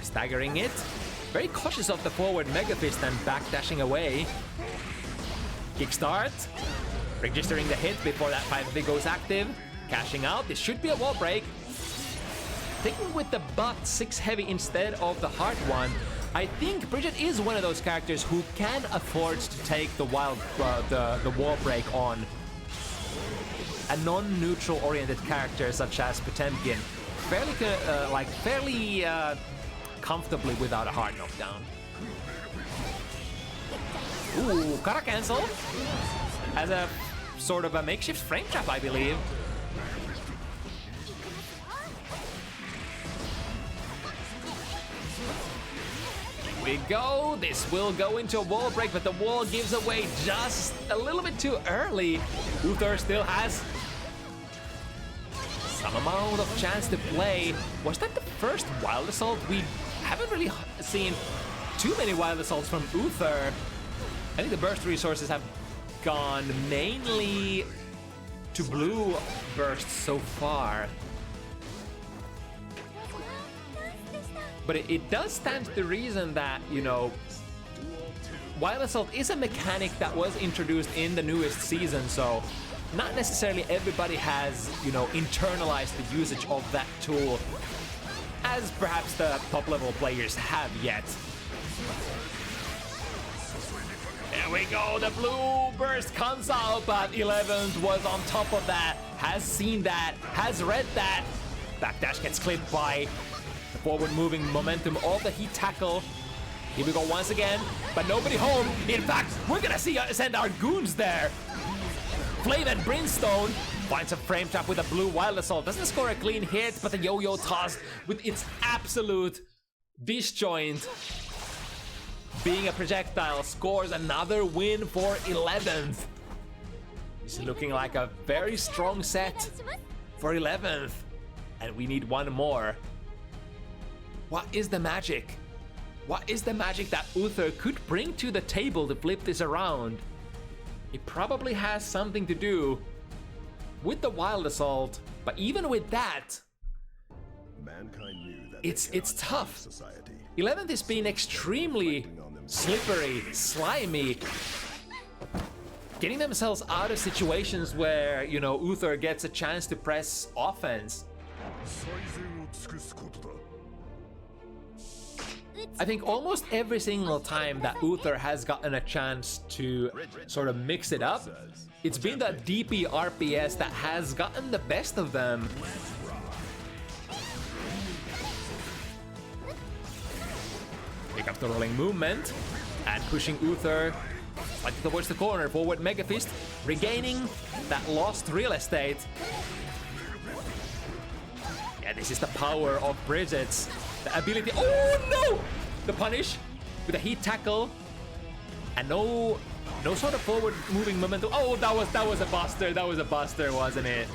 Staggering it. Very cautious of the forward Mega Fist and backdashing away. Kickstart. Registering the hit before that 5V goes active. Cashing out. This should be a wall break. Taking with the butt 6 heavy instead of the hard one. I think Bridget is one of those characters who can afford to take the wall break on a non-neutral oriented character such as Potemkin. Fairly comfortably without a hard knockdown. Ooh, Kara cancel as a sort of a makeshift frame trap, I believe. Here we go. This will go into a wall break, but the wall gives away just a little bit too early. Uther still has some amount of chance to play. Was that the first Wild Assault? We haven't really seen too many Wild Assaults from Uther. I think the burst resources have gone mainly to blue bursts so far. But it does stand to reason that, you know, Wild Assault is a mechanic that was introduced in the newest season, so not necessarily everybody has, you know, internalized the usage of that tool as perhaps the top level players have yet. There we go, the blue burst comes out, but 11th was on top of that, has seen that, has read that. Backdash gets clipped by the forward moving momentum of the heat tackle. Here we go once again, but nobody home. In fact, we're gonna send our goons there. Flame and Brimstone finds a frame trap with a blue Wild Assault. Doesn't score a clean hit, but the yo-yo toss with its absolute disjoint being a projectile scores another win for 11th. This is looking like a very strong set for 11th, and we need one more What is the magic? What is the magic that Uther could bring to the table to flip this around? It probably has something to do with the Wild Assault, but even with that, Mankind knew that it's tough. society. 11th is being extremely slippery, slimy, getting themselves out of situations where, you know, Uther gets a chance to press offense. I think almost every single time that Uther has gotten a chance to sort of mix it up, it's been that DP RPS that has gotten the best of them. Pick up the rolling movement and pushing Uther like towards the corner. Forward Mega Fist, regaining that lost real estate. Yeah, this is the power of Bridget's the ability. Oh no! The punish with a heat tackle and no sort of forward moving momentum. Oh, that was a buster. That was a buster, wasn't it?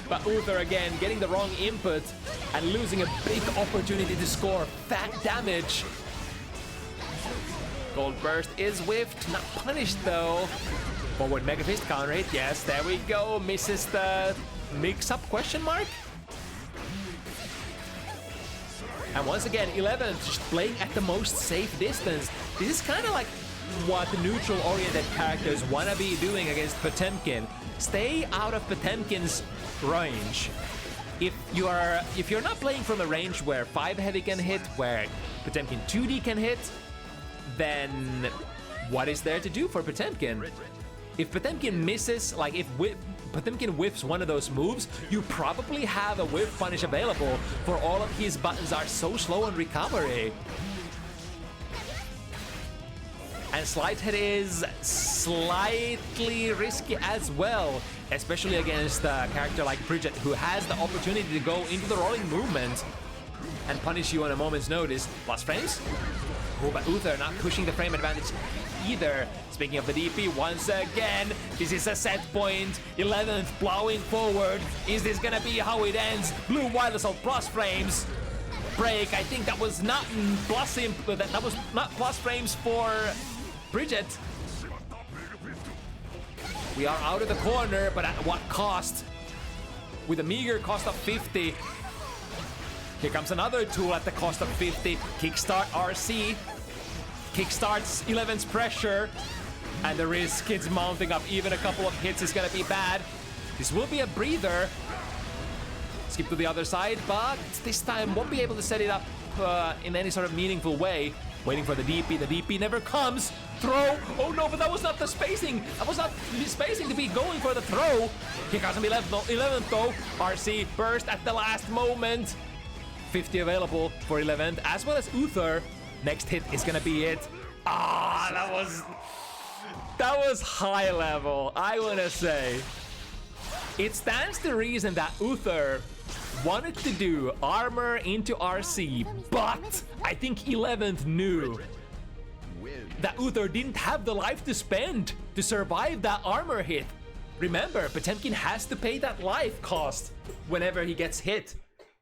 But Uther again getting the wrong input and losing a big opportunity to score fat damage. Gold Burst is whiffed, not punished though. Forward Mega Fist counter hit. Yes, there we go. Misses the mix-up question mark. And once again, 11th just playing at the most safe distance. This is kind of like what the neutral-oriented characters want to be doing against Potemkin. Stay out of Potemkin's range. If you're not playing from a range where 5 heavy can hit, where Potemkin 2D can hit, then what is there to do for Potemkin? If Potemkin misses, like if Potemkin whiffs one of those moves, you probably have a whiff punish available, for all of his buttons are so slow on recovery. And Sleight Hit is slightly risky as well, especially against a character like Bridget, who has the opportunity to go into the rolling movement and punish you on a moment's notice. Plus frames? Oh, but Uther not pushing the frame advantage either. Speaking of the DP, once again, this is a set point. 11th plowing forward. Is this gonna be how it ends? Blue Wild Assault plus frames. Break. I think that was not plus that was not plus frames for Bridget. We are out of the corner, but at what cost? With a meager cost of 50. Here comes another tool at the cost of 50. Kickstart RC. Kickstarts 11's pressure. And the risk is mounting up. Even a couple of hits is gonna be bad. This will be a breather. Skip to the other side, but this time won't be able to set it up in any sort of meaningful way. Waiting for the DP. The DP never comes. Throw. Oh no, but that was not the spacing. That was not the spacing to be going for the throw. Here comes 11th though. RC burst at the last moment. 50 available for 11th, as well as Uther. Next hit is gonna be it. Ah, that was high level, I wanna say. It stands to reason that Uther wanted to do armor into RC, but I think 11th knew that Uther didn't have the life to spend to survive that armor hit. Remember, Potemkin has to pay that life cost whenever he gets hit.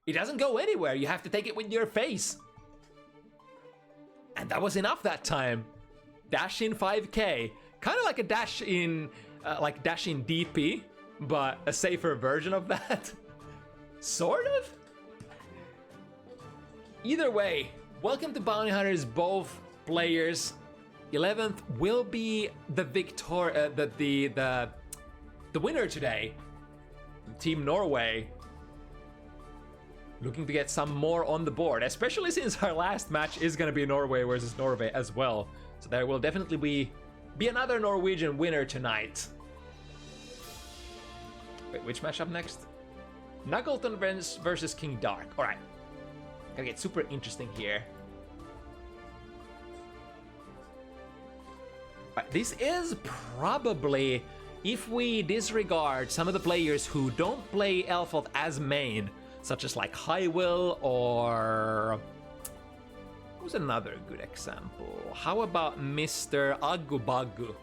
It doesn't go anywhere, you have to take it with your face. And that was enough that time. Dash in 5k. Kind of like a dash in, dash in DP, but a safer version of that. Sort of? Either way, welcome to Bounty Hunters, both players. 11th will be the the winner today. Team Norway. Looking to get some more on the board, especially since our last match is going to be Norway versus Norway as well. So there will definitely be another Norwegian winner tonight. Wait, which match up next? McNuggleton versus King Dark. All right, gonna get super interesting here. Right, this is probably, if we disregard some of the players who don't play Elfelt as main, such as like High Will or... who's another good example? How about Mr. Agubagu?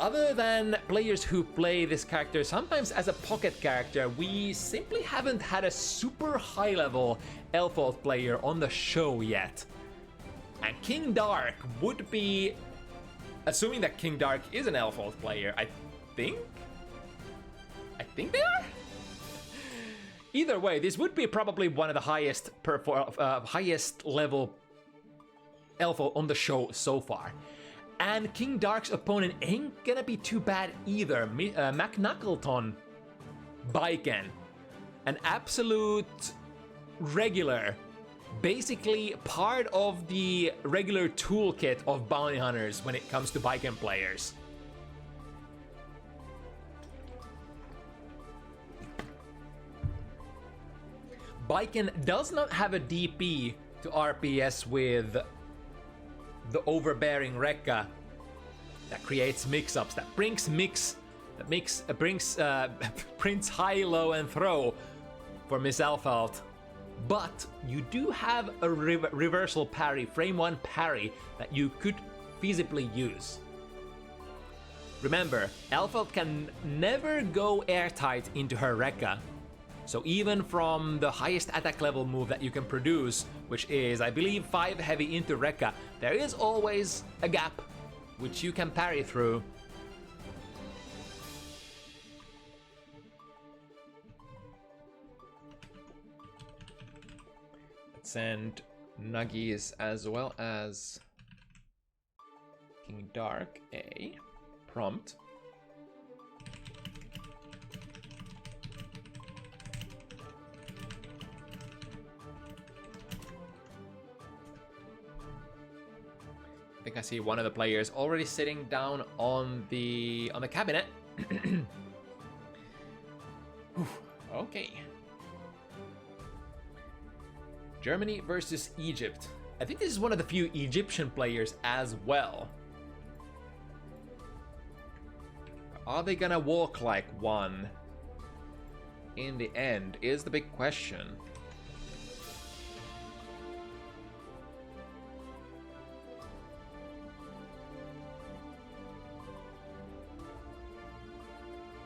other than players who play this character sometimes as a pocket character, we simply haven't had a super high-level Elf-Alt player on the show yet. And King Dark would be, assuming that King Dark is an Elf-Alt player, I think they are? Either way, this would be probably one of the highest level Elf-Alt on the show so far. And King Dark's opponent ain't gonna be too bad either. McNuggleton Baiken, an absolute regular, basically part of the regular toolkit of bounty hunters when it comes to Baiken players. Baiken does not have a DP to RPS with the overbearing Rekka that creates mix-ups, that brings Prince High, Low, and Throw for Miss Elf-Alt. But you do have a reversal parry, frame 1 parry, that you could feasibly use. Remember, Elf-Alt can never go airtight into her Rekka. So even from the highest attack level move that you can produce, which is, I believe, 5 heavy into Rekka, there is always a gap which you can parry through. Let's send Nuggies as well as King Dark a prompt. I think I see one of the players already sitting down on the cabinet. Okay. Germany versus Egypt. I think this is one of the few Egyptian players as well. Are they gonna walk like one in the end is the big question.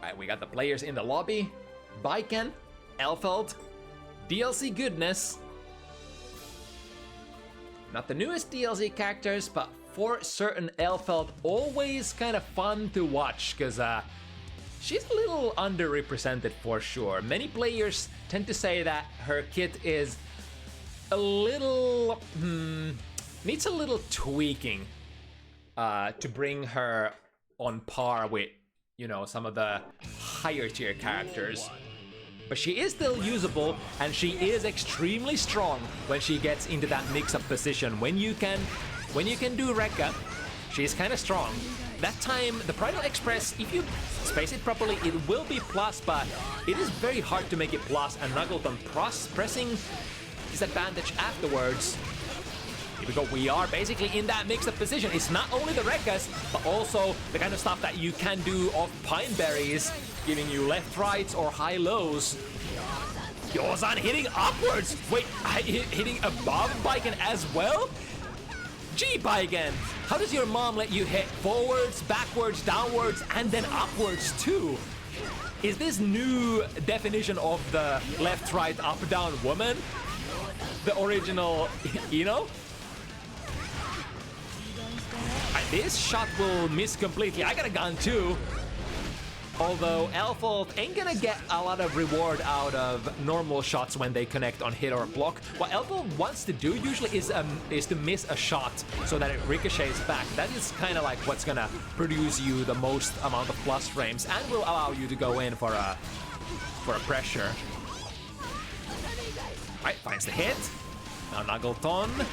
Alright, we got the players in the lobby. Baiken, Elf-Alt, DLC goodness. Not the newest DLC characters, but for certain Elf-Alt, always kind of fun to watch, because she's a little underrepresented for sure. Many players tend to say that her kit is a little... needs a little tweaking to bring her on par with, you know, some of the higher tier characters. But she is still usable, and she is extremely strong when she gets into that mix-up position. When you can do Rekka, she's kind of strong. That time, the Bridal Express, if you space it properly, it will be plus, but it is very hard to make it plus, and McNuggleton pressing disadvantage afterwards. Here we go, we are basically in that mix-up position. It's not only the Rekkas, but also the kind of stuff that you can do off Pine Berries, giving you left rights or high lows. Yozan hitting upwards! Wait, hitting above Baiken as well? Gee, Baiken, how does your mom let you hit forwards, backwards, downwards, and then upwards too? Is this new definition of the left, right, up, down woman the original, you know? This shot will miss completely. I got a gun too. Although Elf-Alt ain't gonna get a lot of reward out of normal shots when they connect on hit or block. What Elf-Alt wants to do usually is to miss a shot so that it ricochets back. That is kind of like what's gonna produce you the most amount of plus frames and will allow you to go in for a pressure. Alright, finds the hit. Now McNuggleton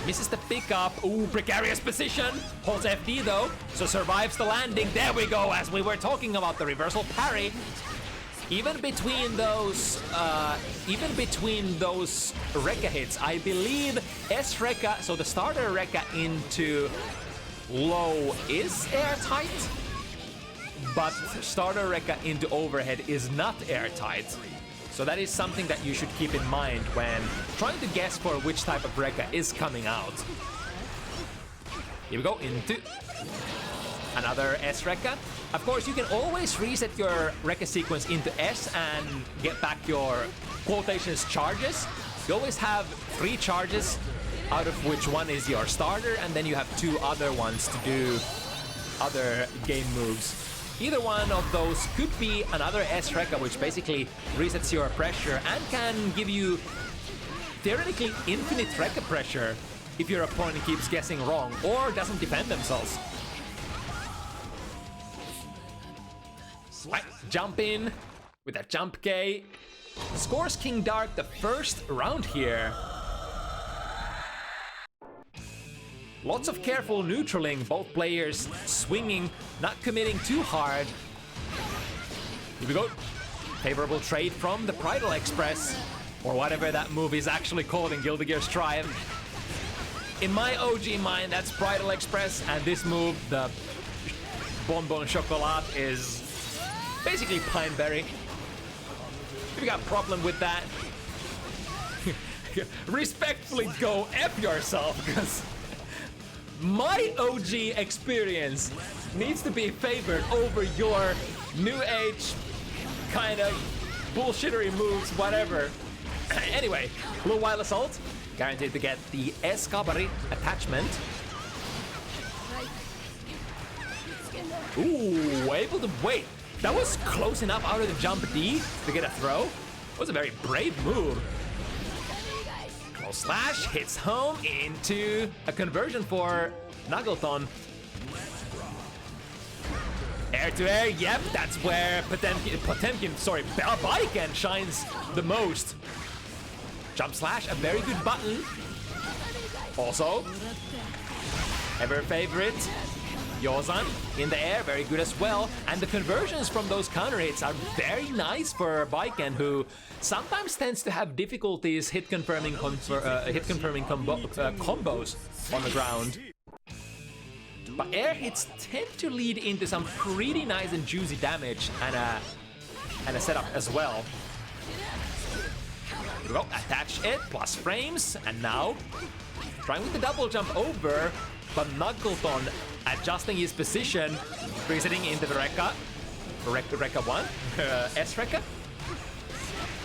misses the pickup. Ooh, precarious position. Holds FD though, so survives the landing. There we go, as we were talking about the reversal parry. Even between those Rekka hits, I believe S Rekka, so the starter Rekka into low is airtight, but starter Rekka into overhead is not airtight. So that is something that you should keep in mind when trying to guess for which type of Rekka is coming out. Here we go, into... another S Rekka. Of course, you can always reset your Rekka sequence into S and get back your quotations charges. You always have 3 charges, out of which one is your starter, and then you have 2 other ones to do other game moves. Either one of those could be another S Rekka, which basically resets your pressure and can give you theoretically infinite Rekka pressure if your opponent keeps guessing wrong or doesn't defend themselves. Right, jump in with a Sche'Peke. Scores King Dark the first round here. Lots of careful neutraling, both players swinging, not committing too hard. Here we go. Favorable trade from the Bridal Express, or whatever that move is actually called in Guilty Gear Strive. In my OG mind, that's Bridal Express, and this move, the Bonbon Chocolat, is basically Pineberry. If you got a problem with that, respectfully go F yourself, because my OG experience needs to be favored over your new age kind of bullshittery moves, whatever. Anyway, Blue While Assault, guaranteed to get the Escabari attachment. Ooh, able to wait. That was close enough out of the jump D to get a throw. It was a very brave move. Close slash hits home into a conversion for McNuggleton. Air to air, yep, that's where Baiken shines the most. Jump slash, a very good button. Also, ever favorite, Yozan in the air, very good as well. And the conversions from those counter hits are very nice for Baiken, who sometimes tends to have difficulties hit confirming combos on the ground. But air hits tend to lead into some pretty nice and juicy damage and a setup as well. Here we go, attach it, plus frames, and now trying with the double jump over, but McNuggleton adjusting his position, resetting into the Rekka 1, S Rekka.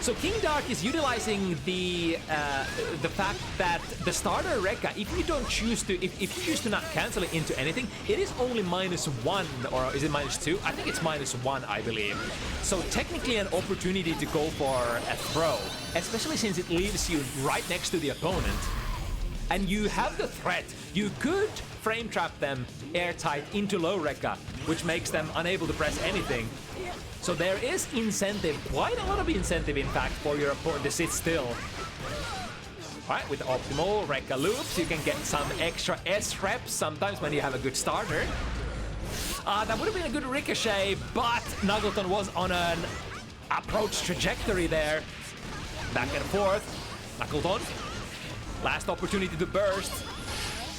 So King Dark is utilizing the fact that the starter Rekka, if you choose to not cancel it into anything, it is only -1, or is it -2? I think it's -1, I believe. So technically an opportunity to go for a throw, especially since it leaves you right next to the opponent. And you have the threat. You could frame trap them airtight into low Rekka, which makes them unable to press anything. So there is incentive, quite a lot of incentive in fact, for your opponent to sit still. Alright, with optimal Rekka loops, you can get some extra S reps sometimes when you have a good starter. That would have been a good ricochet, but McNuggleton was on an approach trajectory there. Back and forth. McNuggleton, last opportunity to burst.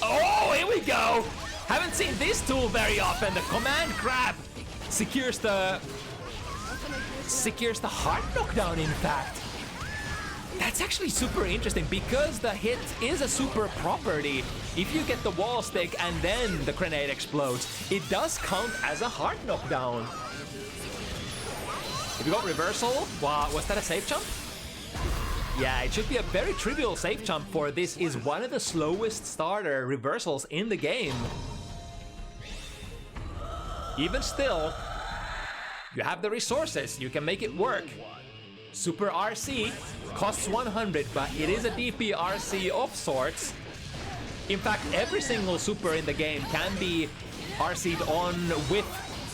Oh, here we go! Haven't seen this tool very often. The command grab secures the hard knockdown, in fact. That's actually super interesting because the hit is a super property. If you get the wall stick and then the grenade explodes, it does count as a hard knockdown. If you got reversal, wow, was that a safe jump? Yeah, it should be a very trivial safe jump, for this is one of the slowest starter reversals in the game. Even still, you have the resources, you can make it work. Super RC costs 100, but it is a DP RC of sorts. In fact, every single super in the game can be RC'd on with,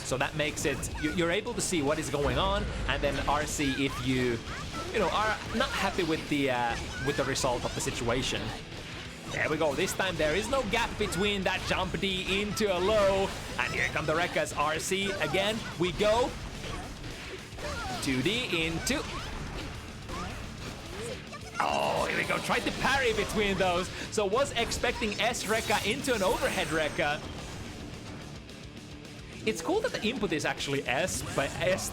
so that makes it, you're able to see what is going on, and then RC if you are not happy with the result of the situation. There we go, this time there is no gap between that jump D into a low, and here come the Rekka's RC again, we go. 2D into... Oh, here we go, tried to parry between those, so was expecting S Rekka into an overhead Rekka. It's cool that the input is actually S, but S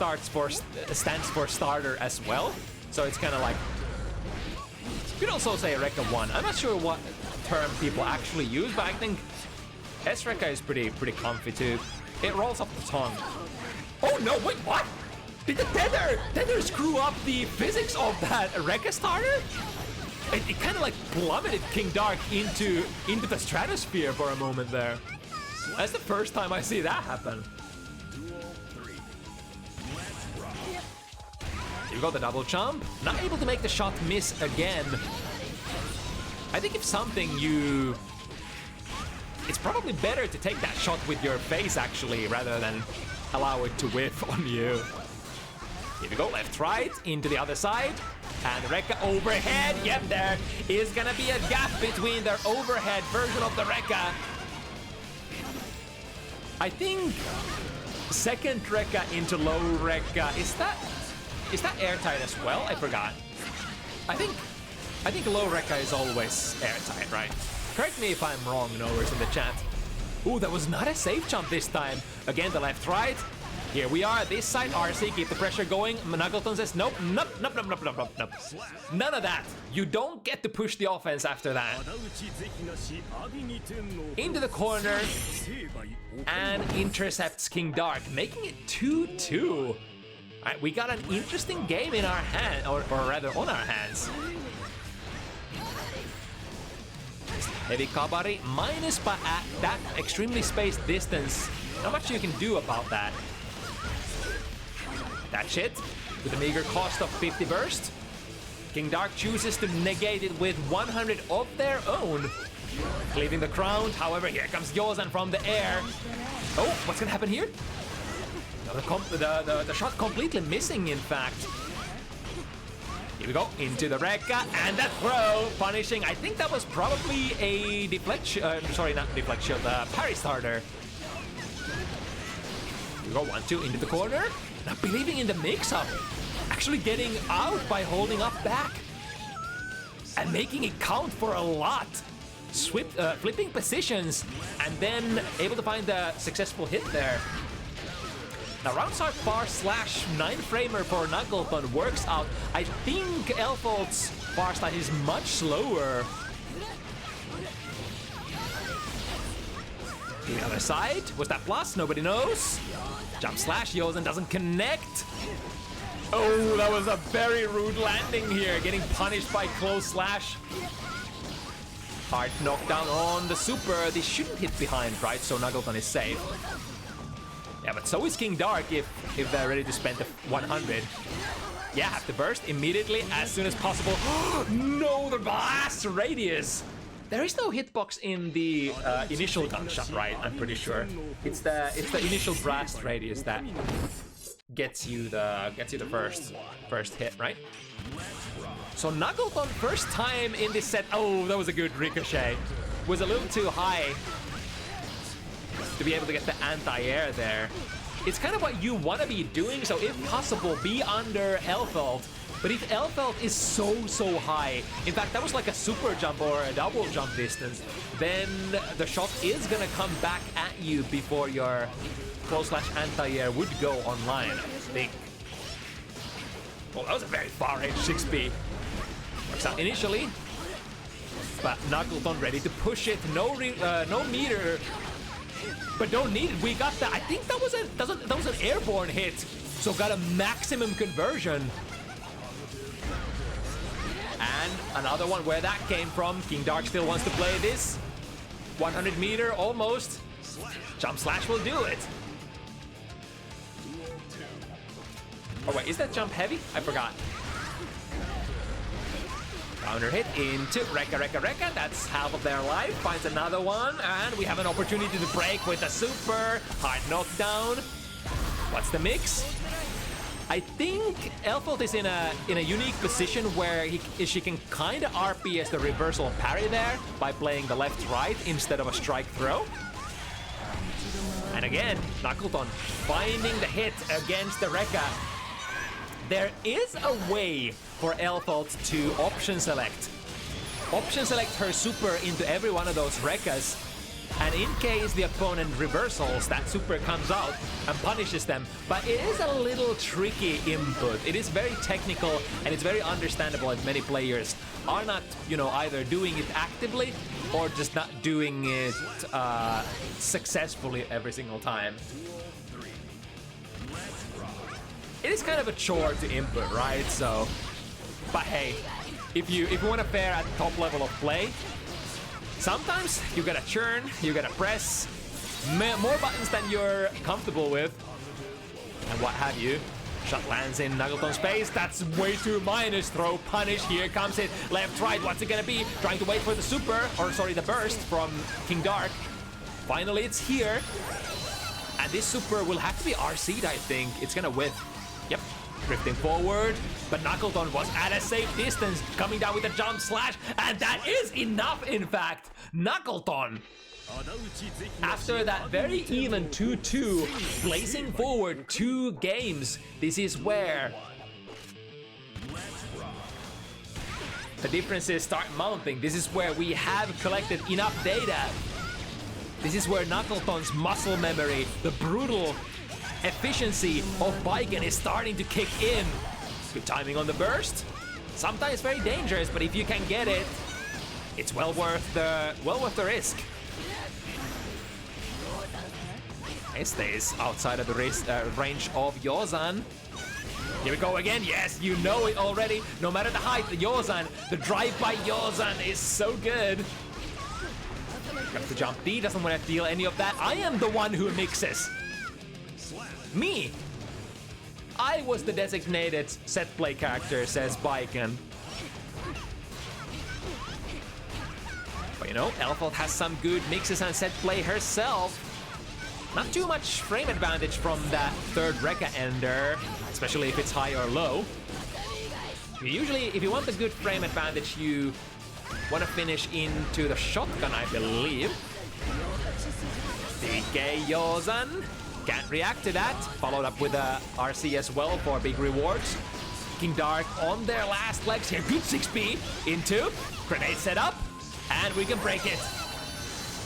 stands for starter as well. So it's kind of like, you could also say Rekka 1. I'm not sure what term people actually use, but I think S Rekka is pretty comfy to It rolls off the tongue. Oh no, wait, what? Did the tether screw up the physics of that Rekka starter? It kind of like plummeted King Dark into the stratosphere for a moment there. That's the first time I see that happen. You got the double jump. Not able to make the shot miss again. I think if something it's probably better to take that shot with your face actually, rather than allow it to whiff on you. Here we go, left, right, into the other side. And Rekka overhead. Yep, there is gonna be a gap between their overhead version of the Rekka. I think second Rekka into low Rekka, is that airtight as well? I forgot. I think low Rekka is always airtight, right? Correct me if I'm wrong, knowers in the chat. Ooh, that was not a safe jump this time. Again, the left, right. Here we are, this side, RC, keep the pressure going. McNuggleton says, nope. None of that. You don't get to push the offense after that. Into the corner, and intercepts King Dark, making it 2-2. All right, we got an interesting game in our hand, or rather on our hands. Heavy Kabari minus, but at that extremely spaced distance, not much you can do about that. That shit, with a meager cost of 50 burst. King Dark chooses to negate it with 100 of their own, cleaving the crown. However, here comes Yozan from the air. Oh, what's gonna happen here? The shot completely missing, in fact. Here we go, into the Rekka, and that throw, punishing. I think that was probably a parry starter. Here we go, 1-2 into the corner. Not believing in the mix-up. Actually getting out by holding up back. And making it count for a lot. Flipping positions, and then able to find the successful hit there. Now, round start bar slash 9-framer for Knuckleton works out. I think Elfolt's bar slash is much slower. The other side, was that plus? Nobody knows. Jump slash, Yozan doesn't connect. Oh, that was a very rude landing here, getting punished by close slash. Hard knockdown on the super. This shouldn't hit behind, right? So Knuckleton is safe. Yeah, but so is King Dark if they're ready to spend the 100. Yeah, have to burst immediately as soon as possible. No, the blast radius. There is no hitbox in the initial gunshot, right? I'm pretty sure it's the initial blast radius that gets you the first hit, right? So Knuckleton first time in this set. Oh, that was a good ricochet. Was a little too high to be able to get the anti-air there. It's kind of what you want to be doing, so if possible, be under Elfolt. But if Elfolt is so high, in fact, that was like a super jump or a double jump distance, then the shot is gonna come back at you before your close slash anti-air would go online, I think. Well, that was a very far-range 6B. Works out initially, but Knuckleton ready to push it. No meter. But don't need it. We got that. I think that was an airborne hit. So got a maximum conversion. And another one where that came from. King Dark still wants to play this. 100 meter almost. Jump slash will do it. Oh wait, is that jump heavy? I forgot. Counter hit into Rekka. That's half of their life. Finds another one, and we have an opportunity to break with a super hard knockdown. What's the mix? I think Elfolt is in a unique position where she can kind of RP as the reversal parry there by playing the left-right instead of a strike throw. And again, Knuckleton finding the hit against the Rekka. There is a way for Elfolt to option select her super into every one of those Rekkas, and in case the opponent reversals, that super comes out and punishes them. But it is a little tricky input. It is very technical, and it's very understandable that many players are not, either doing it actively or just not doing it successfully every single time. is kind of a chore to input, right? So, but hey, if you want to fare at the top level of play, sometimes you gotta churn, you gotta press more buttons than you're comfortable with, and what have you. Shot lands in McNuggleton's face. That's way too minus. Throw punish. Here comes it. Left, right. What's it gonna be? Trying to wait for the super, or sorry, the burst from King Dark. Finally, it's here. And this super will have to be RC'd, I think. It's gonna whiff. Yep. Drifting forward. But McNuggleton was at a safe distance. Coming down with a jump slash. And that is enough, in fact. McNuggleton, after that very even 2-2, blazing forward 2 games, this is where the differences start mounting. This is where we have collected enough data. This is where McNuggleton's muscle memory, the brutal efficiency of Bliskke is starting to kick in. Good timing on the burst. Sometimes very dangerous, but if you can get it, it's well worth the risk. It stays outside of the range of Yozan. Here we go again. Yes, you know it already. No matter the height, the Yozan, the drive by Yozan is so good. Comes to jump D, doesn't want to deal any of that. I am the one who mixes. Me. I was the designated set play character, says Bliskke. But you know, Elfeld has some good mixes and set play herself. Not too much frame advantage from that third Rekka ender, especially if it's high or low. Usually, if you want a good frame advantage, you want to finish into the shotgun, I believe. DK Yozan can't react to that. Followed up with a RC as well for big rewards. King Dark on their last legs here. Good 6B into grenade setup, and we can break it.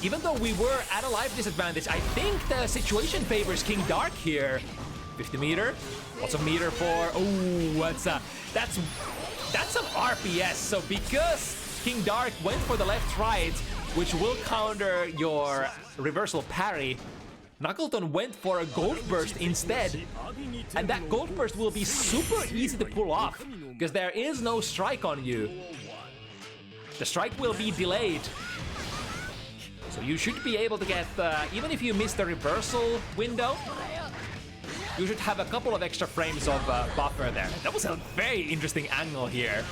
Even though we were at a life disadvantage, I think the situation favors King Dark here. 50 meter, lots of meter for, oh, that's some RPS. So because King Dark went for the left-right, which will counter your reversal parry, McNuggleton went for a gold burst instead. And that gold burst will be super easy to pull off, because there is no strike on you. The strike will be delayed. So you should be able to get, even if you miss the reversal window, you should have a couple of extra frames of buffer there. That was a very interesting angle here.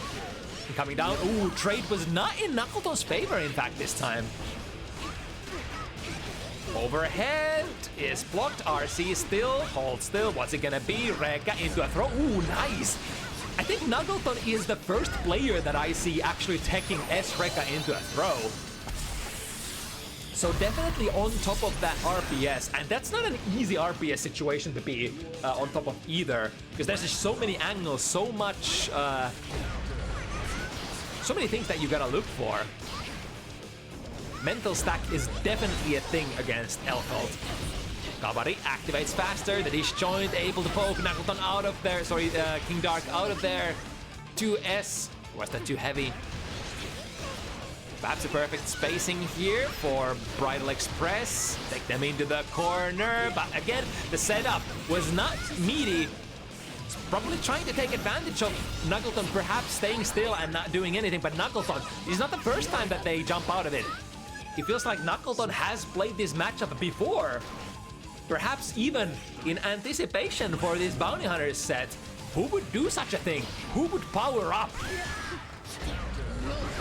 Coming down, ooh, trade was not in McNuggleton's favor, in fact, this time. Overhead is blocked, RC still, hold still, what's it gonna be? Rekka into a throw, ooh, nice! I think McNuggleton is the first player that I see actually taking S-Rekka into a throw. So definitely on top of that RPS, and that's not an easy RPS situation to be on top of either, because there's just so many angles, so much, so many things that you gotta look for. Mental stack is definitely a thing against Elfeld. Kabari activates faster, the disjoint able to poke McNuggleton out of there, sorry, King Dark out of there. 2S, was that too heavy? Perhaps a perfect spacing here for Bridal Express. Take them into the corner, but again, the setup was not meaty. It's probably trying to take advantage of McNuggleton perhaps staying still and not doing anything, but McNuggleton, it's not the first time that they jump out of it. It feels like McNuggleton has played this matchup before. Perhaps even in anticipation for this Bounty Hunters set. Who would do such a thing? Who would power up?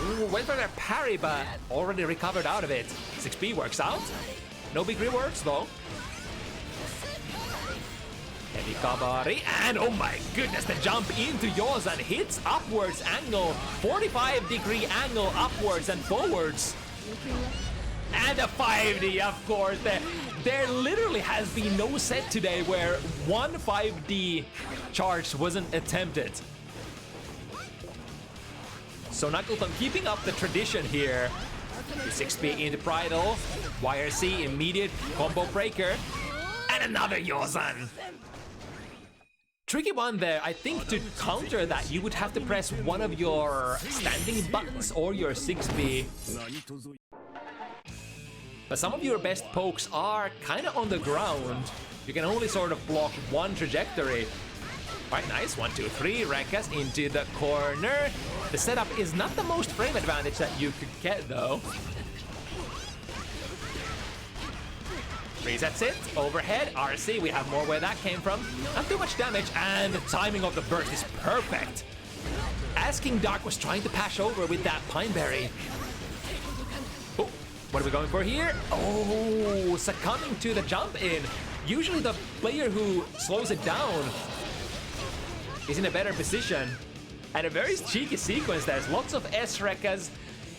Ooh, went for their parry, but already recovered out of it. 6B works out. No big rewards, though. Heavy Kabari, and oh my goodness, the jump into Yozan hits upwards angle, 45-degree angle upwards and forwards. And a 5D, of course. There literally has been no set today where one 5D charge wasn't attempted. So McNuggleton keeping up the tradition here. 6B into Bridal, YRC immediate combo breaker, and another Yozan. Tricky one there. I think to counter that you would have to press one of your standing buttons or your 6B. But some of your best pokes are kind of on the ground. You can only sort of block one trajectory. Alright, nice. 1, 2, 3. Renexuz into the corner. The setup is not the most frame advantage that you could get, though. Resets it. Overhead. RC. We have more where that came from. Not too much damage, and the timing of the burst is perfect. As King Dark was trying to pass over with that Pineberry. Oh, what are we going for here? Oh, succumbing to the jump in. Usually the player who slows it down is in a better position. And a very cheeky sequence. There's lots of S-Renexuz.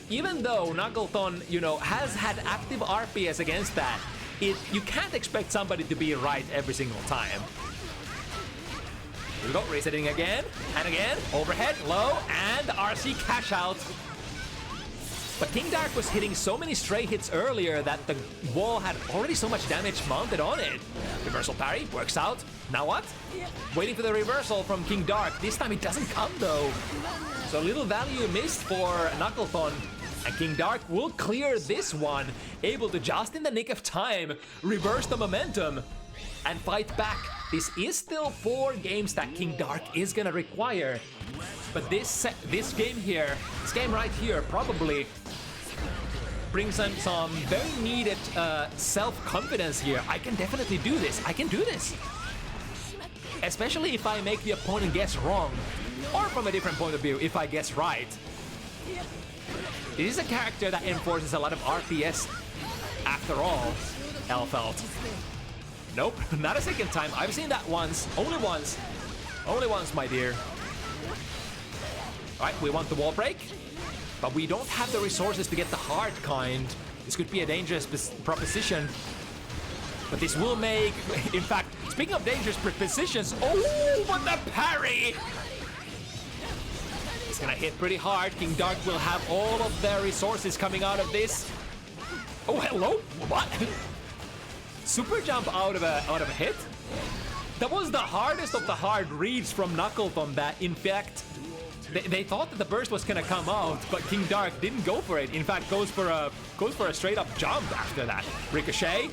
Even though McNuggleton, you know, has had active RPS against that, you can't expect somebody to be right every single time. Here we go, resetting again, and again, overhead, low, and RC cash out. But King Dark was hitting so many stray hits earlier that the wall had already so much damage mounted on it. Reversal parry, works out. Now what? Waiting for the reversal from King Dark. This time it doesn't come though. So little value missed for McNuggleton. And King Dark will clear this one, able to just in the nick of time reverse the momentum and fight back. This is still 4 games that King Dark is gonna require, but this game here, this game right here, probably brings in some very needed self-confidence here. I can definitely do this. I can do this, especially if I make the opponent guess wrong, or from a different point of view, if I guess right. This is a character that enforces a lot of RPS after all, Elfelt. Nope, not a second time. I've seen that once. Only once. Only once, my dear. Alright, we want the wall break, but we don't have the resources to get the hard kind. This could be a dangerous proposition. But this will make... In fact, speaking of dangerous propositions... Oh, but the parry! It's gonna hit pretty hard. King Dark will have all of their resources coming out of this. Oh, hello? What? Super jump out of a hit? That was the hardest of the hard reads from McNuggleton that, in fact, they thought that the burst was gonna come out, but King Dark didn't go for it. In fact, goes for a straight up jump after that. Ricochet.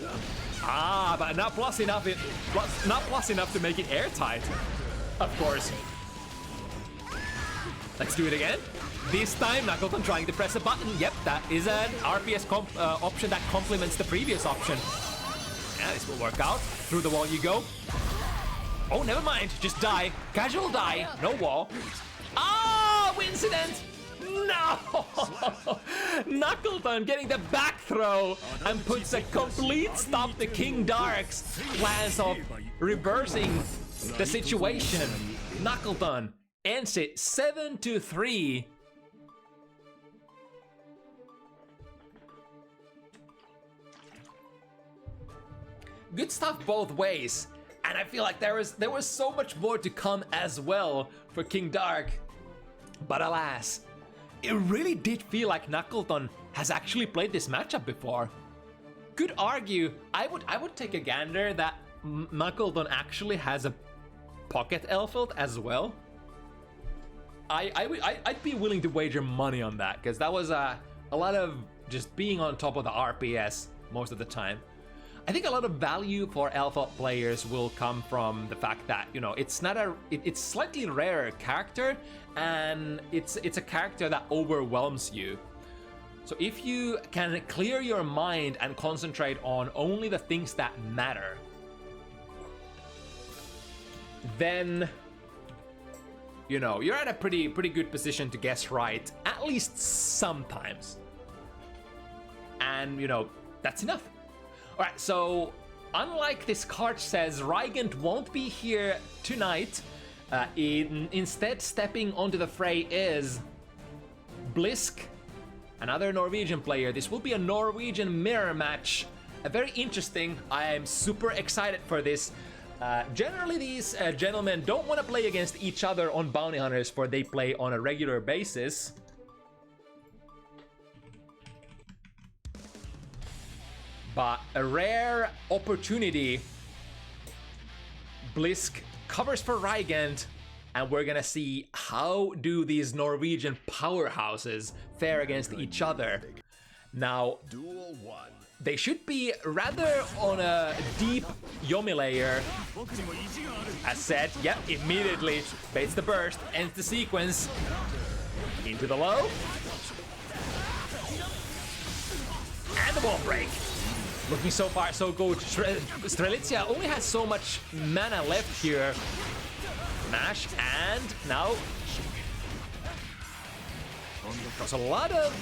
Ah, but not plus enough to make it airtight. Of course. Let's do it again. This time, McNuggleton trying to press a button. Yep, that is an RPS option that complements the previous option. Yeah, this will work out. Through the wall you go. Oh, never mind. Just die. Casual die. No wall. Ah, incident. No! McNuggleton getting the back throw and puts a complete stop to King Dark's plans of reversing the situation. McNuggleton ends it 7-3. Good stuff both ways, and I feel like there was so much more to come as well for King Dark. But alas, it really did feel like McNuggleton has actually played this matchup before. Could argue, I would take a gander that McNuggleton actually has a pocket Elfelt as well. I'd be willing to wager money on that, because that was a lot of just being on top of the RPS most of the time. I think a lot of value for Elfelt players will come from the fact that, you know, it's slightly rarer character, and it's a character that overwhelms you. So if you can clear your mind and concentrate on only the things that matter, then, you know, you're at a pretty good position to guess right, at least sometimes. And, you know, that's enough. Alright, so unlike this card says, Rygant won't be here tonight. Instead, stepping onto the fray is Bliskke, another Norwegian player. This will be a Norwegian mirror match. Very interesting. I am super excited for this. Generally, these gentlemen don't want to play against each other on Bounty Hunters, for they play on a regular basis. But a rare opportunity. Bliskke covers for Rygant, and we're gonna see how do these Norwegian powerhouses fare against each other. Now, Duel 1. they should be rather on a deep Yomi layer. As said, yep, immediately baits the burst, ends the sequence. Into the low. And the wall break. Looking so far so good. Bratlizia only has so much mana left here. Mash, and now there's a lot of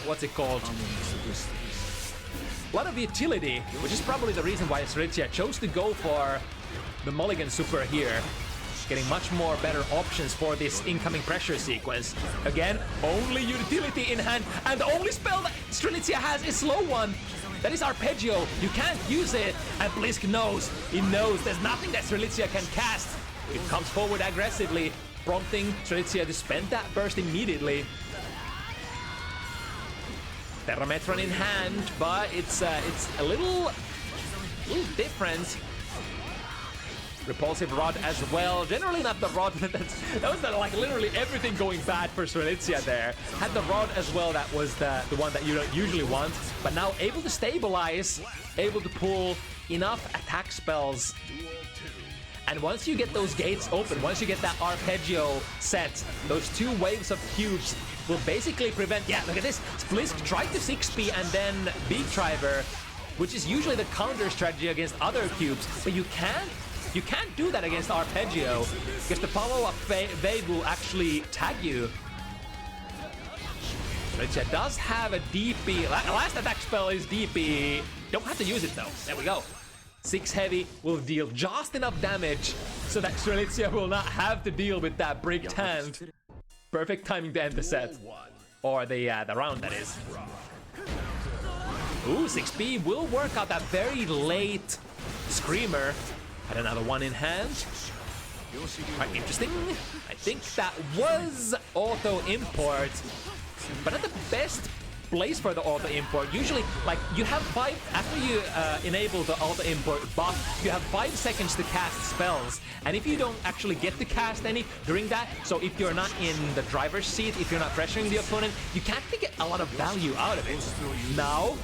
what's it called? A lot of utility, which is probably the reason why Bratlizia chose to go for the Mulligan Super here. Getting much more better options for this incoming pressure sequence. Again, only utility in hand, and the only spell that Bratlizia has is slow one. That is Arpeggio. You can't use it, and Bliskke knows. He knows there's nothing that Bratlizia can cast. It comes forward aggressively, prompting Bratlizia to spend that burst immediately. Terrametron in hand, but it's a little different. Repulsive Rod as well. Generally not the Rod. that was like literally everything going bad for Bratlizia there. Had the Rod as well, that was the one that you don't usually want. But now able to stabilize, able to pull enough attack spells. And once you get those gates open, once you get that Arpeggio set, those 2 waves of cubes will basically prevent... Yeah, look at this. Bliskke tried to 6P and then Beak Driver, which is usually the counter strategy against other cubes. But you can't do that against Arpeggio, because the follow-up wave will actually tag you. Bratlizia does have a DP. Last attack spell is DP. Don't have to use it though. There we go. 6 heavy will deal just enough damage so that Bratlizia will not have to deal with that bricked hand. Perfect timing to end the set. Or the round, that is. Ooh, 6P will work out that very late Screamer. Had another one in hand. Quite interesting. I think that was auto import, but not the best place for the auto import. Usually, like, you have 5 after you enable the auto import buff, you have 5 seconds to cast spells, and if you don't actually get to cast any during that, so if you're not in the driver's seat, if you're not pressuring the opponent, you can't get a lot of value out of it. Now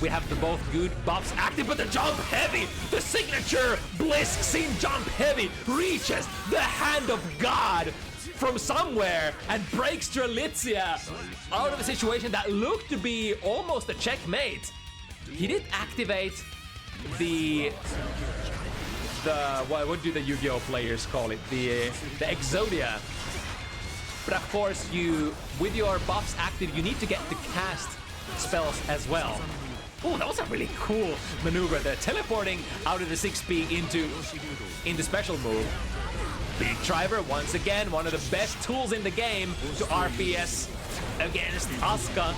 we have the both good buffs active, but the jump heavy, the signature Bliskke scene jump heavy reaches the hand of God from somewhere and breaks Bratlizia out of a situation that looked to be almost a checkmate. He did activate the what do the Yu-Gi-Oh players call it? The Exodia. But of course, you with your buffs active, you need to get to cast spells as well. Oh, that was a really cool maneuver there, teleporting out of the 6P into special move. Big Driver, once again, one of the best tools in the game to RPS against Asuka.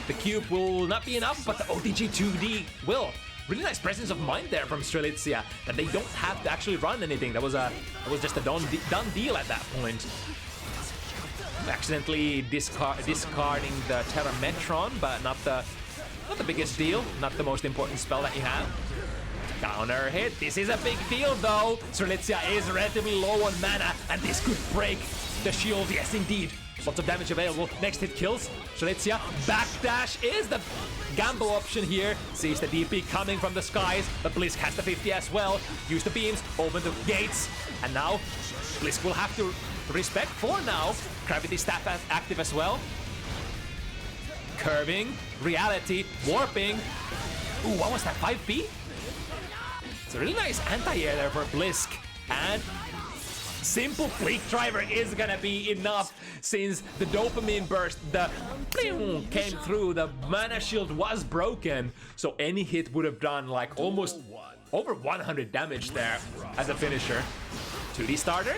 The cube will not be enough, but the OTG 2D will. Really nice presence of mind there from Bratlizia, that they don't have to actually run anything. That was just a done deal at that point. Accidentally discarding the Terrametron, but not the biggest deal, not the most important spell that you have. Counter hit. This is a big deal though. Bratlizia is relatively low on mana, and this could break the shield. Yes, indeed. Lots of damage available. Next hit kills. Bratlizia backdash is the gamble option here. Sees the DP coming from the skies, but Bliskke has the 50 as well. Use the beams, open the gates, and now Bliskke will have to respect for now. Gravity Staff active as well. Curving, reality, warping. Ooh, what was that, 5P? It's a really nice anti-air there for Bliskke. And simple Bleak Driver is gonna be enough, since the dopamine burst, the came through, the mana shield was broken. So any hit would have done like almost over 100 damage there as a finisher. 2D starter.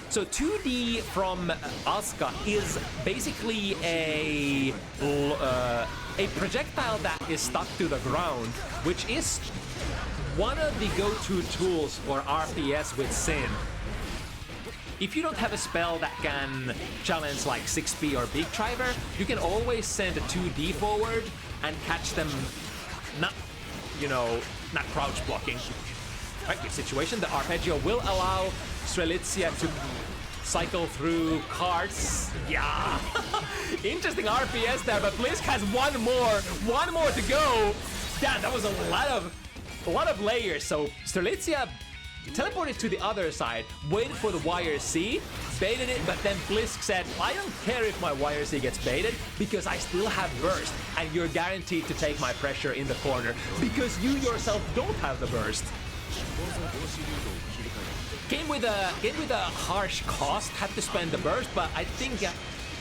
So 2D from Asuka is basically a projectile that is stuck to the ground, which is one of the go-to tools for RPS with Sin. If you don't have a spell that can challenge like 6P or Big Driver, you can always send a 2D forward and catch them not crouch blocking. Right, good situation. The Arpeggio will allow Bratlizia to cycle through cards. Yeah. Interesting RPS there, but Blisske has one more to go. Damn, that was a lot of layers. So Bratlizia teleported to the other side, waited for the YRC, baited it, but then Bliskke said, I don't care if my YRC gets baited because I still have burst and you're guaranteed to take my pressure in the corner because you yourself don't have the burst. Game with a harsh cost, had to spend the burst, but I think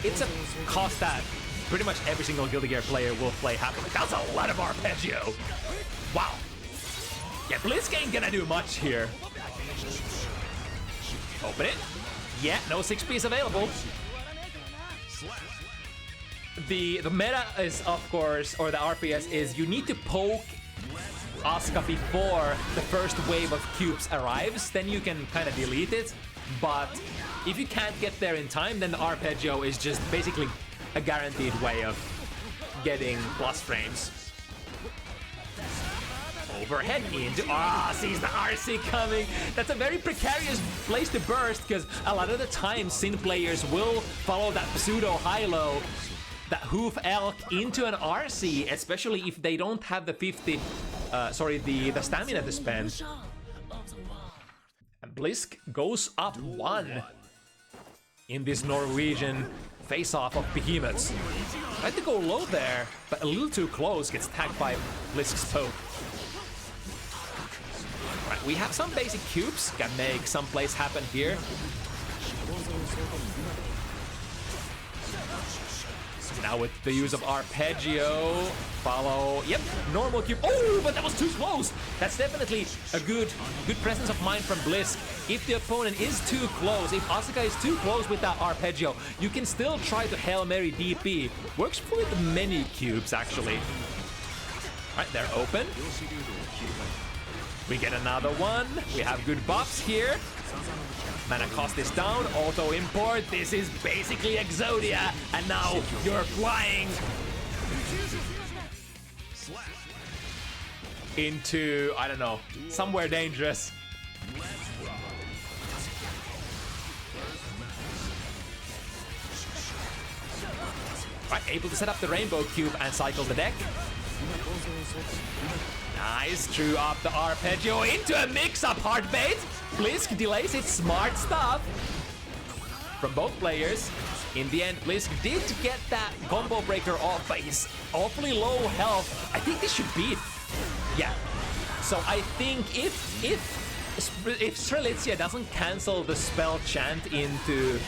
it's a cost that pretty much every single Guilty Gear player will play happily. That's a lot of arpeggio. Wow. Yeah, Bliskke ain't gonna do much here. Open it. Yeah, no 6Ps available. The meta is, of course, or the RPS is, you need to poke Asuka before the first wave of cubes arrives, then you can kind of delete it. But if you can't get there in time, then the arpeggio is just basically a guaranteed way of getting plus frames. Overhead into, sees the RC coming. That's a very precarious place to burst because a lot of the time Sin players will follow that pseudo high-low, that hoof elk into an RC, especially if they don't have the the stamina to spend. And Bliskke goes up 1 in this Norwegian face-off of behemoths. Tried to go low there, but a little too close, gets tagged by Bliske's poke. Right, we have some basic cubes, can make some plays happen here. Now with the use of arpeggio, follow, yep, normal cube. Oh, but that was too close. That's definitely a good presence of mind from Bliskke. If the opponent is too close, if Asuka is too close with that arpeggio, you can still try to Hail Mary DP. Works with many cubes, actually. All right, they're open. We get another one. We have good buffs here. Mana cost is down, auto import. This is basically Exodia, and now you're flying into, I don't know, somewhere dangerous. Right, able to set up the rainbow cube and cycle the deck. Nice, drew up the arpeggio into a mix-up hard bait. Bliskke delays it, smart stuff from both players. In the end, Bliskke did get that combo breaker off, but he's awfully low health. I think this should beat. Yeah. So I think if Bratlizia doesn't cancel the spell chant into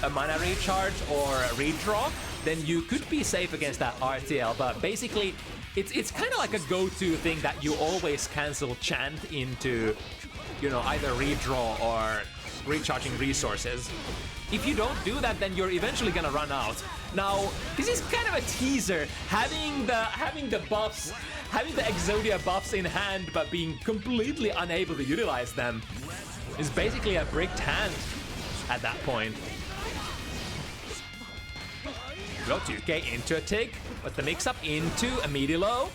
a mana recharge or a redraw, then you could be safe against that RTL. But basically, it's kind of like a go-to thing that you always cancel chant into, you know, either redraw or recharging resources. If you don't do that, then you're eventually gonna run out. Now, this is kind of a teaser. Having the buffs, having the Exodia buffs in hand, but being completely unable to utilize them is basically a bricked hand at that point. Go 2K into a tick, but the mix-up into a midi-low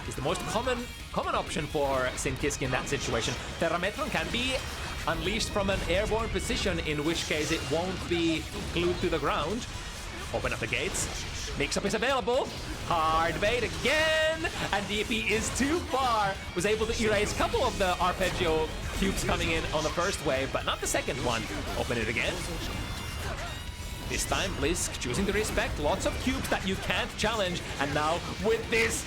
is the most common option for Sin Kiske in that situation. Terrametron can be unleashed from an airborne position, in which case it won't be glued to the ground. Open up the gates. Mix-up is available. Hard bait again, and DP is too far. Was able to erase a couple of the arpeggio cubes coming in on the first wave, but not the second one. Open it again. This time, Bliskke choosing to respect lots of cubes that you can't challenge, and now with this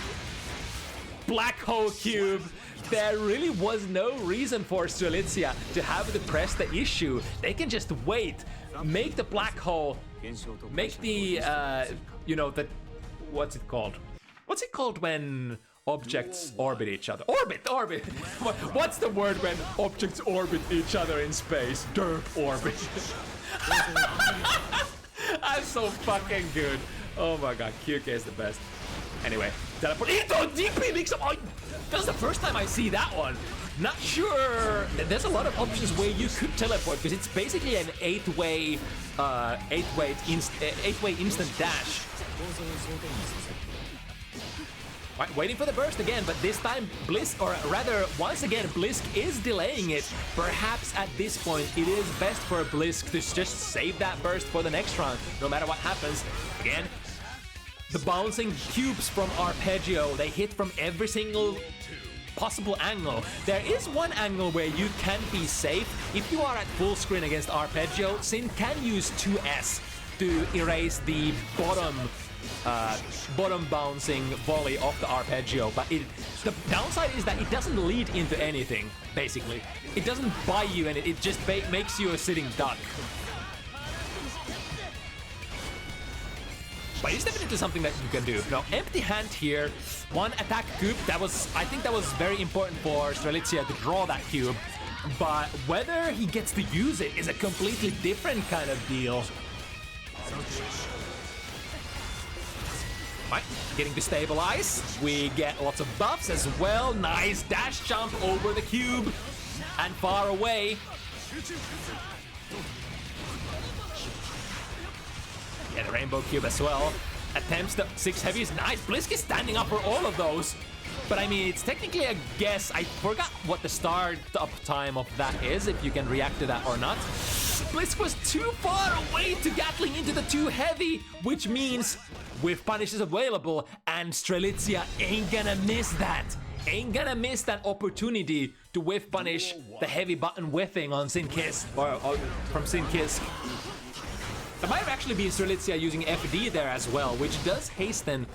black hole cube, there really was no reason for Bratlizia to have to press the issue. They can just wait, make the black hole, make the, you know, the, what's it called? What's it called when objects orbit each other? Orbit! What's the word when objects orbit each other in space? Derp orbit. I'm so fucking good. Oh my god, QK is the best. Anyway, teleport into DP mix up. Oh, that's the first time I see that one. Not sure. There's a lot of options where you could teleport because it's basically an eight-way instant dash. Right, waiting for the burst again, but this time Blisske, or rather, once again, Blisske is delaying it. Perhaps at this point, it is best for Blisske to just save that burst for the next round, no matter what happens. Again, the bouncing cubes from Arpeggio, they hit from every single possible angle. There is one angle where you can be safe. If you are at full screen against Arpeggio, Sin can use 2S to erase the bottom bouncing volley of the Arpeggio, but the downside is that it doesn't lead into anything, basically. It doesn't buy you and it just makes you a sitting duck. But it's definitely something that you can do. Now, empty hand here, one attack cube, I think that was very important for Bratlizia to draw that cube, but whether he gets to use it is a completely different kind of deal. Right, getting to stabilize. We get lots of buffs as well. Nice dash jump over the cube and far away. Yeah, the rainbow cube as well. Attempts the 6 heavies. Nice, Blisske is standing up for all of those. But I mean, it's technically a guess. I forgot what the start up time of that is, if you can react to that or not. Blisske was too far away to Gatling into the 2 heavy, which means whiff punish is available, and Bratlizia ain't gonna miss that. Ain't gonna miss that opportunity to whiff punish the heavy button whiffing on Sin-Kisk, or from Sin-Kisk. There might actually be Bratlizia using FD there as well, which does hasten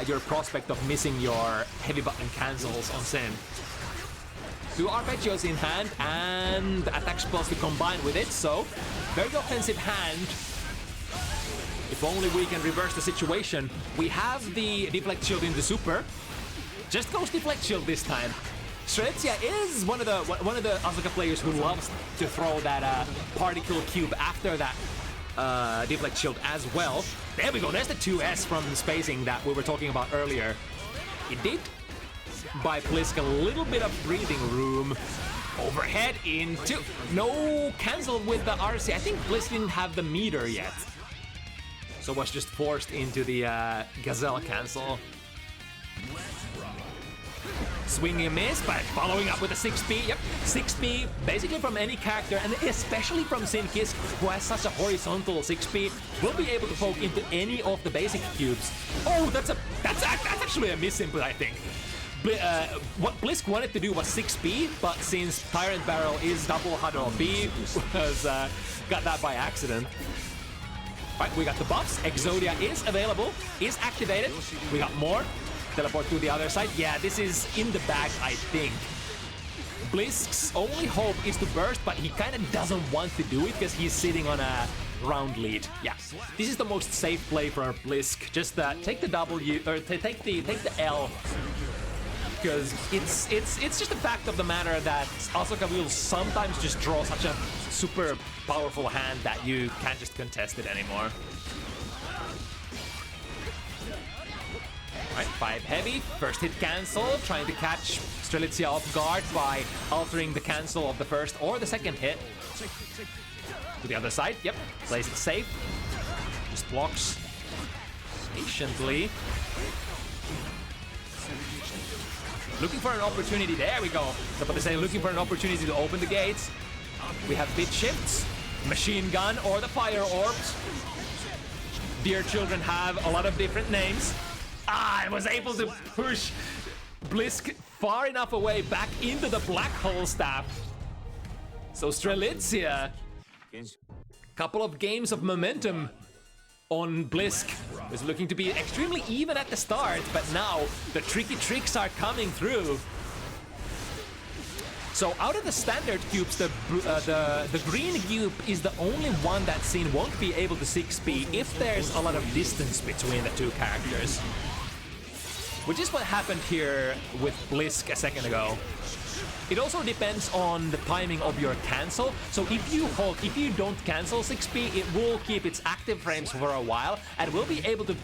your prospect of missing your heavy button cancels on Sin. 2 Arpeggios in hand and attack spells to combine with it, so very offensive hand. If only we can reverse the situation. We have the deflect shield in the super. Just goes deflect shield this time. Bratlizia is one of the Asuka players who loves to throw that particle cube after that deflect shield as well. There we go, there's the 2S from the spacing that we were talking about earlier. It did buy Blisske a little bit of breathing room. Overhead into... No cancel with the RC. I think Blisske didn't have the meter yet, so was just forced into the Gazelle cancel. Swinging a miss, but following up with a 6P. Yep, 6P basically from any character, and especially from Sin-Kisk, who has such a horizontal 6P, will be able to poke into any of the basic cubes. Oh, that's actually a miss input, I think. What Blisske wanted to do was 6P, but since Tyrant Barrel is double huddle, B was got that by accident. Right, we got the buffs. Exodia is available, is activated. We got more. Teleport to the other side. Yeah, this is in the bag, I think. Bliske's only hope is to burst, but he kind of doesn't want to do it because he's sitting on a round lead. Yeah, this is the most safe play for Blisske. Just take the W, or take the L, because it's just a fact of the matter that Asuka will sometimes just draw such a super powerful hand that you can't just contest it anymore. Right, 5 heavy, first hit cancel, trying to catch Bratlizia off guard by altering the cancel of the first or the second hit. To the other side, yep, plays it safe. Just blocks patiently. Looking for an opportunity, there we go. So, but they say looking for an opportunity to open the gates. We have bit shifts, machine gun, or the fire orbs. Dear children have a lot of different names. I was able to push Blisske far enough away back into the black hole staff. So Bratlizia, couple of games of momentum on Bliskke. Was looking to be extremely even at the start, but now the tricky tricks are coming through. So out of the standard cubes, the green cube is the only one that Sin won't be able to 6P if there's a lot of distance between the two characters. Which is what happened here with Blisske a second ago. It also depends on the timing of your cancel. So if you don't cancel 6P, it will keep its active frames for a while and will be able to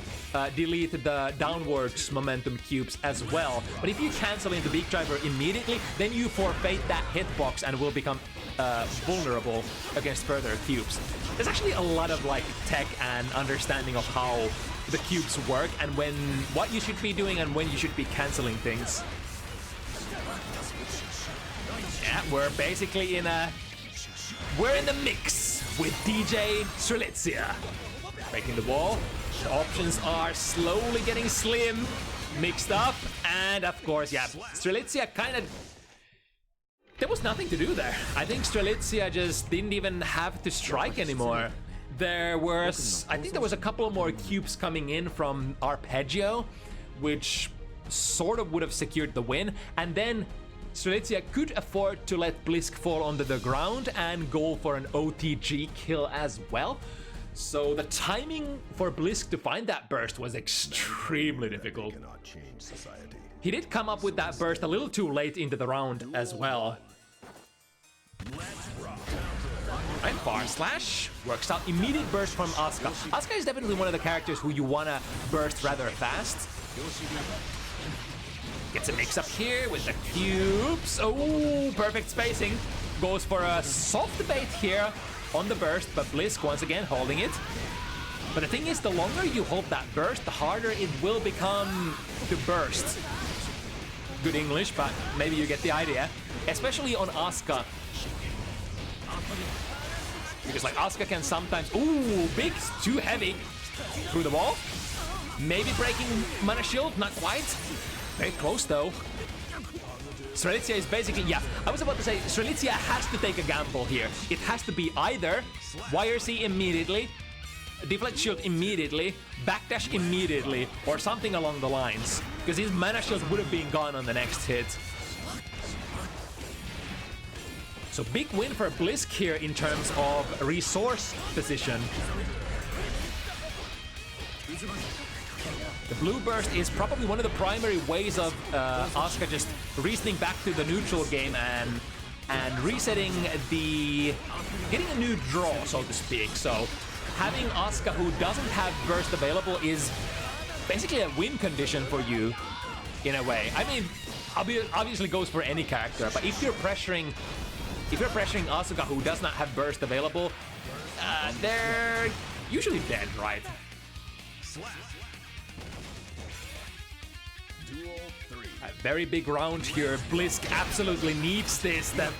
delete the downwards momentum cubes as well. But if you cancel into Big Driver immediately, then you forfeit that hitbox and will become vulnerable against further cubes. There's actually a lot of like tech and understanding of how the cubes work and what you should be doing and when you should be canceling things. Yeah, we're basically in the mix with DJ Bratlizia. Breaking the wall. The options are slowly getting slim, mixed up, and of course, yeah, Bratlizia kind of... There was nothing to do there. I think Bratlizia just didn't even have to strike anymore. I think there was a couple more cubes coming in from Arpeggio, which sort of would have secured the win, and then Bratlizia could afford to let Bliskke fall onto the ground and go for an OTG kill as well. So the timing for Bliskke to find that burst was extremely difficult. He did come up with that burst a little too late into the round as well. Right, bar slash works out. Immediate burst from Asuka. Asuka is definitely one of the characters who you wanna burst rather fast. Gets a mix up here with the cubes. Oh, perfect spacing. Goes for a soft bait here on the burst, but Bliskke once again holding it. But the thing is, the longer you hold that burst, the harder it will become to burst. Good English, but maybe you get the idea. Especially on Asuka. Because like Asuka can sometimes... Ooh, big, too heavy. Through the wall. Maybe breaking mana shield, not quite. Very close though. Bratlizia is basically, yeah, I was about to say, Bratlizia has to take a gamble here. It has to be either YRC immediately, deflect shield immediately, backdash immediately, or something along the lines. Because his mana shield would have been gone on the next hit. So big win for Bliskke here in terms of resource position. The blue burst is probably one of the primary ways of Asuka just reasoning back to the neutral game and resetting getting a new draw, so to speak. So having Asuka who doesn't have burst available is basically a win condition for you in a way. I mean, obviously goes for any character, but if you're pressuring Asuka who does not have burst available, they're usually dead, right? A very big round here. Bliskke absolutely needs this. The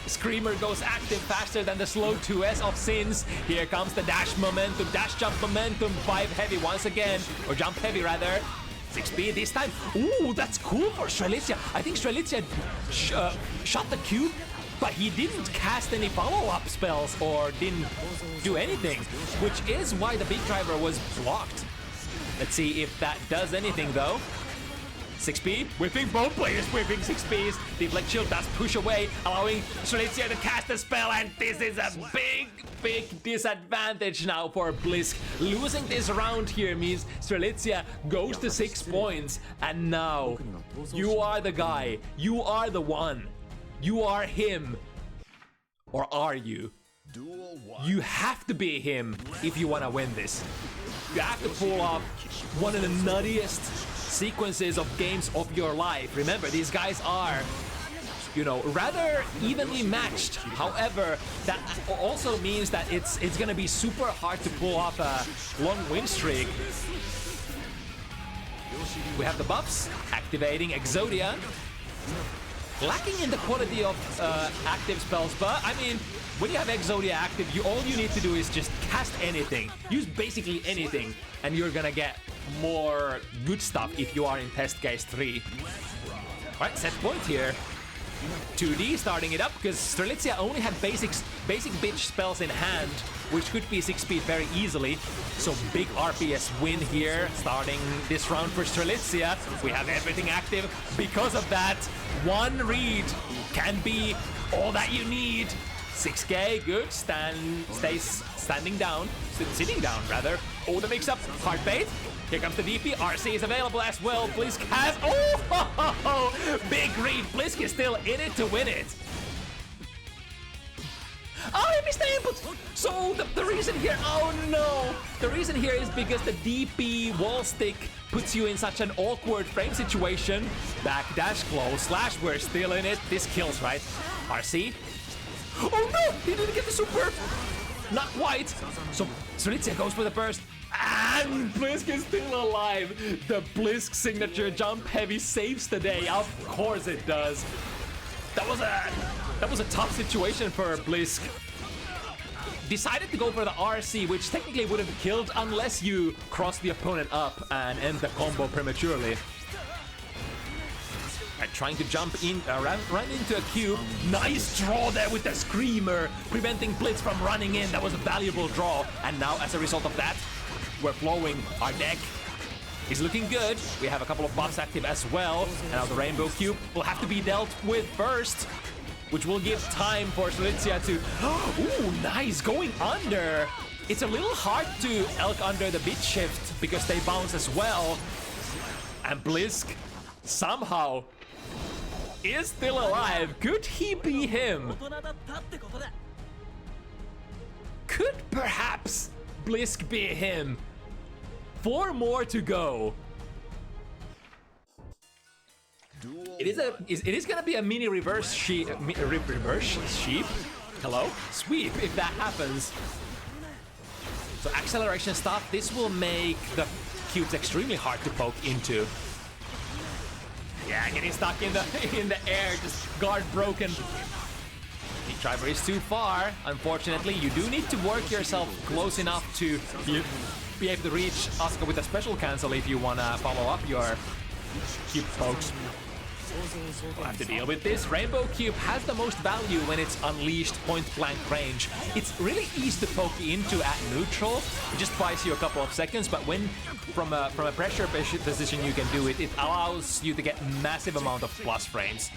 Screamer goes active faster than the slow 2S of Sins. Here comes the dash momentum, dash jump momentum. 5 heavy once again, or jump heavy rather. 6B this time. Ooh, that's cool for Bratlizia. I think Bratlizia shot the cube, but he didn't cast any follow-up spells or didn't do anything, which is why the big driver was blocked. Let's see if that does anything though. 6B, whipping, both players whipping 6Bs. Deflect shield does push away, allowing Bratlizia to cast a spell, and this is a big disadvantage now for Bliskke. Losing this round here means Bratlizia goes to 6 points, and now you are the guy, you are the one, you are him, or are you? You have to be him if you want to win this. You have to pull off one of the nuttiest sequences of games of your life. Remember, these guys are, you know, rather evenly matched. However, that also means that it's gonna be super hard to pull off a long win streak. We have the buffs, activating Exodia. Lacking in the quality of active spells, but I mean, when you have Exodia active, all you need to do is just cast anything. Use basically anything, and you're gonna get more good stuff if you are in test case 3. Alright, set point here. 2D starting it up, because Bratlizia only had basic bitch spells in hand, which could be 6 speed very easily. So big RPS win here, starting this round for Bratlizia. We have everything active. Because of that, one read can be all that you need. 6k, good. Stays standing down, sitting down rather. Oh, the mix-up, hard bait. Here comes the DP. RC is available as well. Bliskke has... Oh! Big read. Bliskke is still in it to win it. Oh, I missed the input! So the reason here... Oh, no! The reason here is because the DP wall stick puts you in such an awkward frame situation. Backdash, close slash. We're still in it. This kills, right? RC. Oh no! He didn't get the super! Not quite! So Strelitzia goes for the burst. And Bliskke is still alive! The Bliskke signature jump heavy saves the day. Of course it does. That was a tough situation for Bliskke. Decided to go for the RC, which technically would have killed unless you cross the opponent up and end the combo prematurely. Trying to jump in, run into a cube. Nice draw there with the Screamer, preventing Blitz from running in. That was a valuable draw. And now, as a result of that, we're flowing. Our deck is looking good. We have a couple of buffs active as well. And now the Rainbow Cube will have to be dealt with first, which will give time for Strelitzia to... Ooh, nice, going under. It's a little hard to elk under the bit shift because they bounce as well. And Bliskke somehow is still alive. Could he be him? Could perhaps Bliskke be him? 4 more to go. It is gonna be a mini reverse sheep. Hello? Sweep if that happens. So acceleration stuff. This will make the cubes extremely hard to poke into. Yeah, getting stuck in the air, just guard broken. The driver is too far. Unfortunately, you do need to work yourself close enough to be able to reach Asuka with a special cancel if you wanna follow up your cube pokes. We'll have to deal with this. Rainbow Cube has the most value when it's unleashed point-blank range. It's really easy to poke into at neutral. It just buys you a couple of seconds, but when from a pressure position you can do it, it allows you to get massive amount of plus frames.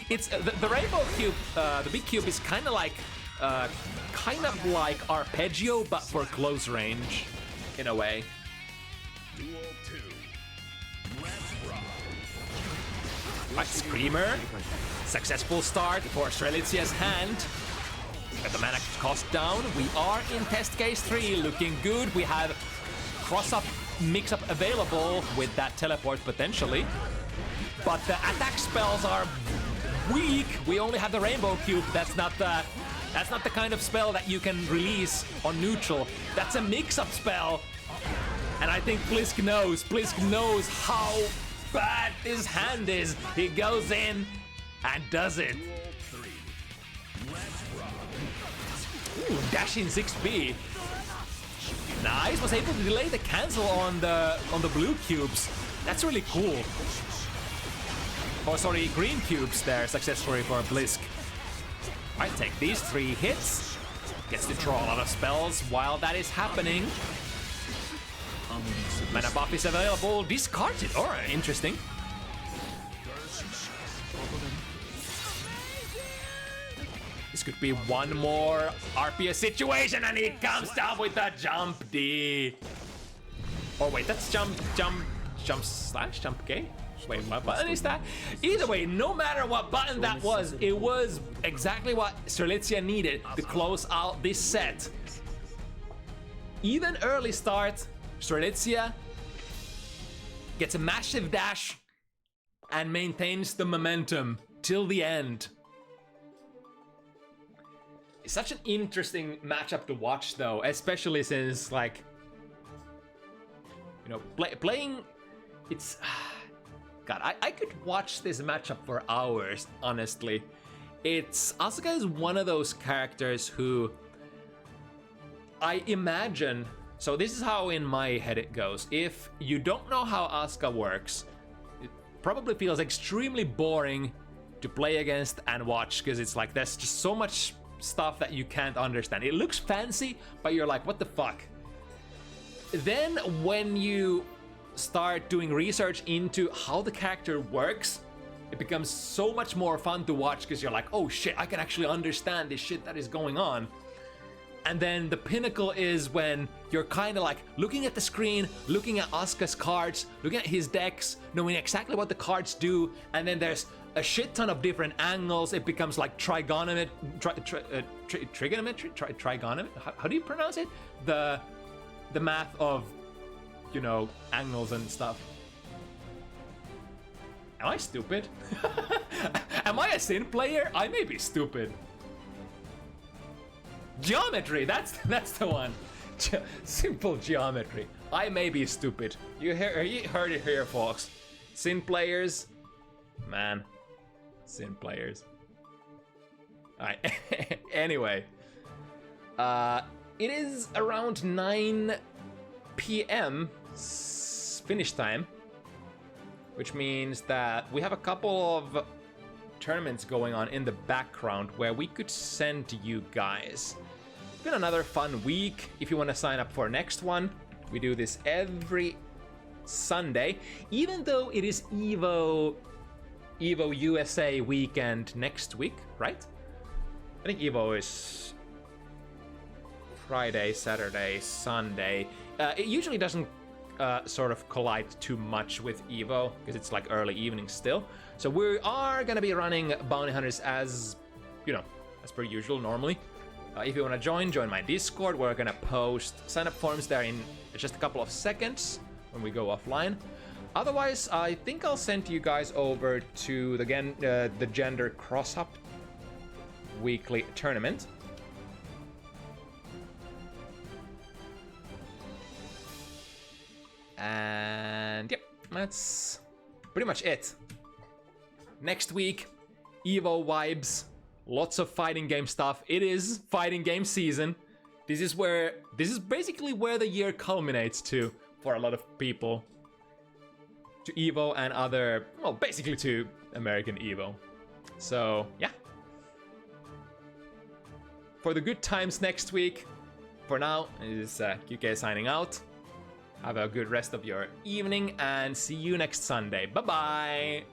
It's the Rainbow Cube, the big cube is kind of like Arpeggio, but for close range, in a way. Right, Screamer. Successful start for Strelitzia's hand. Got the mana cost down. We are in test case 3, looking good. We have cross-up, mix-up available with that teleport potentially. But the attack spells are weak. We only have the Rainbow Cube. That's not the kind of spell that you can release on neutral. That's a mix-up spell. And I think Bliskke knows how bad his hand is. He goes in and does it. Ooh, dashing 6B. Nice, was able to delay the cancel on the blue cubes. That's really cool. Oh, sorry, green cubes there successfully for Bliskke. Alright, take these 3 hits. Gets to draw a lot of spells while that is happening. Mana buff is available. Discards it. Alright, interesting. This could be one more RPS situation, and he comes down with a jump D. Oh wait, that's jump slash jump K. Wait, what button is that? Either way, no matter what button that was, it was exactly what Strelitzia needed to close out this set. Even early start, Strelitzia gets a massive dash and maintains the momentum till the end. It's such an interesting matchup to watch though, especially since, like, you know, playing, it's... God, I could watch this matchup for hours, honestly. Asuka is one of those characters who I imagine... So this is how in my head it goes. If you don't know how Asuka works, it probably feels extremely boring to play against and watch, because it's like there's just so much stuff that you can't understand. It looks fancy, but you're like, what the fuck? Then when you start doing research into how the character works, it becomes so much more fun to watch, because you're like, oh shit, I can actually understand this shit that is going on. And then the pinnacle is when you're kind of like looking at the screen, looking at Asuka's cards, looking at his decks, knowing exactly what the cards do, and then there's a shit ton of different angles. It becomes like trigonometry. How do you pronounce it? The math of, you know, angles and stuff. Am I stupid? Am I a Sin player? I may be stupid. Geometry, that's the one. Simple geometry. I may be stupid. You heard it here, folks. Sin players, man. Sin players. Alright. Anyway, it is around 9 p.m. finish time, which means that we have a couple of tournaments going on in the background where we could send you guys. It's been another fun week. If you want to sign up for next one, we do this every Sunday, even though it is Evo USA weekend next week, right? I think Evo is Friday, Saturday, Sunday. It usually doesn't sort of collide too much with Evo because it's like early evening still. So we are gonna be running Bounty Hunters as, you know, as per usual normally. If you want to join my Discord. We're gonna post sign-up forms there in just a couple of seconds when we go offline. Otherwise, I think I'll send you guys over to the Gender Cross-Up weekly tournament. And yep, that's pretty much it. Next week, Evo vibes, lots of fighting game stuff. It is fighting game season. This is basically where the year culminates to for a lot of people. To Evo and other, well, basically to American Evo. So yeah. For the good times next week, for now, it is QK signing out. Have a good rest of your evening and see you next Sunday. Bye-bye!